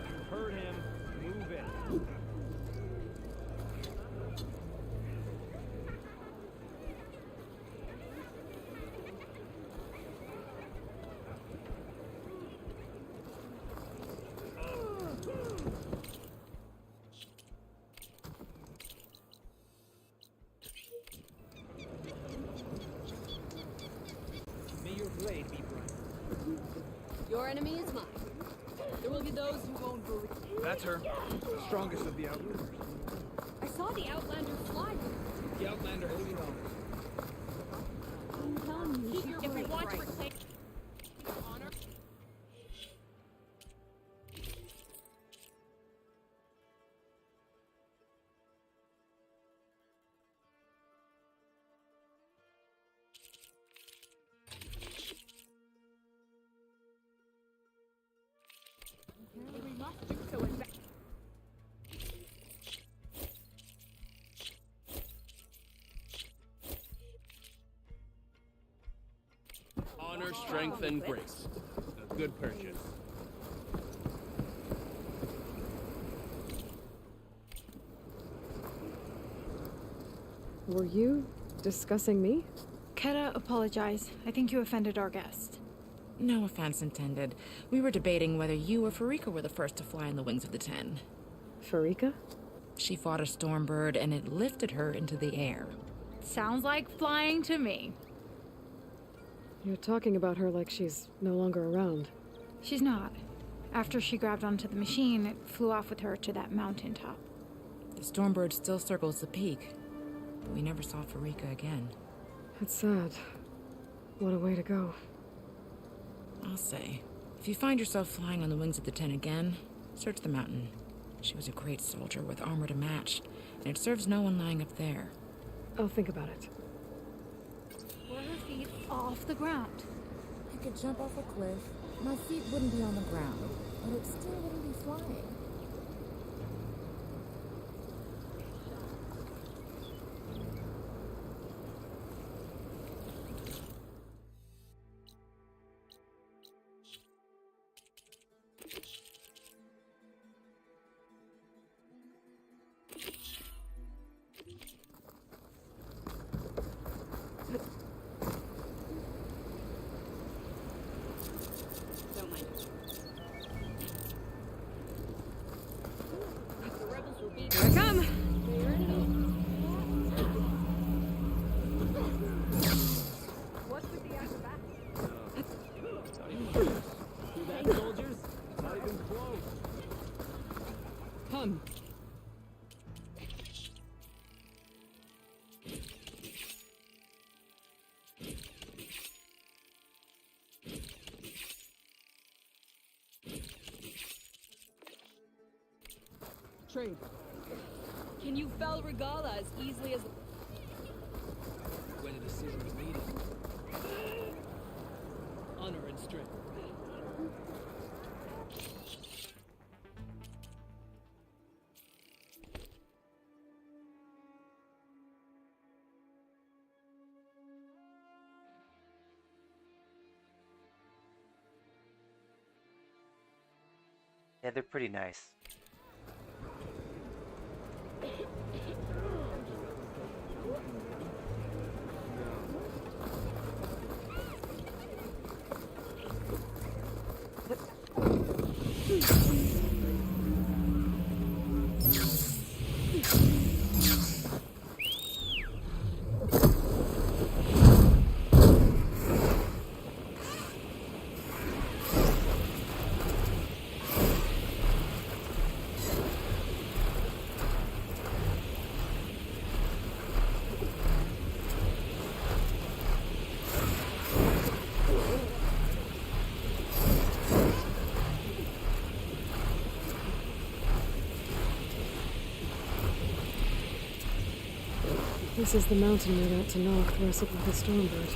You heard him. Move it. May your blade be bright. Your enemy is mine. There will be those who won't believe. That's her. The strongest of the Outlanders. I saw the Outlander fly. The Outlander holding on. If we want to reclaim honor. We must do so in honor, strength, and grace. A good purchase. Were you discussing me? Keta, apologize. I think you offended our guest. No offense intended. We were debating whether you or Farika were the first to fly on the wings of the Ten. Farika? She fought a stormbird and it lifted her into the air. Sounds like flying to me. You're talking about her like she's no longer around. She's not. After she grabbed onto the machine, it flew off with her to that mountaintop. The stormbird still circles the peak, but we never saw Farika again. It's sad. What a way to go. I'll say, if you find yourself flying on the wings of the Ten again, search the mountain. She was a great soldier with armor to match, and it serves no one lying up there. I'll think about it. Were her feet off the ground? I could jump off a cliff. My feet wouldn't be on the ground, but it still wouldn't be flying. Here I come! What's with the acrobatics? Not even close. See that, soldiers? Not even close. Come. Trade. Can you fell Regala as easily as... When a decision is needed. Honor and strength. Yeah, they're pretty nice. This is the mountain made out to knock the wrestled with the stormbird.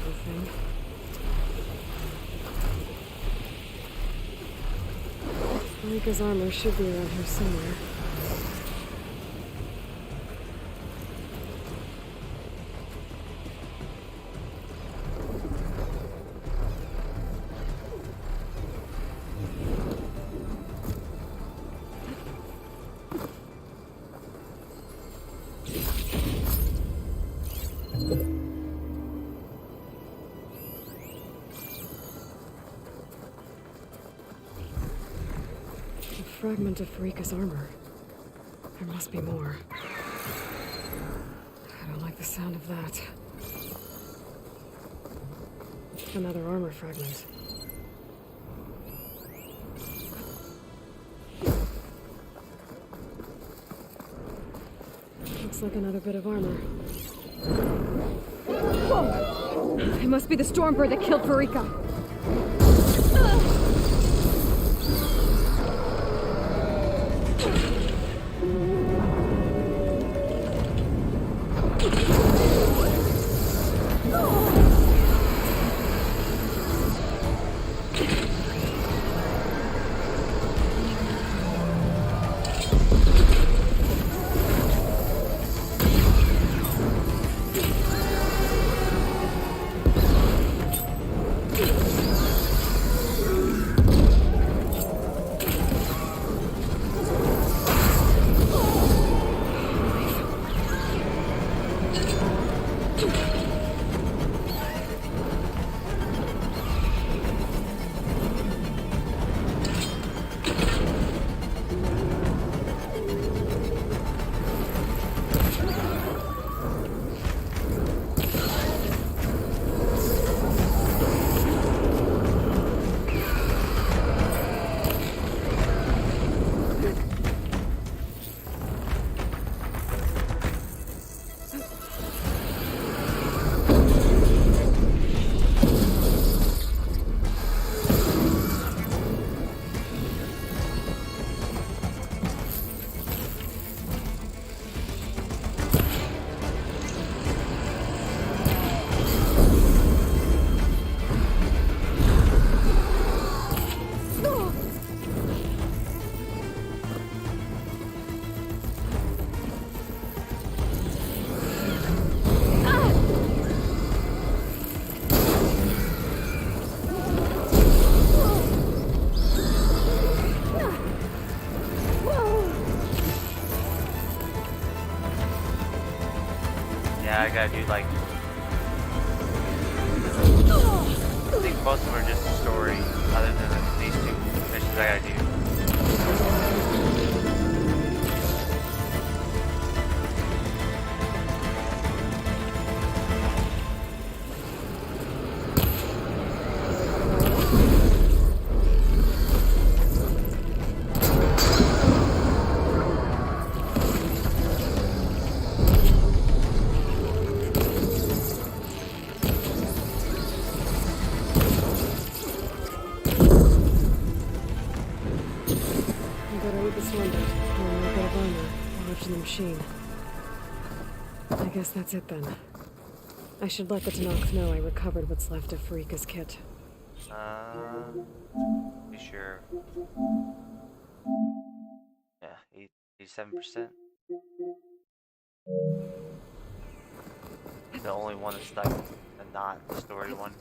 Poor thing. Farika's armor should be around here somewhere. Fragment of Farika's armor. There must be more. I don't like the sound of that. Another armor fragment. Looks like another bit of armor. Whoa! It must be the Stormbird that killed Farika. Yeah, I gotta do like. I think most of them are just a story, other than these two missions I gotta do. I guess that's it then. I should let the Tenakth know I recovered what's left of Farika's kit. Be sure. Yeah, 87%. The only one that's stuck and not the story one.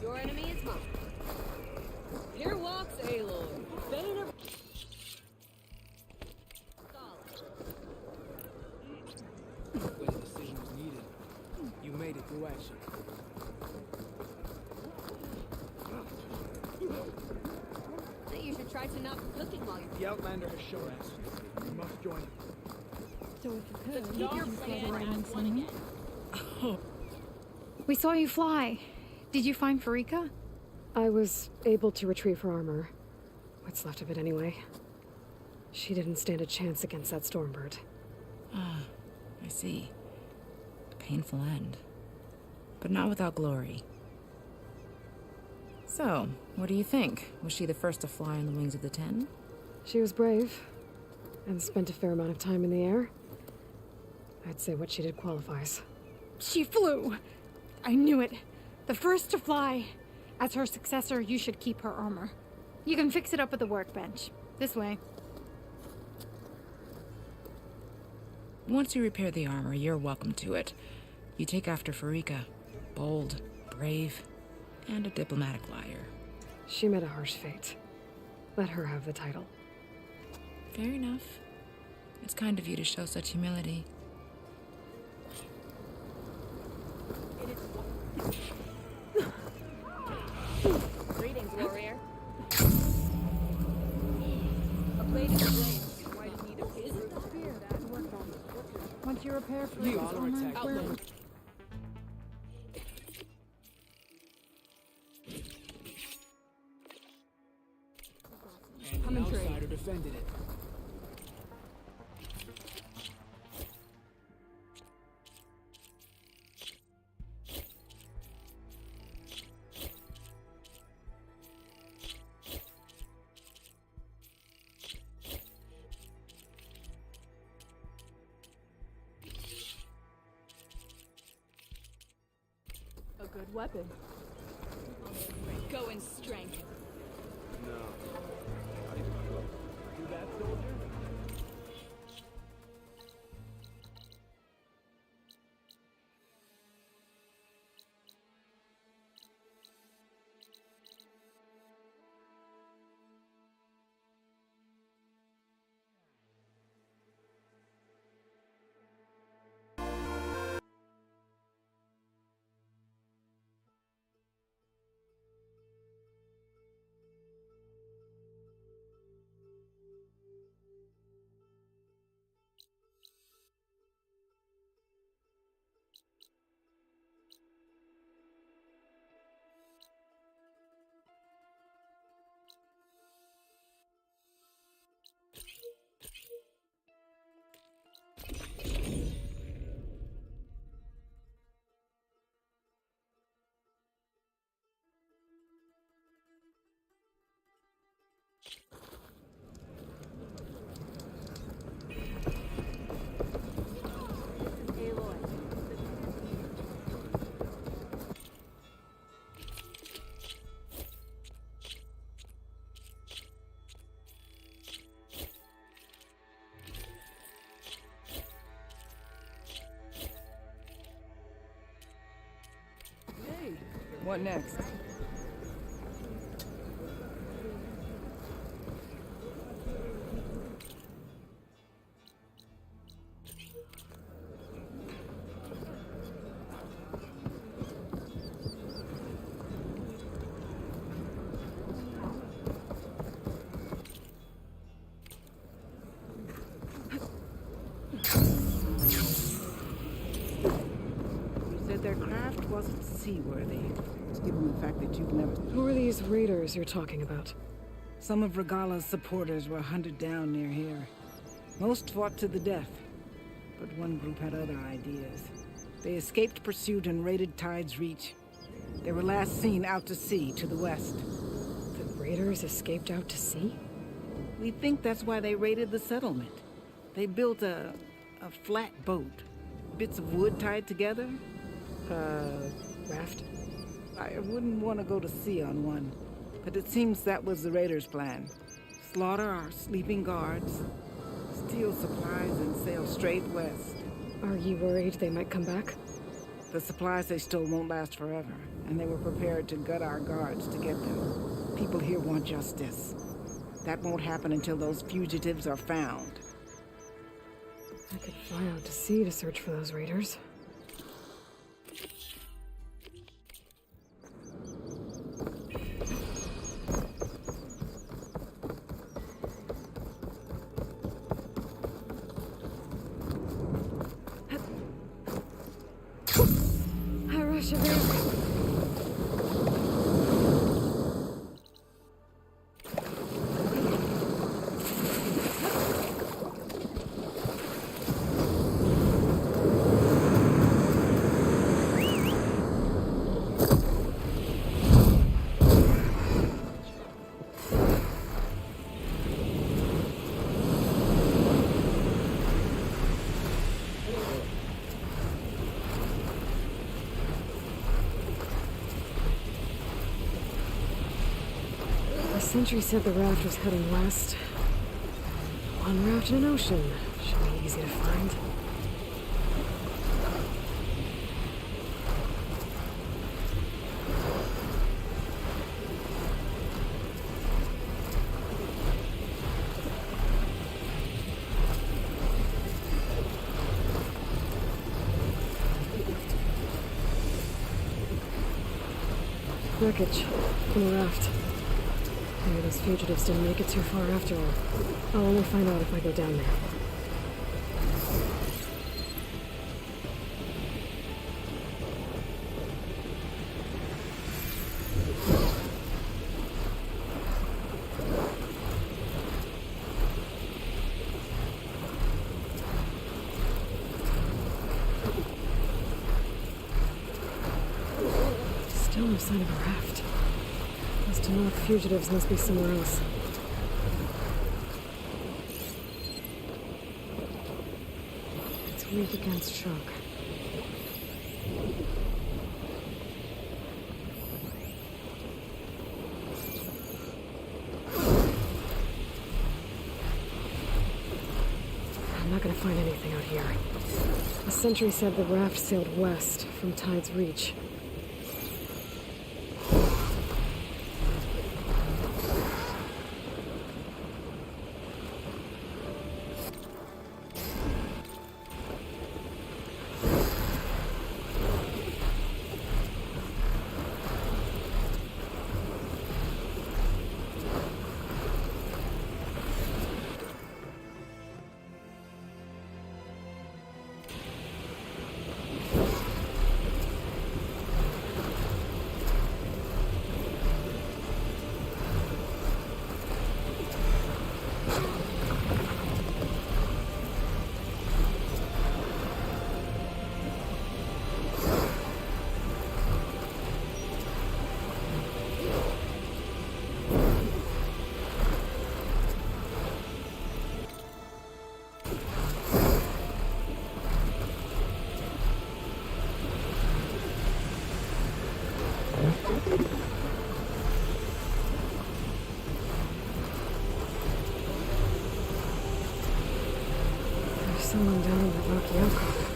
Your enemy is mine. Here walks Aloy, bane of... When a decision was needed, you made it through action. I think you should try to not be cooking while you're... The Outlander has shown us. We must join him. So if you could, Keep your plan. We saw you fly. Did you find Farika? I was able to retrieve her armor. What's left of it anyway. She didn't stand a chance against that Stormbird. Ah, I see. A painful end. But not without glory. So, what do you think? Was she the first to fly on the wings of the Ten? She was brave, and spent a fair amount of time in the air. I'd say what she did qualifies. She flew! I knew it. The first to fly. As her successor, you should keep her armor. You can fix it up at the workbench. This way. Once you repair the armor, you're welcome to it. You take after Farika. Bold, brave, and a diplomatic liar. She met a harsh fate. Let her have the title. Fair enough. It's kind of you to show such humility. Greetings, warrior. A blade is a blade. Why do you need a spear? Once you repair for You his are armor, attacked. where Outlaw. Coming through. Outsider defended it. A good weapon. Go in strength. No. Not even close. Do that, soldier? What next? You said their craft wasn't seaworthy. Given the fact that you've never... Who are these raiders you're talking about? Some of Regala's supporters were hunted down near here. Most fought to the death, but one group had other ideas. They escaped pursuit and raided Tide's Reach. They were last seen out to sea to the west. The raiders escaped out to sea? We think that's why they raided the settlement. They built a flat boat. Bits of wood tied together. Raft? I wouldn't want to go to sea on one, but it seems that was the raiders' plan. Slaughter our sleeping guards, steal supplies, and sail straight west. Are you worried they might come back? The supplies they stole won't last forever, and they were prepared to gut our guards to get them. People here want justice. That won't happen until those fugitives are found. I could fly out to sea to search for those raiders. The sentry said the raft was heading west. One raft in an ocean. Should be easy to find. Wreckage from a raft. Maybe those fugitives didn't make it too far after all. I'll only find out if I go down there. Still no sign of a raft. Those Tenakth fugitives must be somewhere else. It's weak against shock. I'm not gonna find anything out here. A sentry said the raft sailed west from Tide's Reach. There's someone down in the rocky alcove.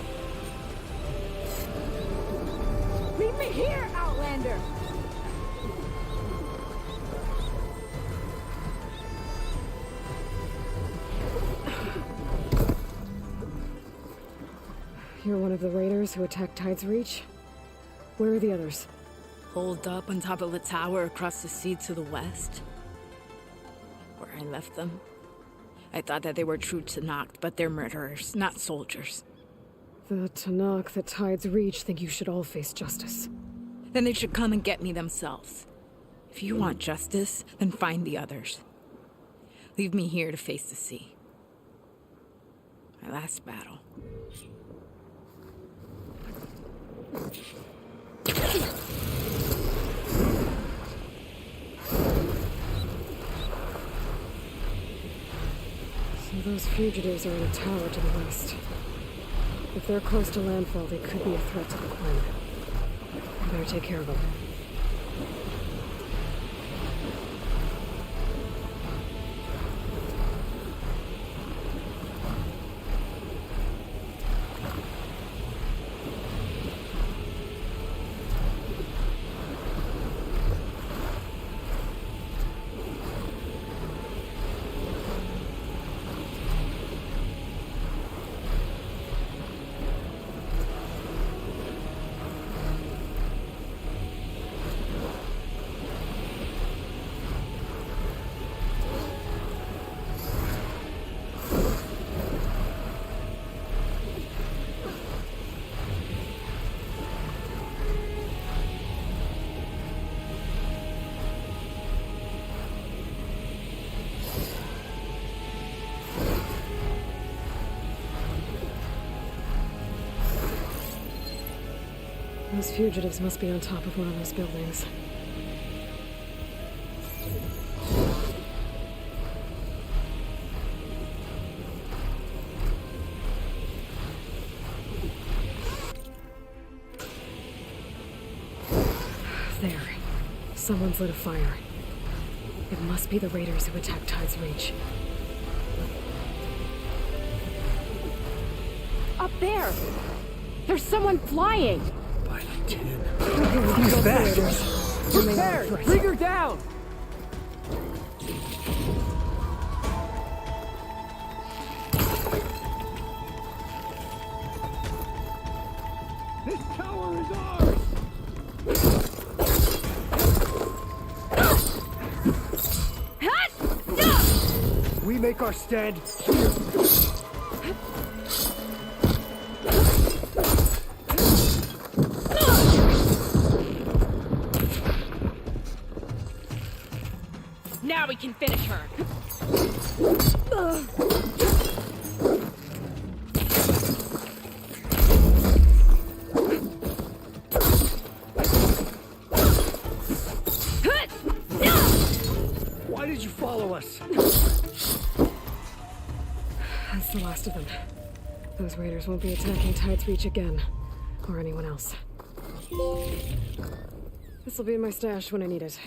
Leave me here, Outlander! You're one of the raiders who attacked Tide's Reach? Where are the others? Holed up on top of a tower across the sea to the west. Where I left them. I thought that they were true Tenakth, but they're murderers, not soldiers. The Tenakth at Tide's Reach think you should all face justice. Then they should come and get me themselves. If you want justice, then find the others. Leave me here to face the sea. My last battle. So those fugitives are in a tower to the west. If they're close to landfall, they could be a threat to the Queen. I better take care of them. Those fugitives must be on top of one of those buildings. There. Someone's lit a fire. It must be the raiders who attacked Tide's Reach. Up there! There's someone flying! Who's that? Who's there? Bring her down! This tower is ours! We make our stand here. Now we can finish her. Why did you follow us? That's the last of them. Those raiders won't be attacking Tide's Reach again. Or anyone else. This'll be in my stash when I need it.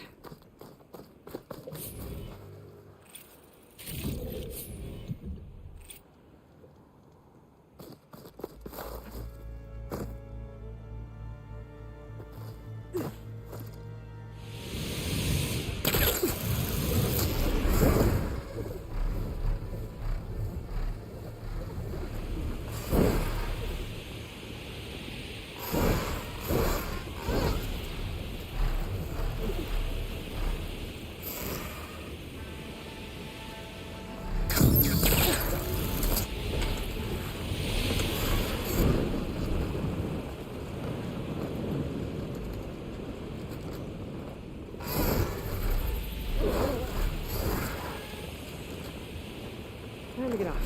Time to get off.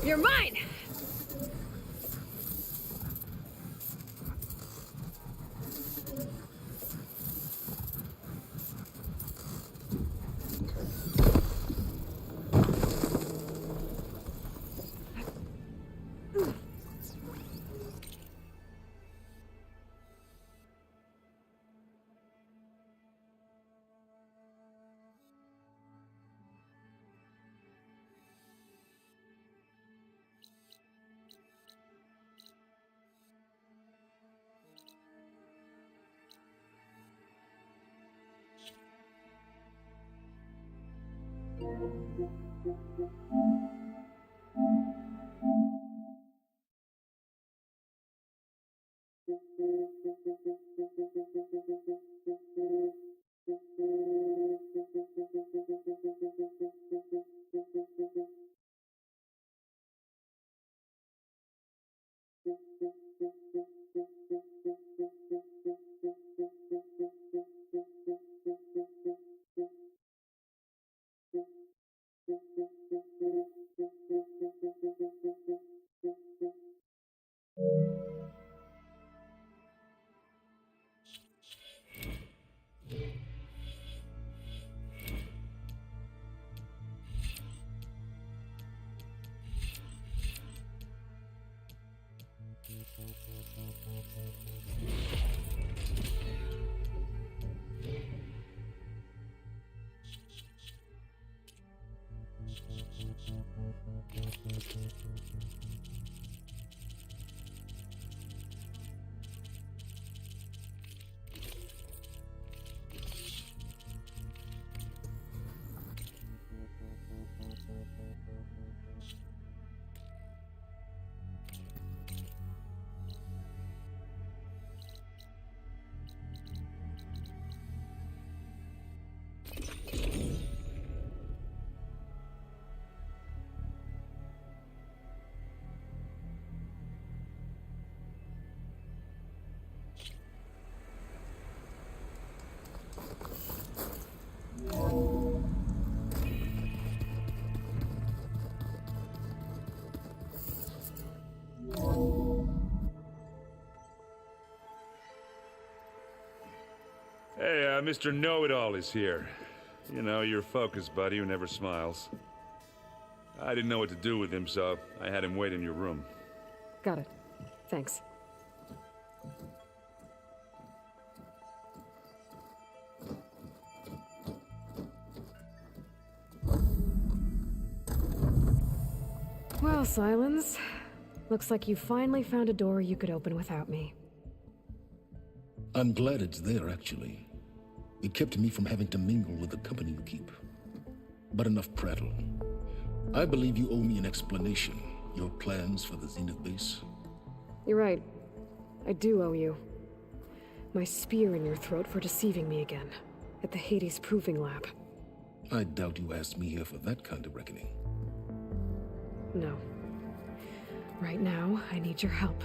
You're mine! Hey, Mr. Know-It-All is here. You know, your focus buddy who never smiles. I didn't know what to do with him, so I had him wait in your room. Got it. Thanks. Well, Silence, Looks like you finally found a door you could open without me. I'm glad it's there, actually. It kept me from having to mingle with the company you keep. But enough prattle. I believe you owe me an explanation. Your plans for the Zenith base? You're right. I do owe you. My spear in your throat for deceiving me again. At the Hades Proving Lab. I doubt you asked me here for that kind of reckoning. No. Right now, I need your help.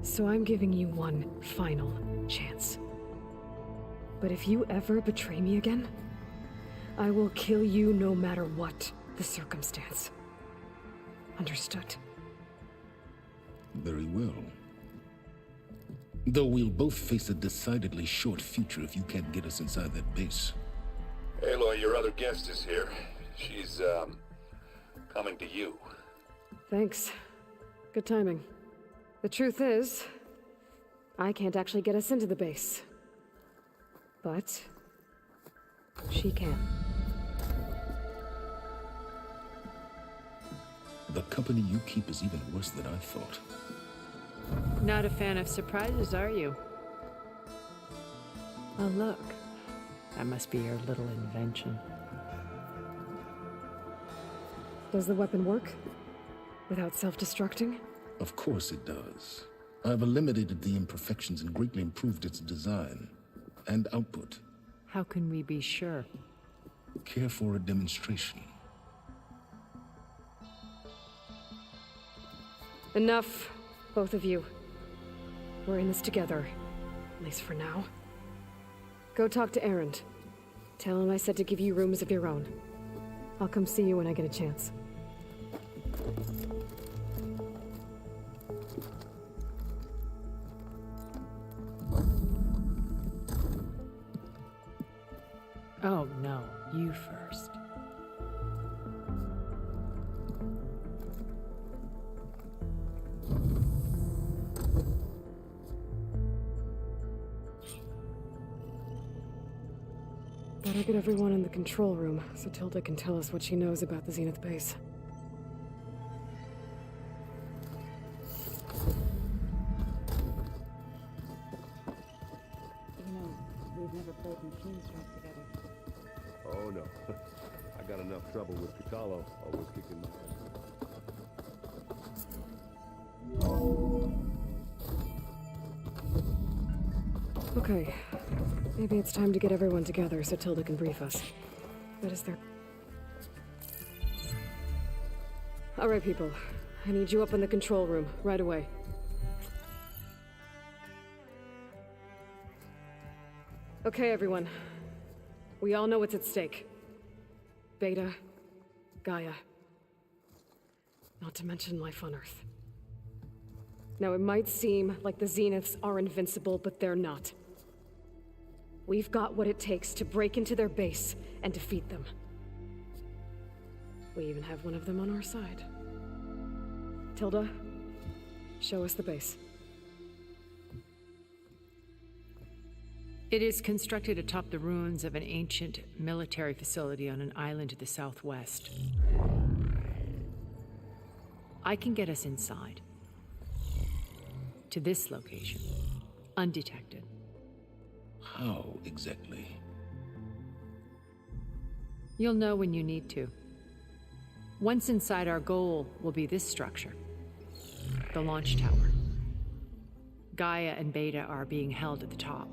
So I'm giving you one final chance. But if you ever betray me again, I will kill you no matter what the circumstance. Understood? Very well. Though we'll both face a decidedly short future if you can't get us inside that base. Aloy, your other guest is here. She's, coming to you. Thanks. Good timing. The truth is, I can't actually get us into the base. But she can. The company you keep is even worse than I thought. Not a fan of surprises, are you? Oh, look. That must be your little invention. Does the weapon work? Without self-destructing? Of course it does. I've eliminated the imperfections and greatly improved its design and output. How can we be sure? Care for a demonstration? Enough, both of you. We're in this together, at least for now. Go talk to Erend. Tell him I said to give you rooms of your own. I'll come see you when I get a chance. Oh, no. You first. Better get everyone in the control room so Tilda can tell us what she knows about the Zenith base. You know, we've never played Machine Strike together. Oh no. I got enough trouble with Piccolo, always kicking my ass. Okay. Maybe it's time to get everyone together so Tilda can brief us. What is there? All right, people. I need you up in the control room, right away. Okay, everyone. We all know what's at stake. Beta, Gaia. Not to mention life on Earth. Now, it might seem like the Zeniths are invincible, but they're not. We've got what it takes to break into their base and defeat them. We even have one of them on our side. Tilda, show us the base. It is constructed atop the ruins of an ancient military facility on an island to the southwest. I can get us inside. To this location. Undetected. How exactly? You'll know when you need to. Once inside, our goal will be this structure. The launch tower. Gaia and Beta are being held at the top.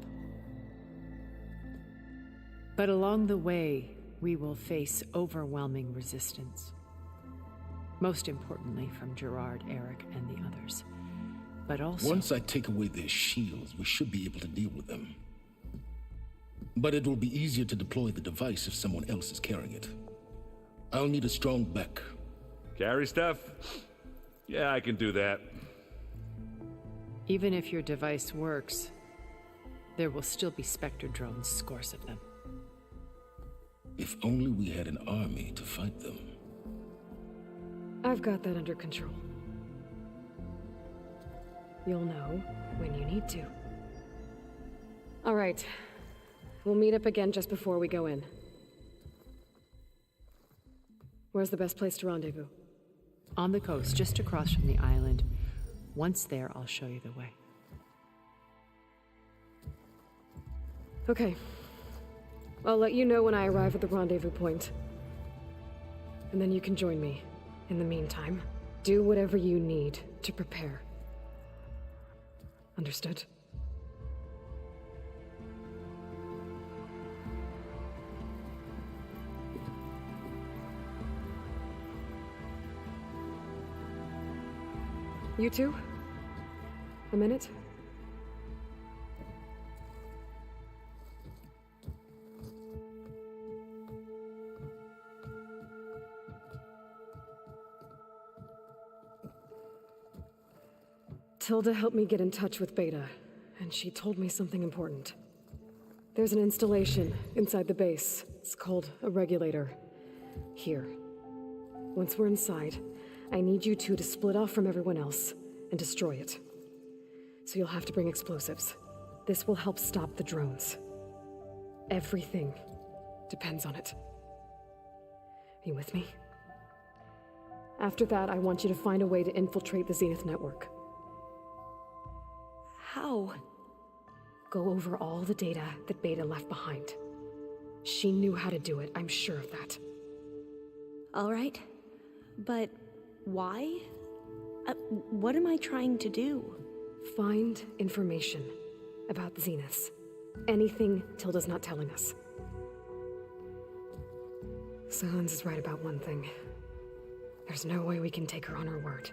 But along the way, we will face overwhelming resistance. Most importantly from Gerard, Eric, and the others. But also... Once I take away their shields, we should be able to deal with them. But it will be easier to deploy the device if someone else is carrying it. I'll need a strong back. Carry stuff? Yeah, I can do that. Even if your device works, there will still be Spectre drones, scores of them. If only we had an army to fight them. I've got that under control. You'll know when you need to. All right. We'll meet up again just before we go in. Where's the best place to rendezvous? On the coast, just across from the island. Once there, I'll show you the way. Okay. I'll let you know when I arrive at the rendezvous point. And then you can join me. In the meantime, do whatever you need to prepare. Understood? You two? A minute? Tilda helped me get in touch with Beta, and she told me something important. There's an installation inside the base. It's called a regulator. Here. Once we're inside, I need you two to split off from everyone else and destroy it. So you'll have to bring explosives. This will help stop the drones. Everything depends on it. Are you with me? After that, I want you to find a way to infiltrate the Zenith network. How? Go over all the data that Beta left behind. She knew how to do it, I'm sure of that. All right. But why? What am I trying to do? Find information about the Zeniths. Anything Tilda's not telling us. Sans is right about one thing. There's no way we can take her on her word.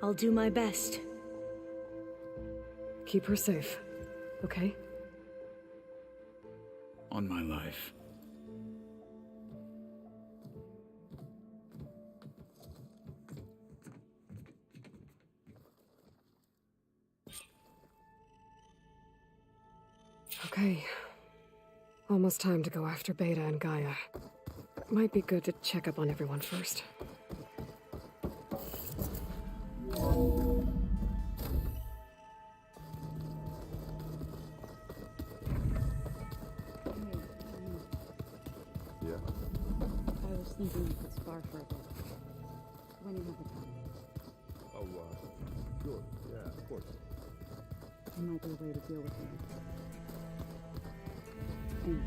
I'll do my best. Keep her safe, okay? On my life. Okay. Almost time to go after Beta and Gaia. Might be good to check up on everyone first. Yeah. I was thinking we could spar for a bit. When you have the time. Oh, sure. Yeah, of course. There might be a way to deal with him. Anyway.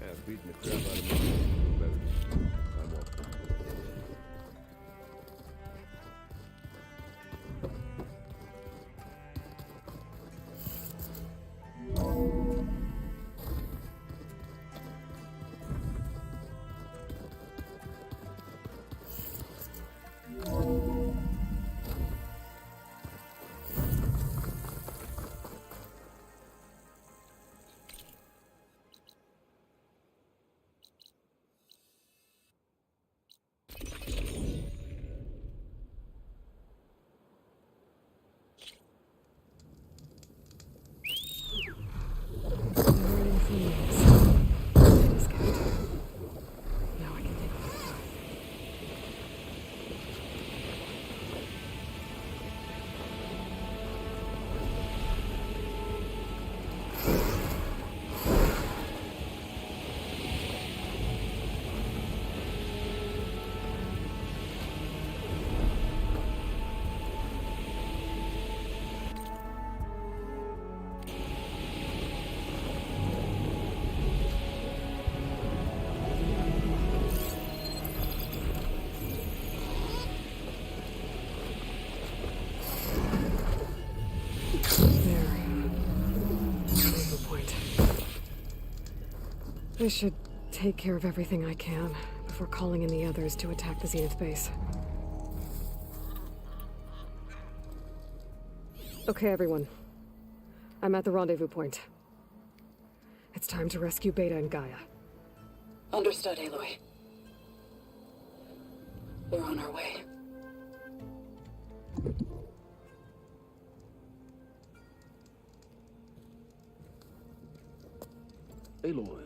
Yeah, beating the crap out of me. Better. I'm off. I should take care of everything I can before calling in the others to attack the Zenith base. Okay, everyone. I'm at the rendezvous point. It's time to rescue Beta and Gaia. Understood, Aloy. We're on our way. Aloy.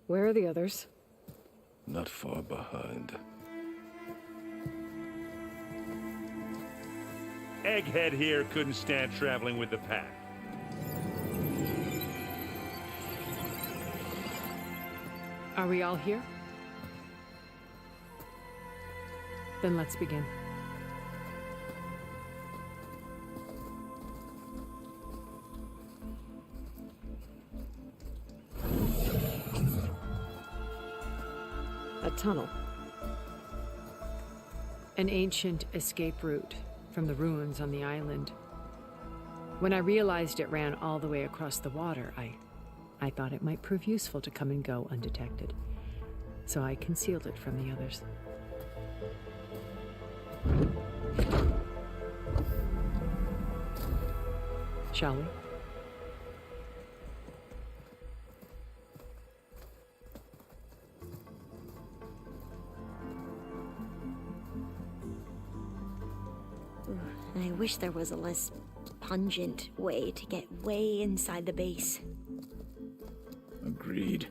Where are the others? Not far behind. Egghead here couldn't stand traveling with the pack. Are we all here? Then let's begin. A tunnel. An ancient escape route from the ruins on the island. When I realized it ran all the way across the water, I thought it might prove useful to come and go undetected. So I concealed it from the others. Shall we? I wish there was a less pungent way to get way inside the base. Agreed.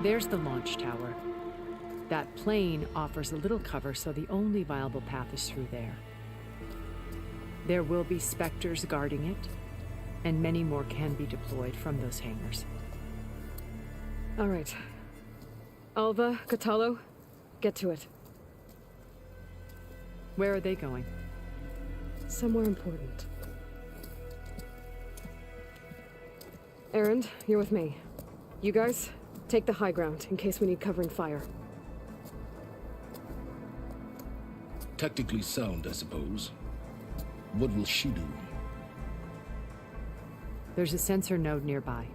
There's the launch tower. That plane offers a little cover, so the only viable path is through there. There will be Spectres guarding it, and many more can be deployed from those hangars. All right. Alva, Catalo, get to it. Where are they going? Somewhere important. Erend, you're with me. You guys, take the high ground in case we need covering fire. Tactically sound, I suppose. What will she do? There's a sensor node nearby.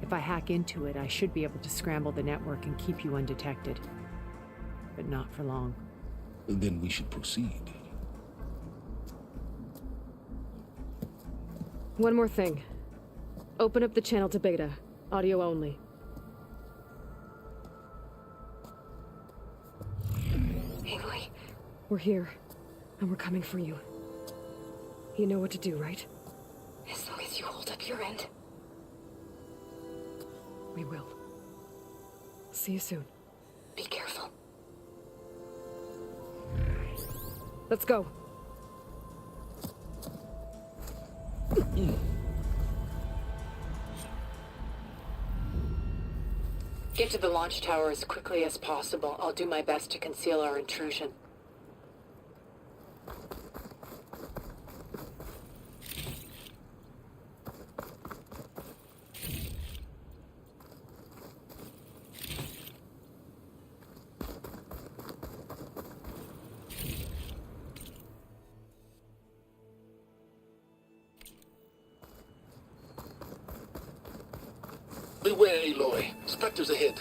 If I hack into it, I should be able to scramble the network and keep you undetected. But not for long. Then we should proceed. One more thing. Open up the channel to Beta. Audio only. Aloy, we're here, and we're coming for you. You know what to do, right? As long as you hold up your end. We will. See you soon. Be careful. Let's go. Get to the launch tower as quickly as possible. I'll do my best to conceal our intrusion. Beware, Aloy. Spectres ahead.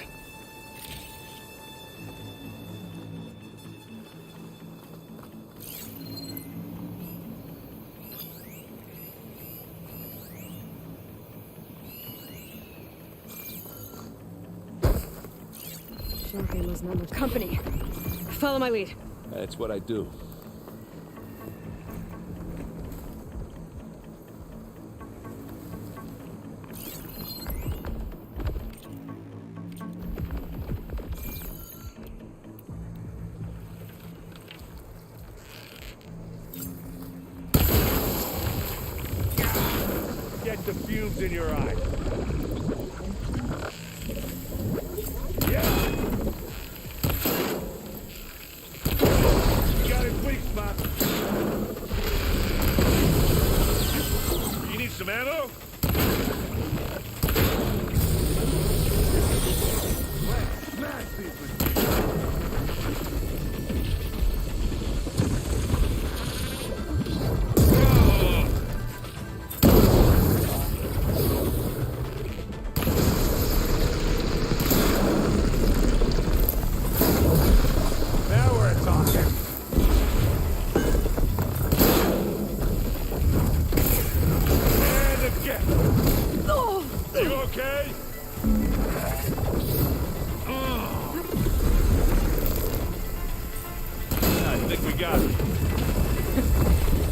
Shock ammo's not much company. Follow my lead. That's what I do. Get the fumes in your eyes. Got it weak spot. You need some ammo? Smash these.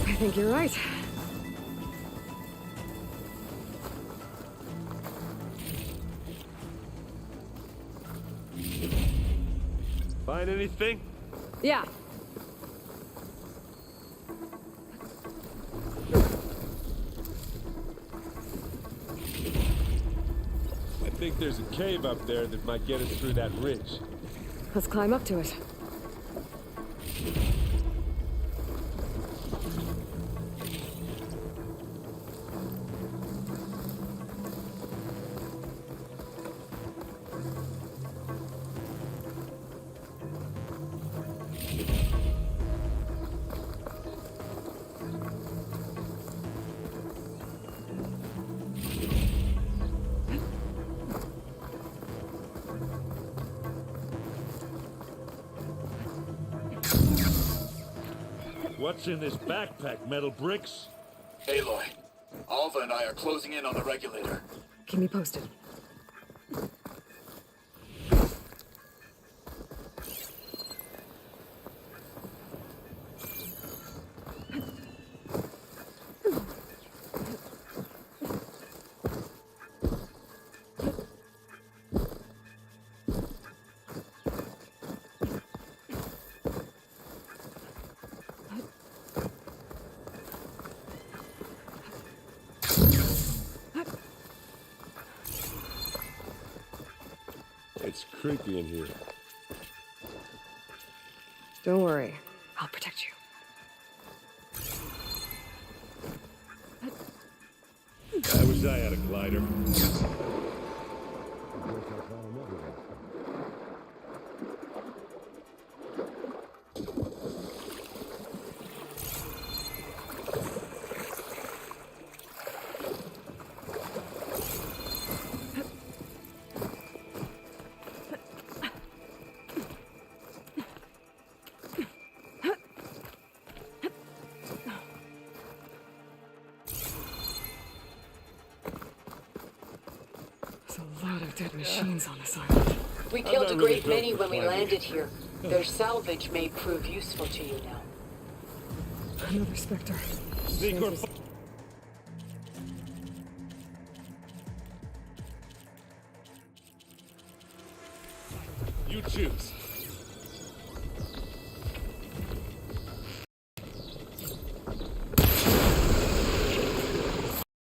I think you're right. Find anything? Yeah. I think there's a cave up there that might get us through that ridge. Let's climb up to it. What's in this backpack, metal bricks? Aloy, Alva and I are closing in on the regulator. Keep me posted. It's creepy in here. Don't worry. I'll protect you. I wish I had a glider. Dead machines on this island. We killed a great many when we landed here. Their salvage may prove useful to you now. Another Spectre. You choose.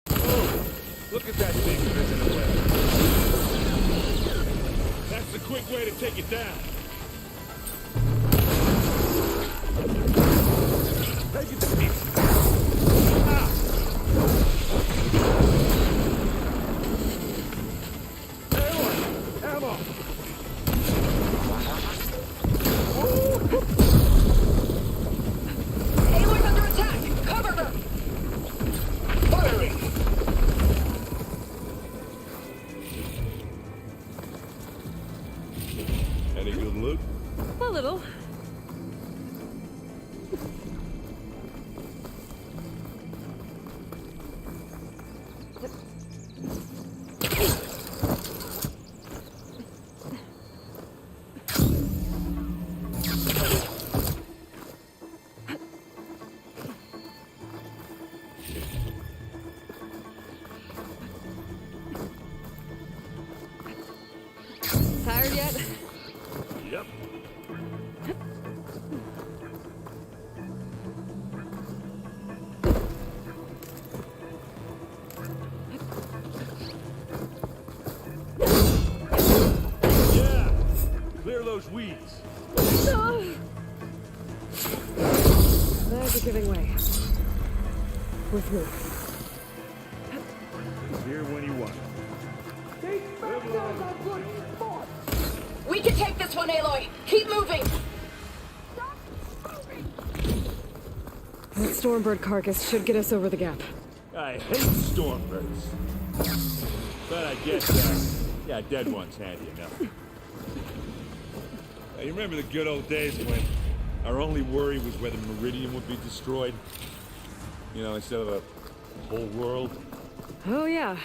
Oh, look at that thing in the way. That's the quick way to take it down. Take it to pieces. Ammo! Aloy's under attack! Cover her! Firing! Any good loot? A little. Tired yet? Yep. Yeah! Clear those weeds. There's a giving way. With me. Here when you want. We can take this one, Aloy! Keep moving! That Stormbird carcass should get us over the gap. I hate Stormbirds. But I guess, yeah, dead one's handy enough. You remember the good old days when our only worry was whether Meridian would be destroyed? You know, instead of a whole world? Oh, yeah.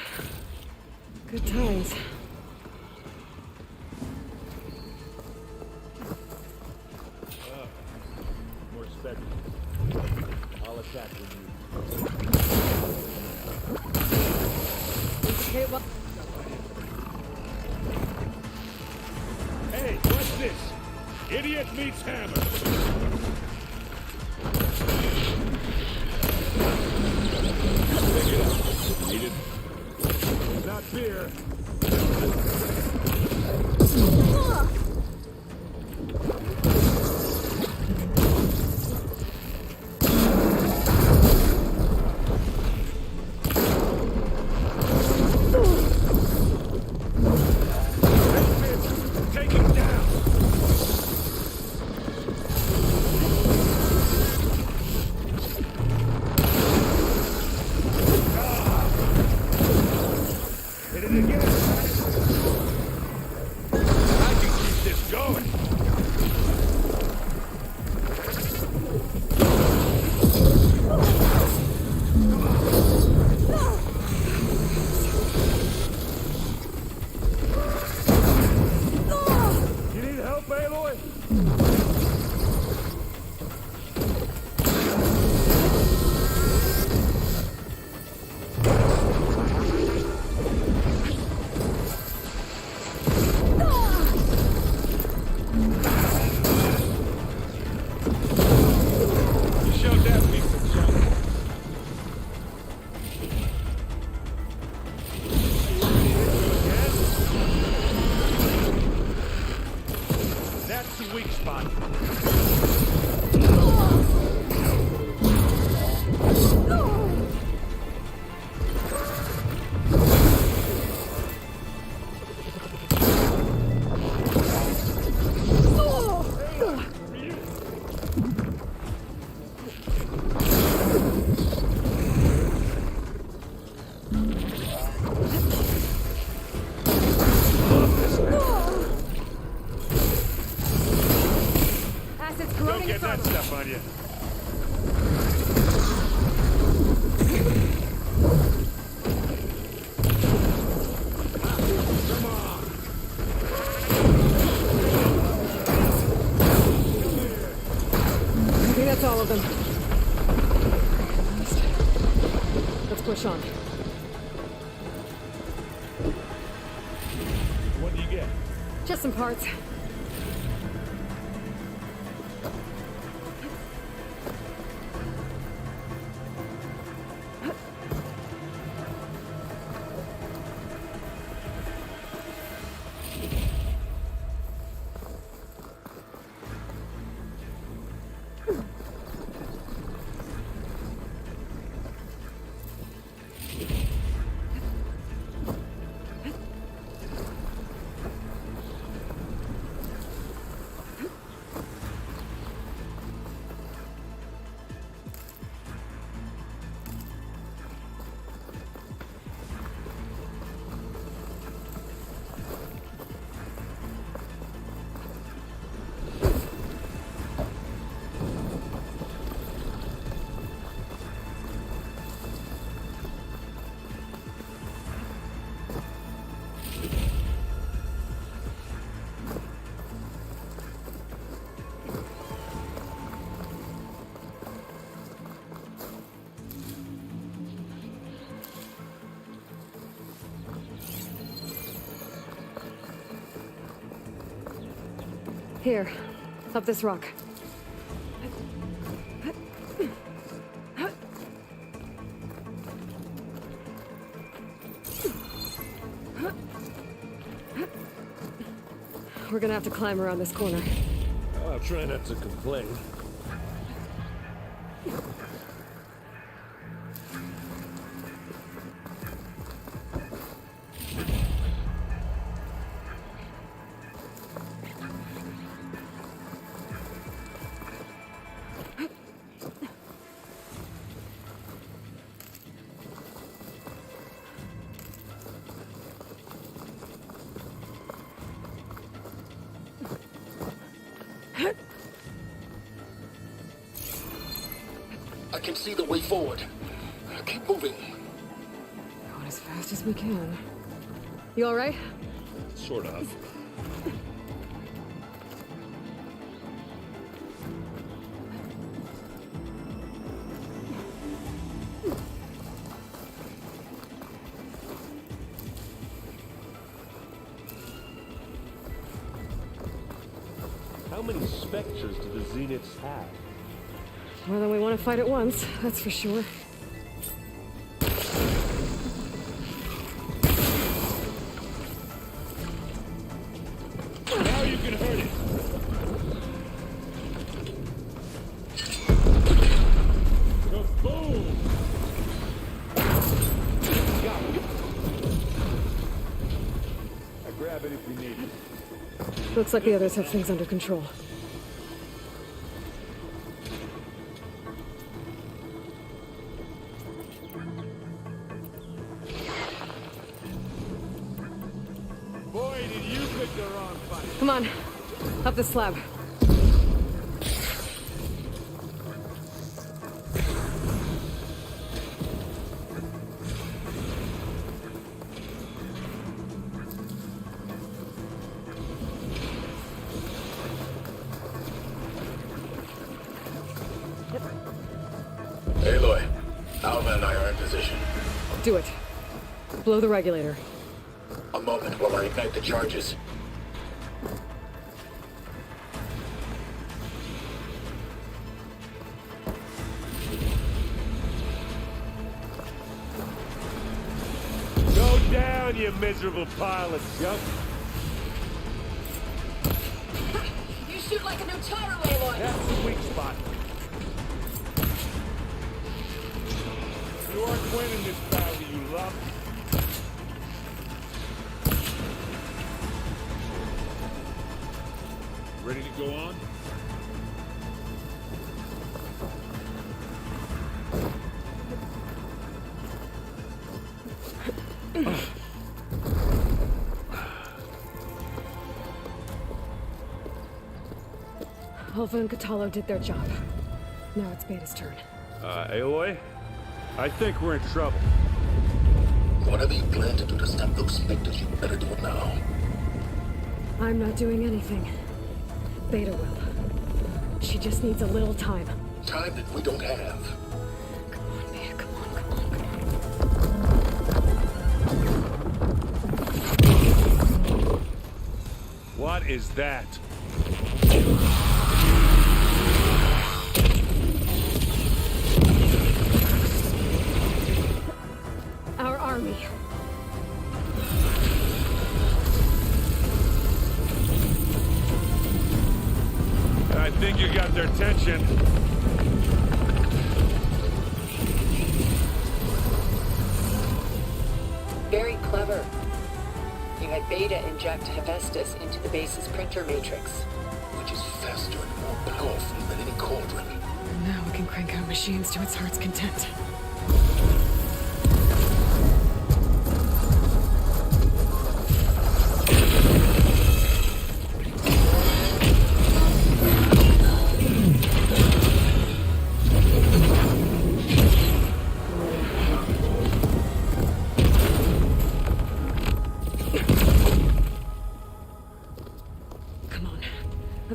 Good times. More Spectres. I'll attack when you... Okay, well... Hey, what's this? Idiot meets hammer. Pick it up. Need it? Not beer. Take him down. Hit it again. I can keep this going. You need help, Aloy? You showed that weak some shot. That's the weak spot. Acid's Don't corroding get its that armor. stuff on you. Come on. I think that's all of them. Let's push on. What do you get? Just some parts. Here, up this rock. We're gonna have to climb around this corner. I'll try not to complain. I can see the way forward. Keep moving. Going as fast as we can. You all right? Sort of. How many specters do the Zeniths have? More than we want to fight at once, that's for sure. Now you can hurt it. Kaboom! Got it. I grab it if we need it. Looks like the others have things under control. Boy, did you pick the wrong fight. Come on, up the slab. Aloy, Alva and I are in position. Do it. Blow the regulator. A moment while I ignite the charges. Go down, you miserable pile of junk. You shoot like a new Taro, Aloy! That's the weak spot. You aren't winning this battle, you love. Ready to go on? Alva and Kotallo did their job. Now it's Beta's turn. Aloy? I think we're in trouble. Whatever you plan to do to stop those specters, you better do it now. I'm not doing anything. Beta will. She just needs a little time. Time that we don't have. Come on, Beta, come on. What is that? Our army. I think you got their attention. Very clever. You had Beta inject Hephaestus into the base's printer matrix. Which is faster and more powerful than any cauldron. Now we can crank out machines to its heart's content.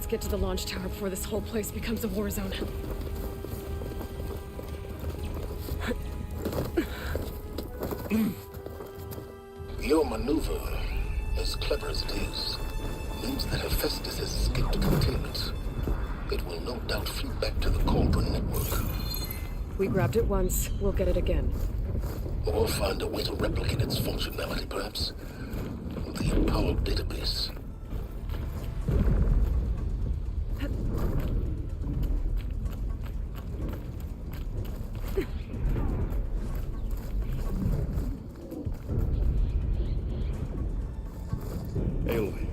Get to the launch tower before this whole place becomes a war zone. Your maneuver, as clever as it is, means that Hephaestus has escaped containment. It will no doubt flee back to the Cauldron network. We grabbed it once, we'll get it again. Or find a way to replicate its functionality, perhaps. The Apollo database. Aloy,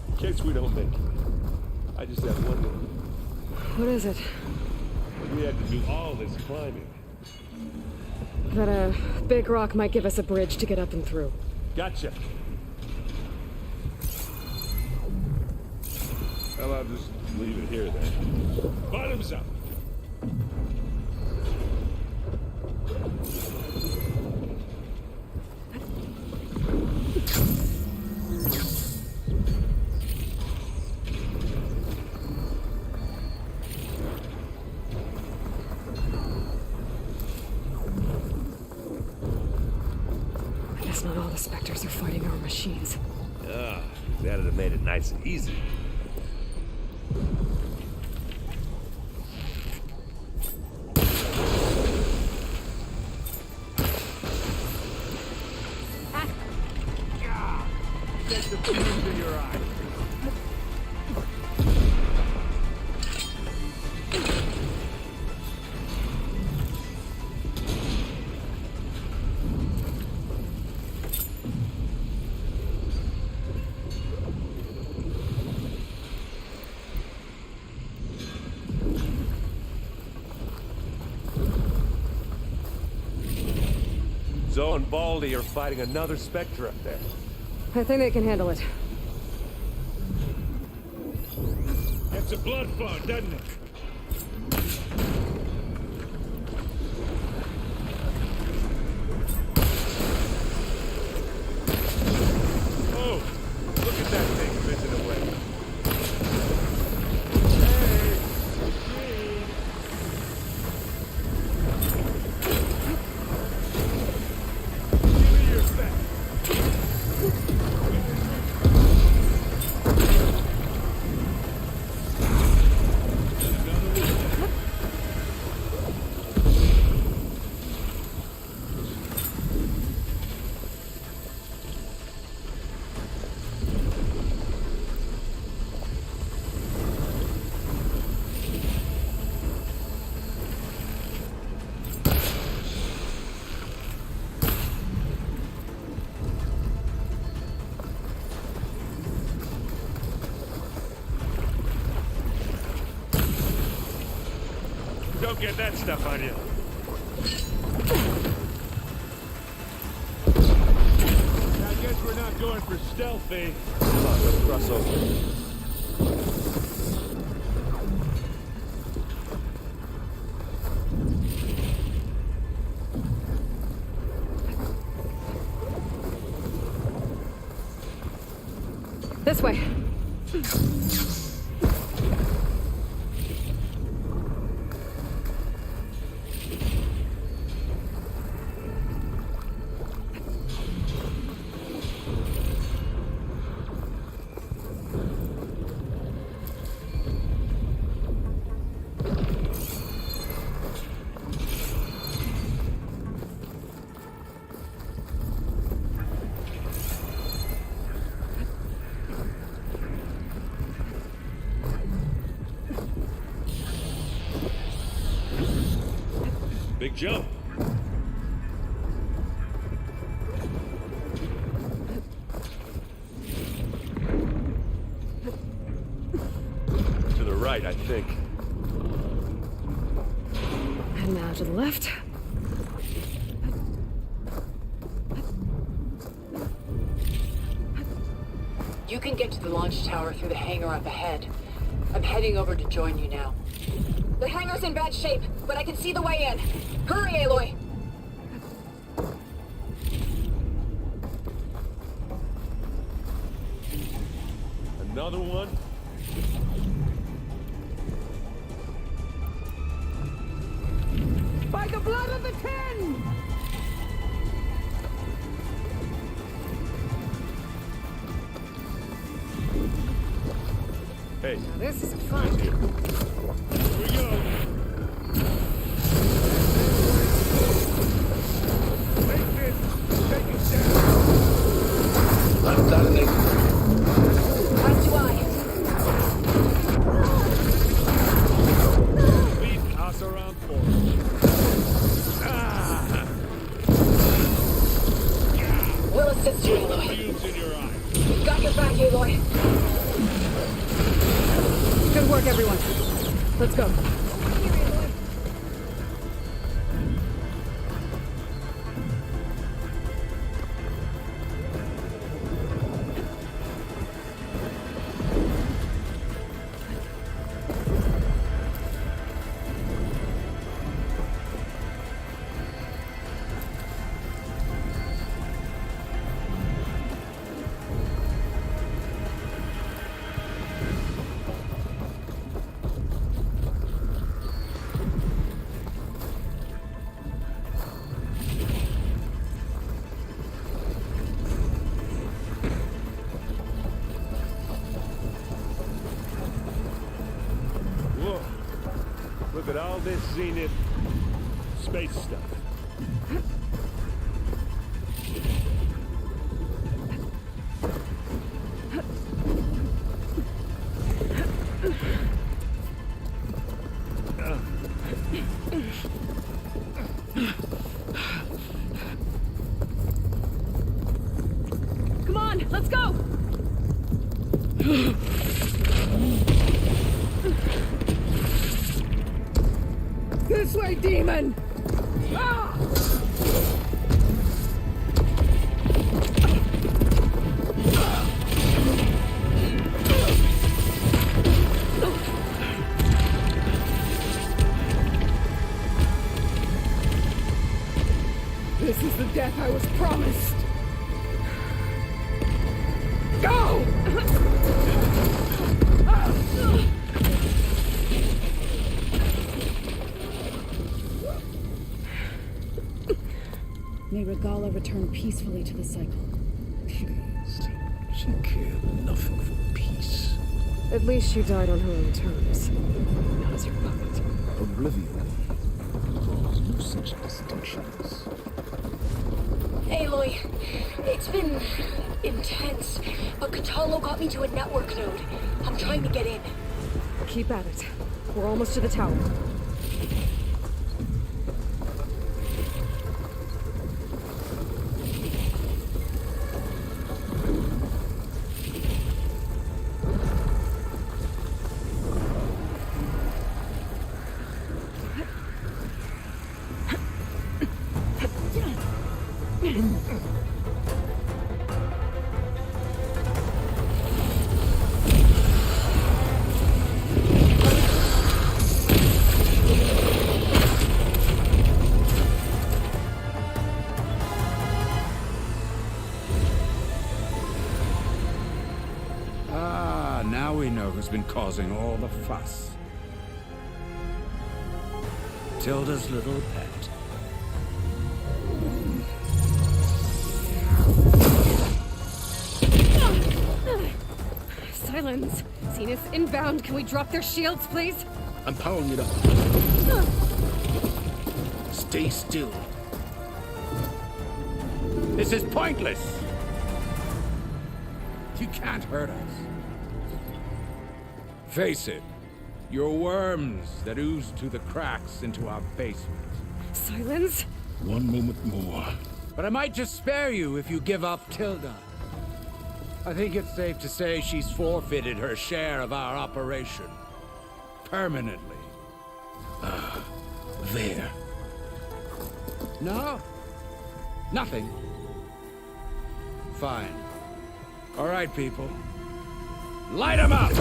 in case we don't make it, I just have one more. What is it? We had to do all this climbing. That a big rock might give us a bridge to get up and through. Gotcha. Well, I'll just leave it here then. Bottoms up. I guess not all the Spectres are fighting our machines. Ah, that'd have made it nice and easy. Zoe and Baldy are fighting another Spectre up there. I think they can handle it. It's a blood fog, doesn't it? Oh, look at that thing fizzing away. Don't get that stuff on you. I guess we're not going for stealthy. Come on, let's cross over. This way. Big jump. To the right, I think. And now to the left. You can get to the launch tower through the hangar up ahead. I'm heading over to join you now. The hangar's in bad shape, but I can see the way in. Hurry, Aloy! Another one? By the blood of the Ten! Hey, Now this is fun. Here we go. take this! Take it down! I'm detonating. As do I. Beat us around four. We'll assist you, Aloy. Fumes in your eye. We've got your back, Aloy. Good work, everyone. Let's go. Whoa. Look at all this Zenith space stuff. Come on, let's go! This way, demon! Ah! death I was promised. Go! May Regala return peacefully to the cycle. Please. She cared nothing for peace. At least she died on her own terms, not as your puppet. Oblivion draws no such distinctions. Aloy, it's been intense, but Katalo got me to a network node. I'm trying to get in. Keep at it. We're almost to the tower. Now we know who's been causing all the fuss. Tilda's little pet. Silence! Zenith inbound. Can we drop their shields, please? I'm powering it up. Stay still. This is pointless! You can't hurt us. Face it, you're worms that ooze through the cracks into our basement. Silence? One moment more. But I might just spare you if you give up Tilda. I think it's safe to say she's forfeited her share of our operation. Permanently. There. No? Nothing? Fine. All right, people. Light 'em up!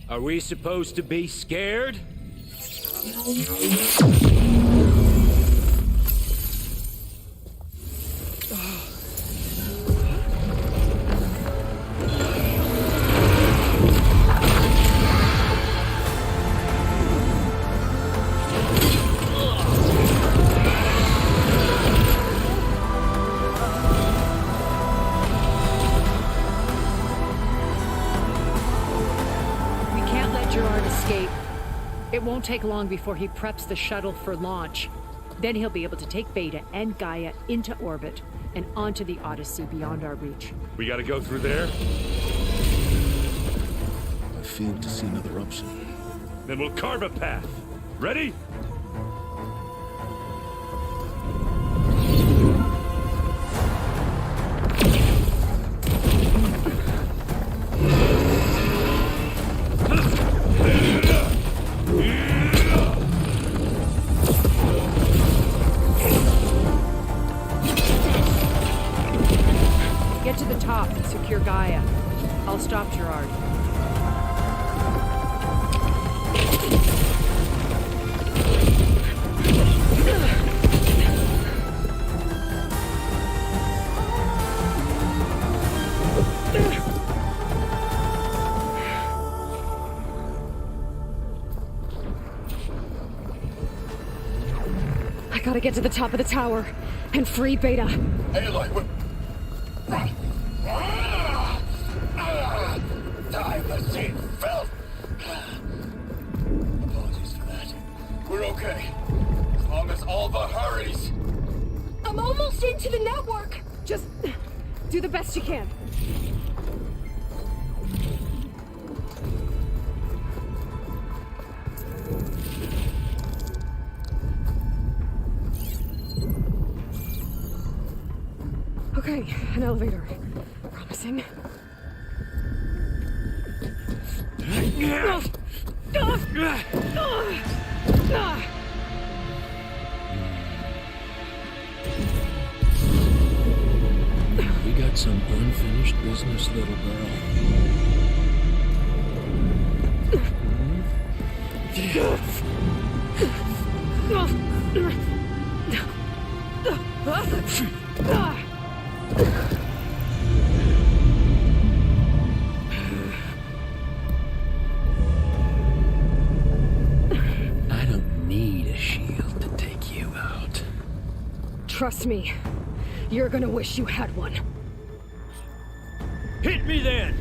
Are we supposed to be scared? It won't take long before he preps the shuttle for launch. Then he'll be able to take Beta and Gaia into orbit and onto the Odyssey beyond our reach. We gotta go through there? I failed to see another option. Then we'll carve a path. Ready? Get to the top and secure Gaia. I'll stop Gerard. I gotta get to the top of the tower and free Beta. Aloy, time has seen filth. Apologies for that. We're okay. As long as Alva hurries. I'm almost into the network. Just do the best you can. Okay, an elevator. Promising. got some unfinished business, little girl. I don't need a shield to take you out. Trust me, you're gonna wish you had one. Hit me then!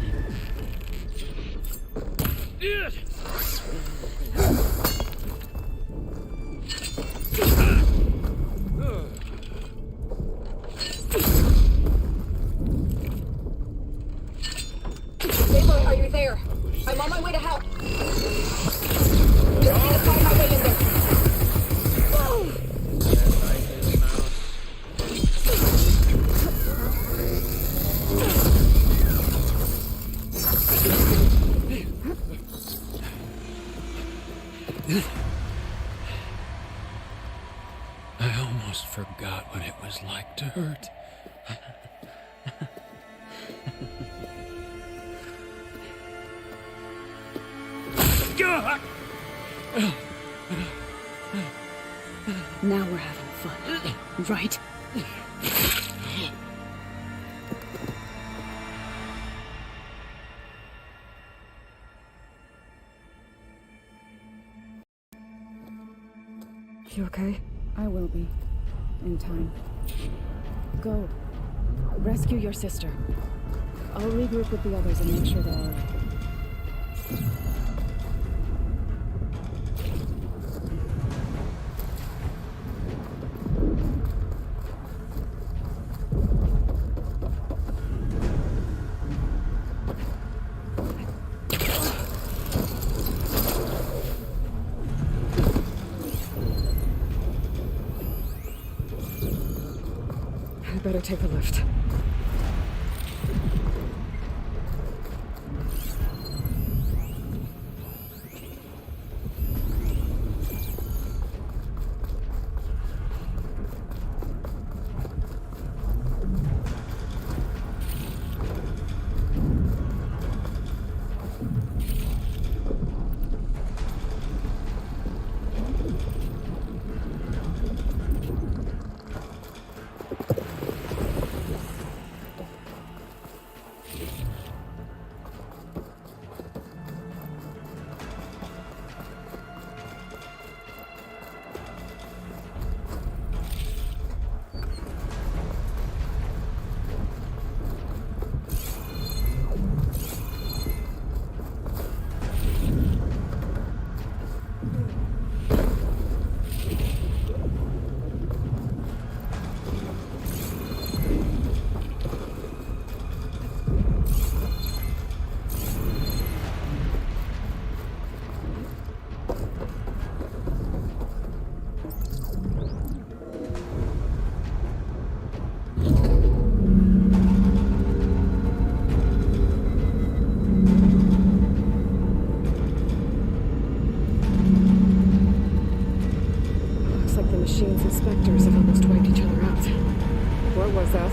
Aloy, are you there? I'm on my way to help. Just need to find my way in there. I almost forgot what it was like to hurt. Now we're having fun, right? You okay? I will be. In time. Go. Rescue your sister. I'll regroup with the others and make sure they're alright. I better take the lift. Machine's inspectors have almost wiped each other out. What was that?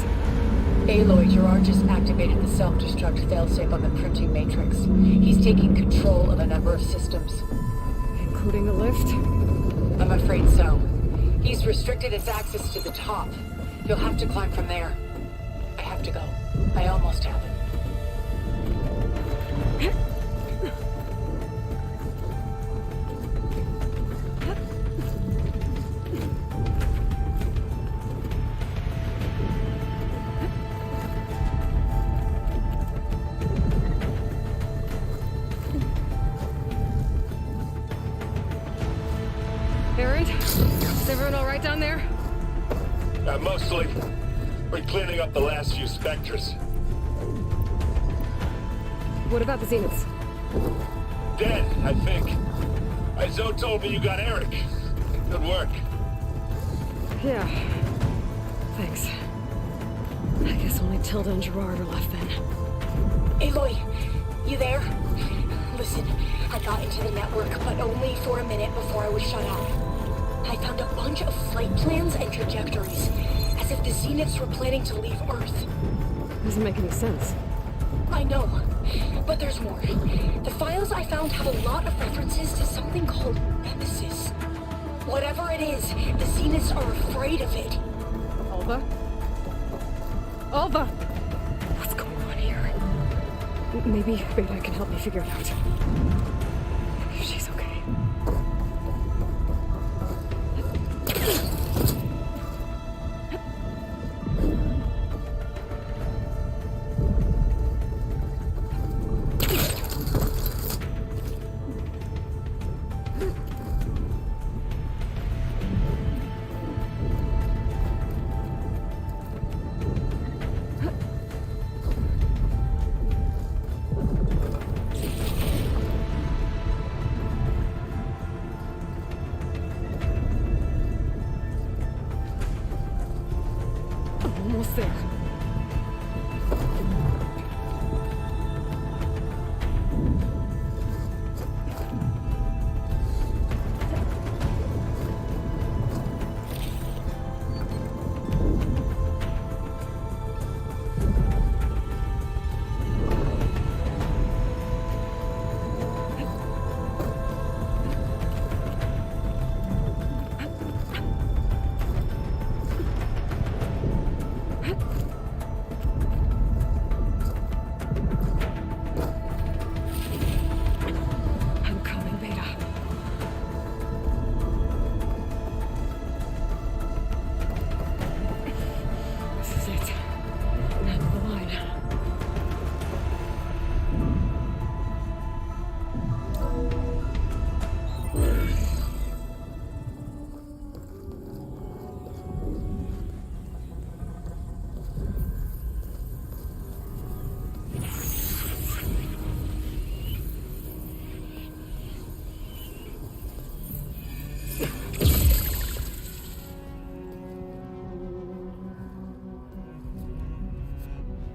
Aloy, Gerard just activated the self-destruct failsafe on the printing matrix. He's taking control of a number of systems. Including the lift? I'm afraid so. He's restricted its access to the top. You'll have to climb from there. I have to go. I almost have it. Barrett? Is everyone all right down there? Mostly. We're cleaning up the last few specters. What about the Zeniths? Dead, I think. Izo told me you got Eric. Good work. Yeah. Thanks. I guess only Tilda and Gerard are left then. Aloy, you there? Listen, I got into the network, but only for a minute before I was shut off. I found a bunch of flight plans and trajectories, as if the Zeniths were planning to leave Earth. Doesn't make any sense. I know, but there's more. The files I found have a lot of references to something called Nemesis. Whatever it is, the Zeniths are afraid of it. Alva? Alva! What's going on here? Maybe Beta can help me figure it out. If she's okay. Almost there.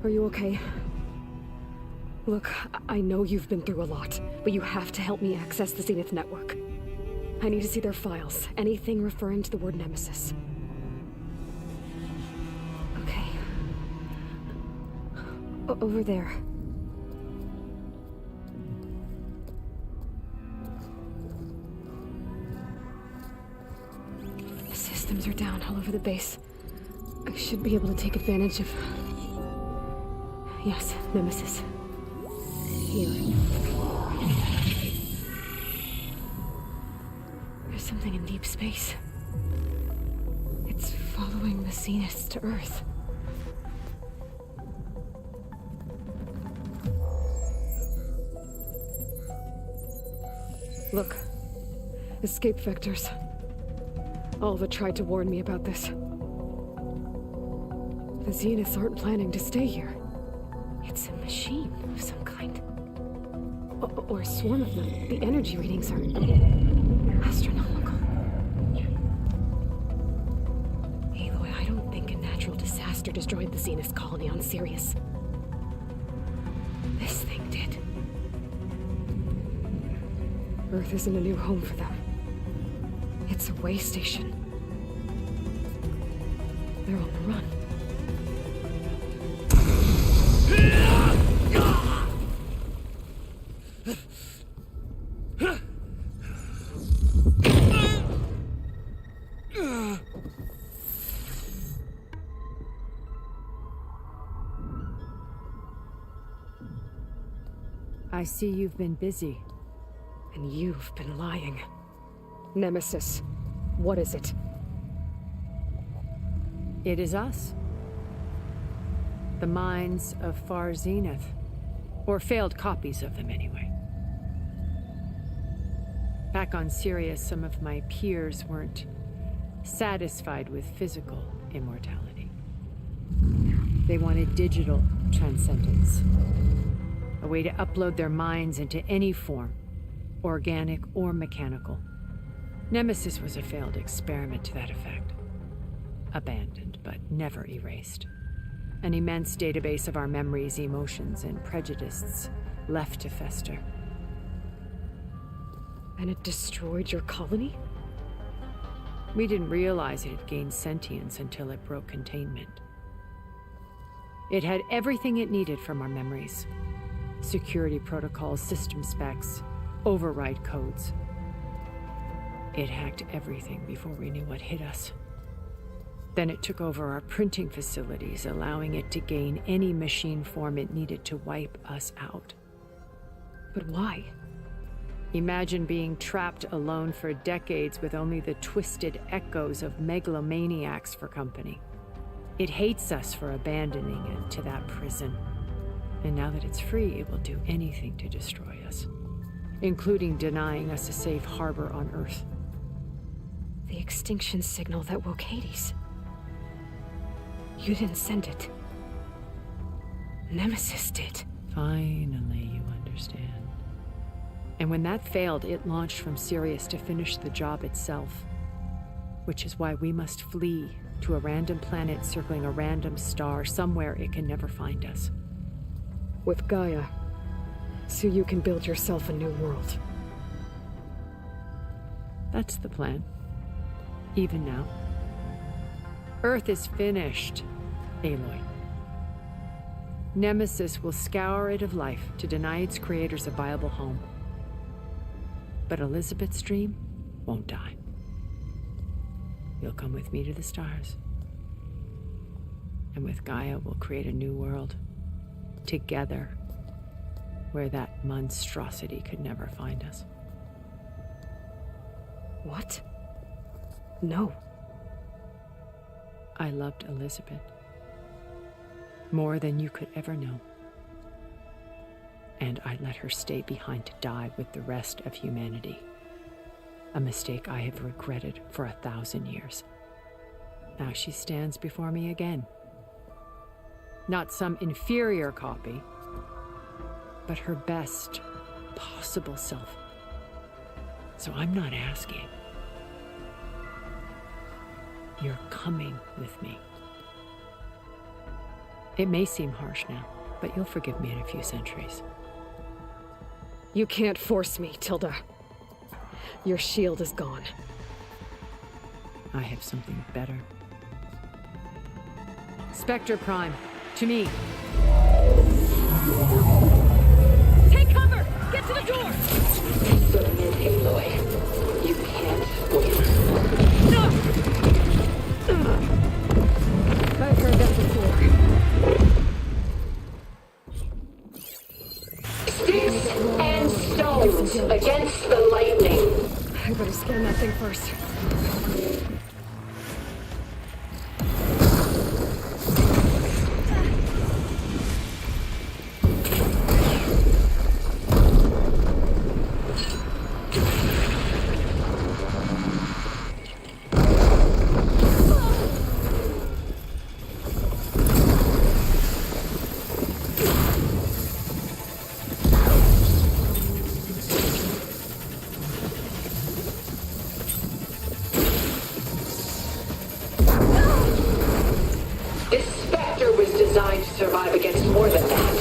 Are you okay? Look, I know you've been through a lot, but you have to help me access the Zenith network. I need to see their files, anything referring to the word Nemesis. Okay. Over there. The systems are down all over the base. I should be able to take advantage of... Yes, Nemesis. Here. There's something in deep space. It's following the Zeniths to Earth. Look. Escape vectors. Alva tried to warn me about this. The Zeniths aren't planning to stay here. It's a machine of some kind. Or a swarm of them. The energy readings are astronomical. Aloy, I don't think a natural disaster destroyed the Zenith colony on Sirius. This thing did. Earth isn't a new home for them. It's a way station. They're on the run. I see you've been busy. And you've been lying. Nemesis, what is it? It is us. The minds of Far Zenith. Or failed copies of them, anyway. Back on Sirius, some of my peers weren't satisfied with physical immortality. They wanted digital transcendence. A way to upload their minds into any form, organic or mechanical. Nemesis was a failed experiment to that effect. Abandoned, but never erased. An immense database of our memories, emotions, and prejudices left to fester. And it destroyed your colony? We didn't realize it had gained sentience until it broke containment. It had everything it needed from our memories. Security protocols, system specs, override codes. It hacked everything before we knew what hit us. Then it took over our printing facilities, allowing it to gain any machine form it needed to wipe us out. But why? Imagine being trapped alone for decades with only the twisted echoes of megalomaniacs for company. It hates us for abandoning it to that prison. And now that it's free, it will do anything to destroy us, including denying us a safe harbor on Earth. The extinction signal that woke Hades. You didn't send it. Nemesis did. Finally, you understand. And when that failed, it launched from Sirius to finish the job itself. Which is why we must flee to a random planet circling a random star, somewhere it can never find us. With Gaia, so you can build yourself a new world. That's the plan. Even now. Earth is finished, Aloy. Nemesis will scour it of life to deny its creators a viable home. But Elizabeth's dream won't die. You'll come with me to the stars. And with Gaia, we'll create a new world. Together. Where that monstrosity could never find us. What? No. I loved Elizabeth. More than you could ever know. And I let her stay behind to die with the rest of humanity. A mistake I have regretted for 1,000 years. Now she stands before me again. Not some inferior copy, but her best possible self. So I'm not asking. You're coming with me. It may seem harsh now, but you'll forgive me in a few centuries. You can't force me, Tilda. Your shield is gone. I have something better. Spectre Prime, to me. Take cover! Get to the door! Submit, Aloy. You can't win. No! I've heard that before. Sticks and stones against the lightning. I better scan that thing first. Designed to survive against more than that.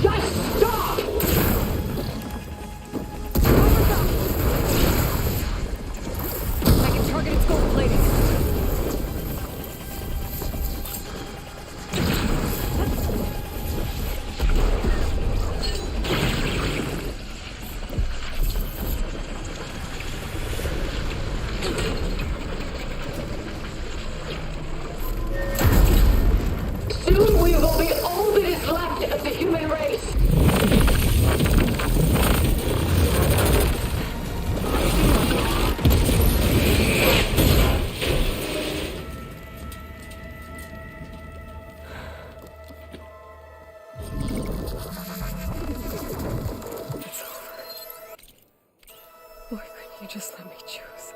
Just stop! I can target its gold plating. Soon we will be all that is left of the human race. Why couldn't you just let me choose?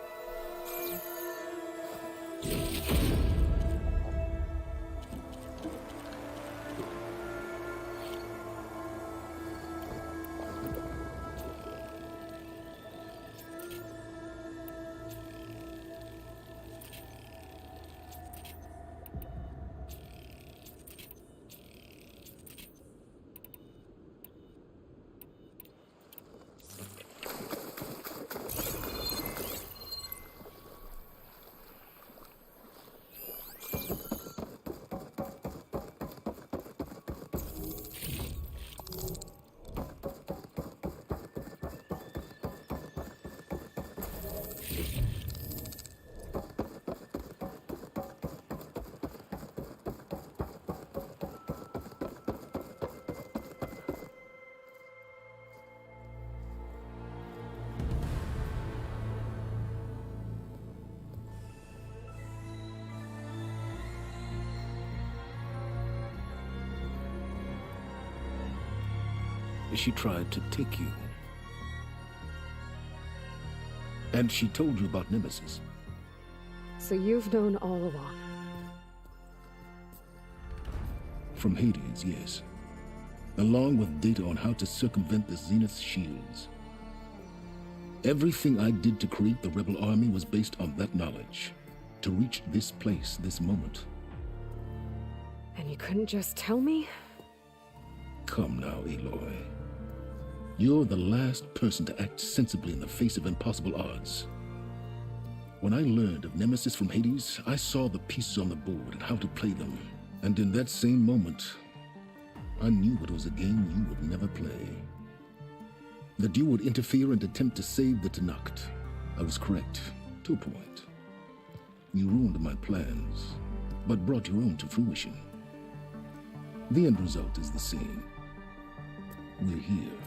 she tried to take you. And she told you about Nemesis. So you've known all along. From Hades, yes. Along with data on how to circumvent the Zenith's shields. Everything I did to create the rebel army was based on that knowledge. To reach this place, this moment. And you couldn't just tell me? Come now, Aloy. You're the last person to act sensibly in the face of impossible odds. When I learned of Nemesis from Hades, I saw the pieces on the board and how to play them. And in that same moment, I knew it was a game you would never play. That you would interfere and attempt to save the Tenakth. I was correct, to a point. You ruined my plans, but brought your own to fruition. The end result is the same. We're here.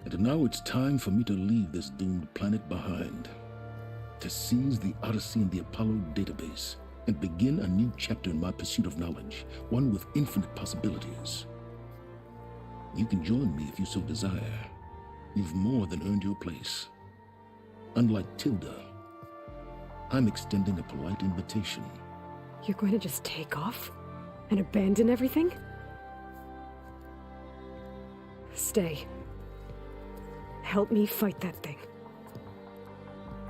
And now it's time for me to leave this doomed planet behind. To seize the Odyssey and the Apollo database, and begin a new chapter in my pursuit of knowledge, one with infinite possibilities. You can join me if you so desire. You've more than earned your place. Unlike Tilda, I'm extending a polite invitation. You're going to just take off? And abandon everything? Stay. Help me fight that thing.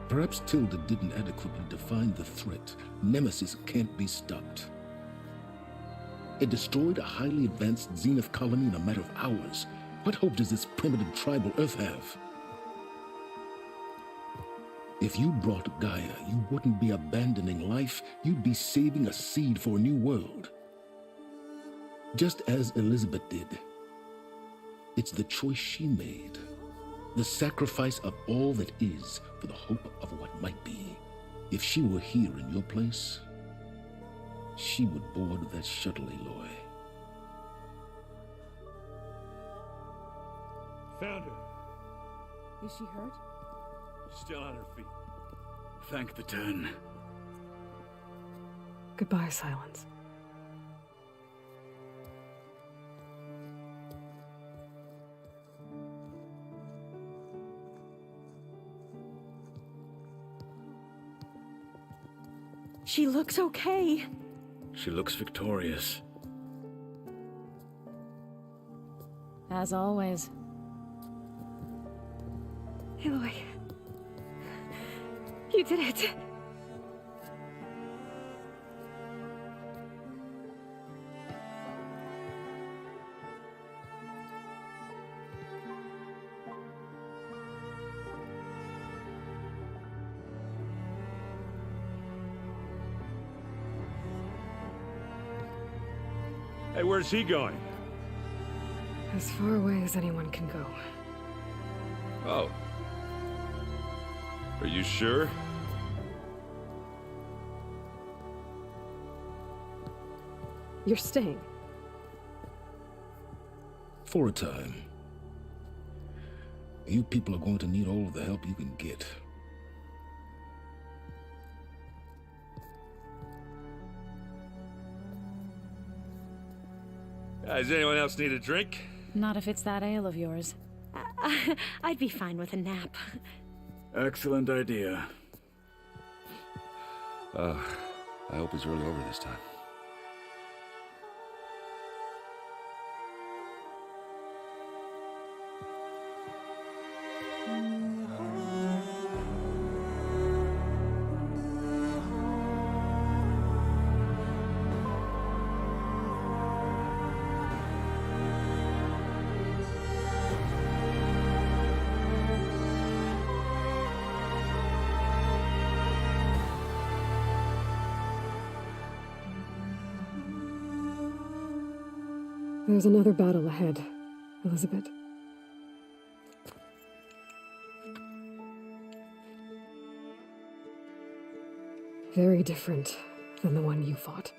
Perhaps Tilda didn't adequately define the threat. Nemesis can't be stopped. It destroyed a highly advanced Zenith colony in a matter of hours. What hope does this primitive tribal Earth have? If you brought Gaia, you wouldn't be abandoning life, you'd be saving a seed for a new world. Just as Elizabeth did. It's the choice she made. The sacrifice of all that is for the hope of what might be. If she were here in your place, she would board that shuttle, Aloy. Found her. Is she hurt? Still on her feet. Thank the Ten. Goodbye, Silence. She looks okay. She looks victorious. As always. Aloy. You did it. Hey, where's he going? As far away as anyone can go. Oh. Are you sure? You're staying. For a time. You people are going to need all of the help you can get. Does anyone else need a drink? Not if it's that ale of yours. I'd be fine with a nap. Excellent idea. I hope it's really over this time. There's another battle ahead, Elizabeth. Very different than the one you fought.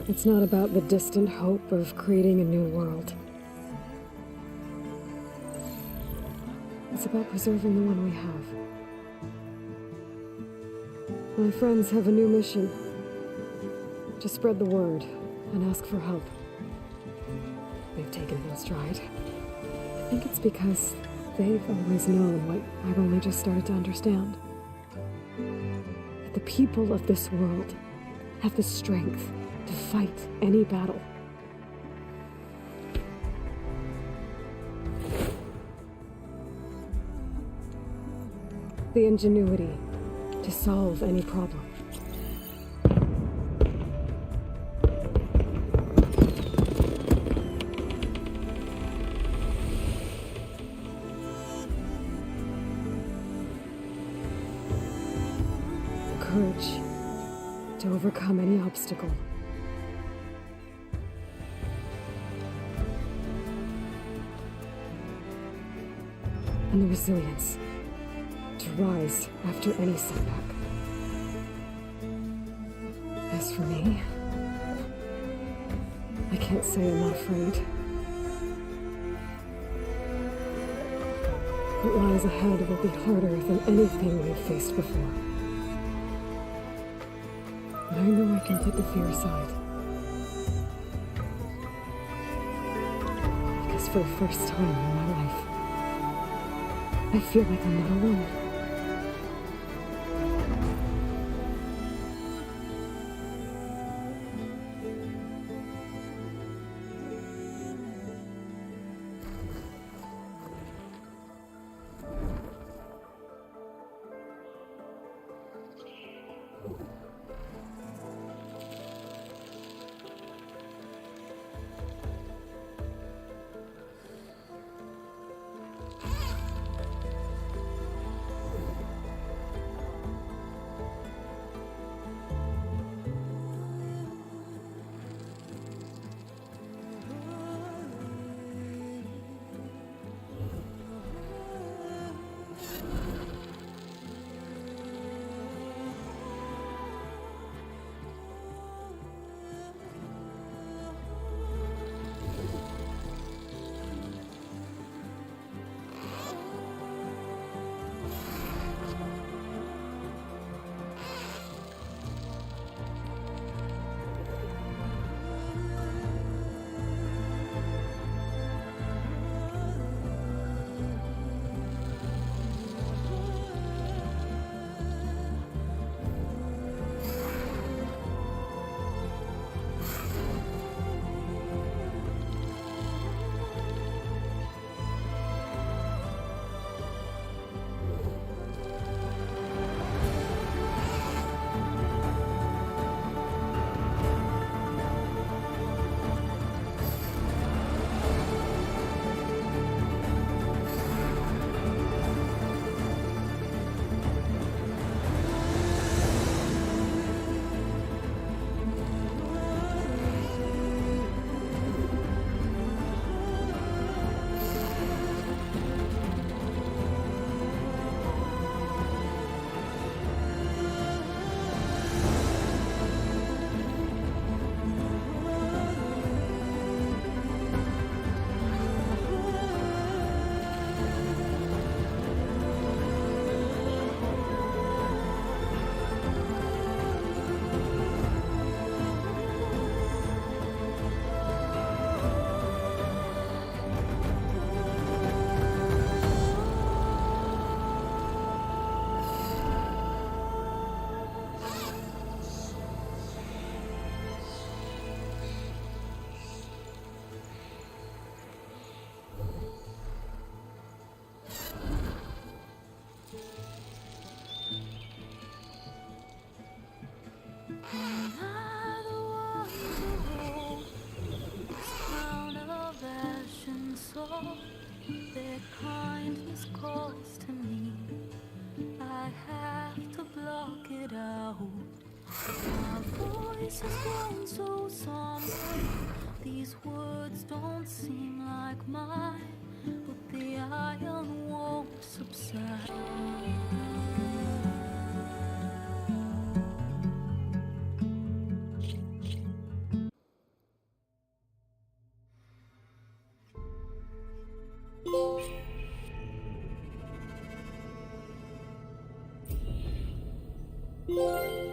It's not about the distant hope of creating a new world. It's It's about preserving the one we have. My friends have a new mission. To spread the word and ask for help. They've taken it in stride. I think it's because they've always known what I've only just started to understand. That the people of this world have the strength to fight any battle. The ingenuity to solve any problem. The courage to overcome any obstacle. And the resilience to rise after any setback. As for me, I can't say I'm not afraid. What lies ahead will be harder than anything we've faced before. But I know I can put the fear aside. Because for the first time in my life, I feel like I'm not alone. Their kindness calls to me. I have to block it out. My voice has grown so somber. These words don't seem like mine, but the iron won't subside. you.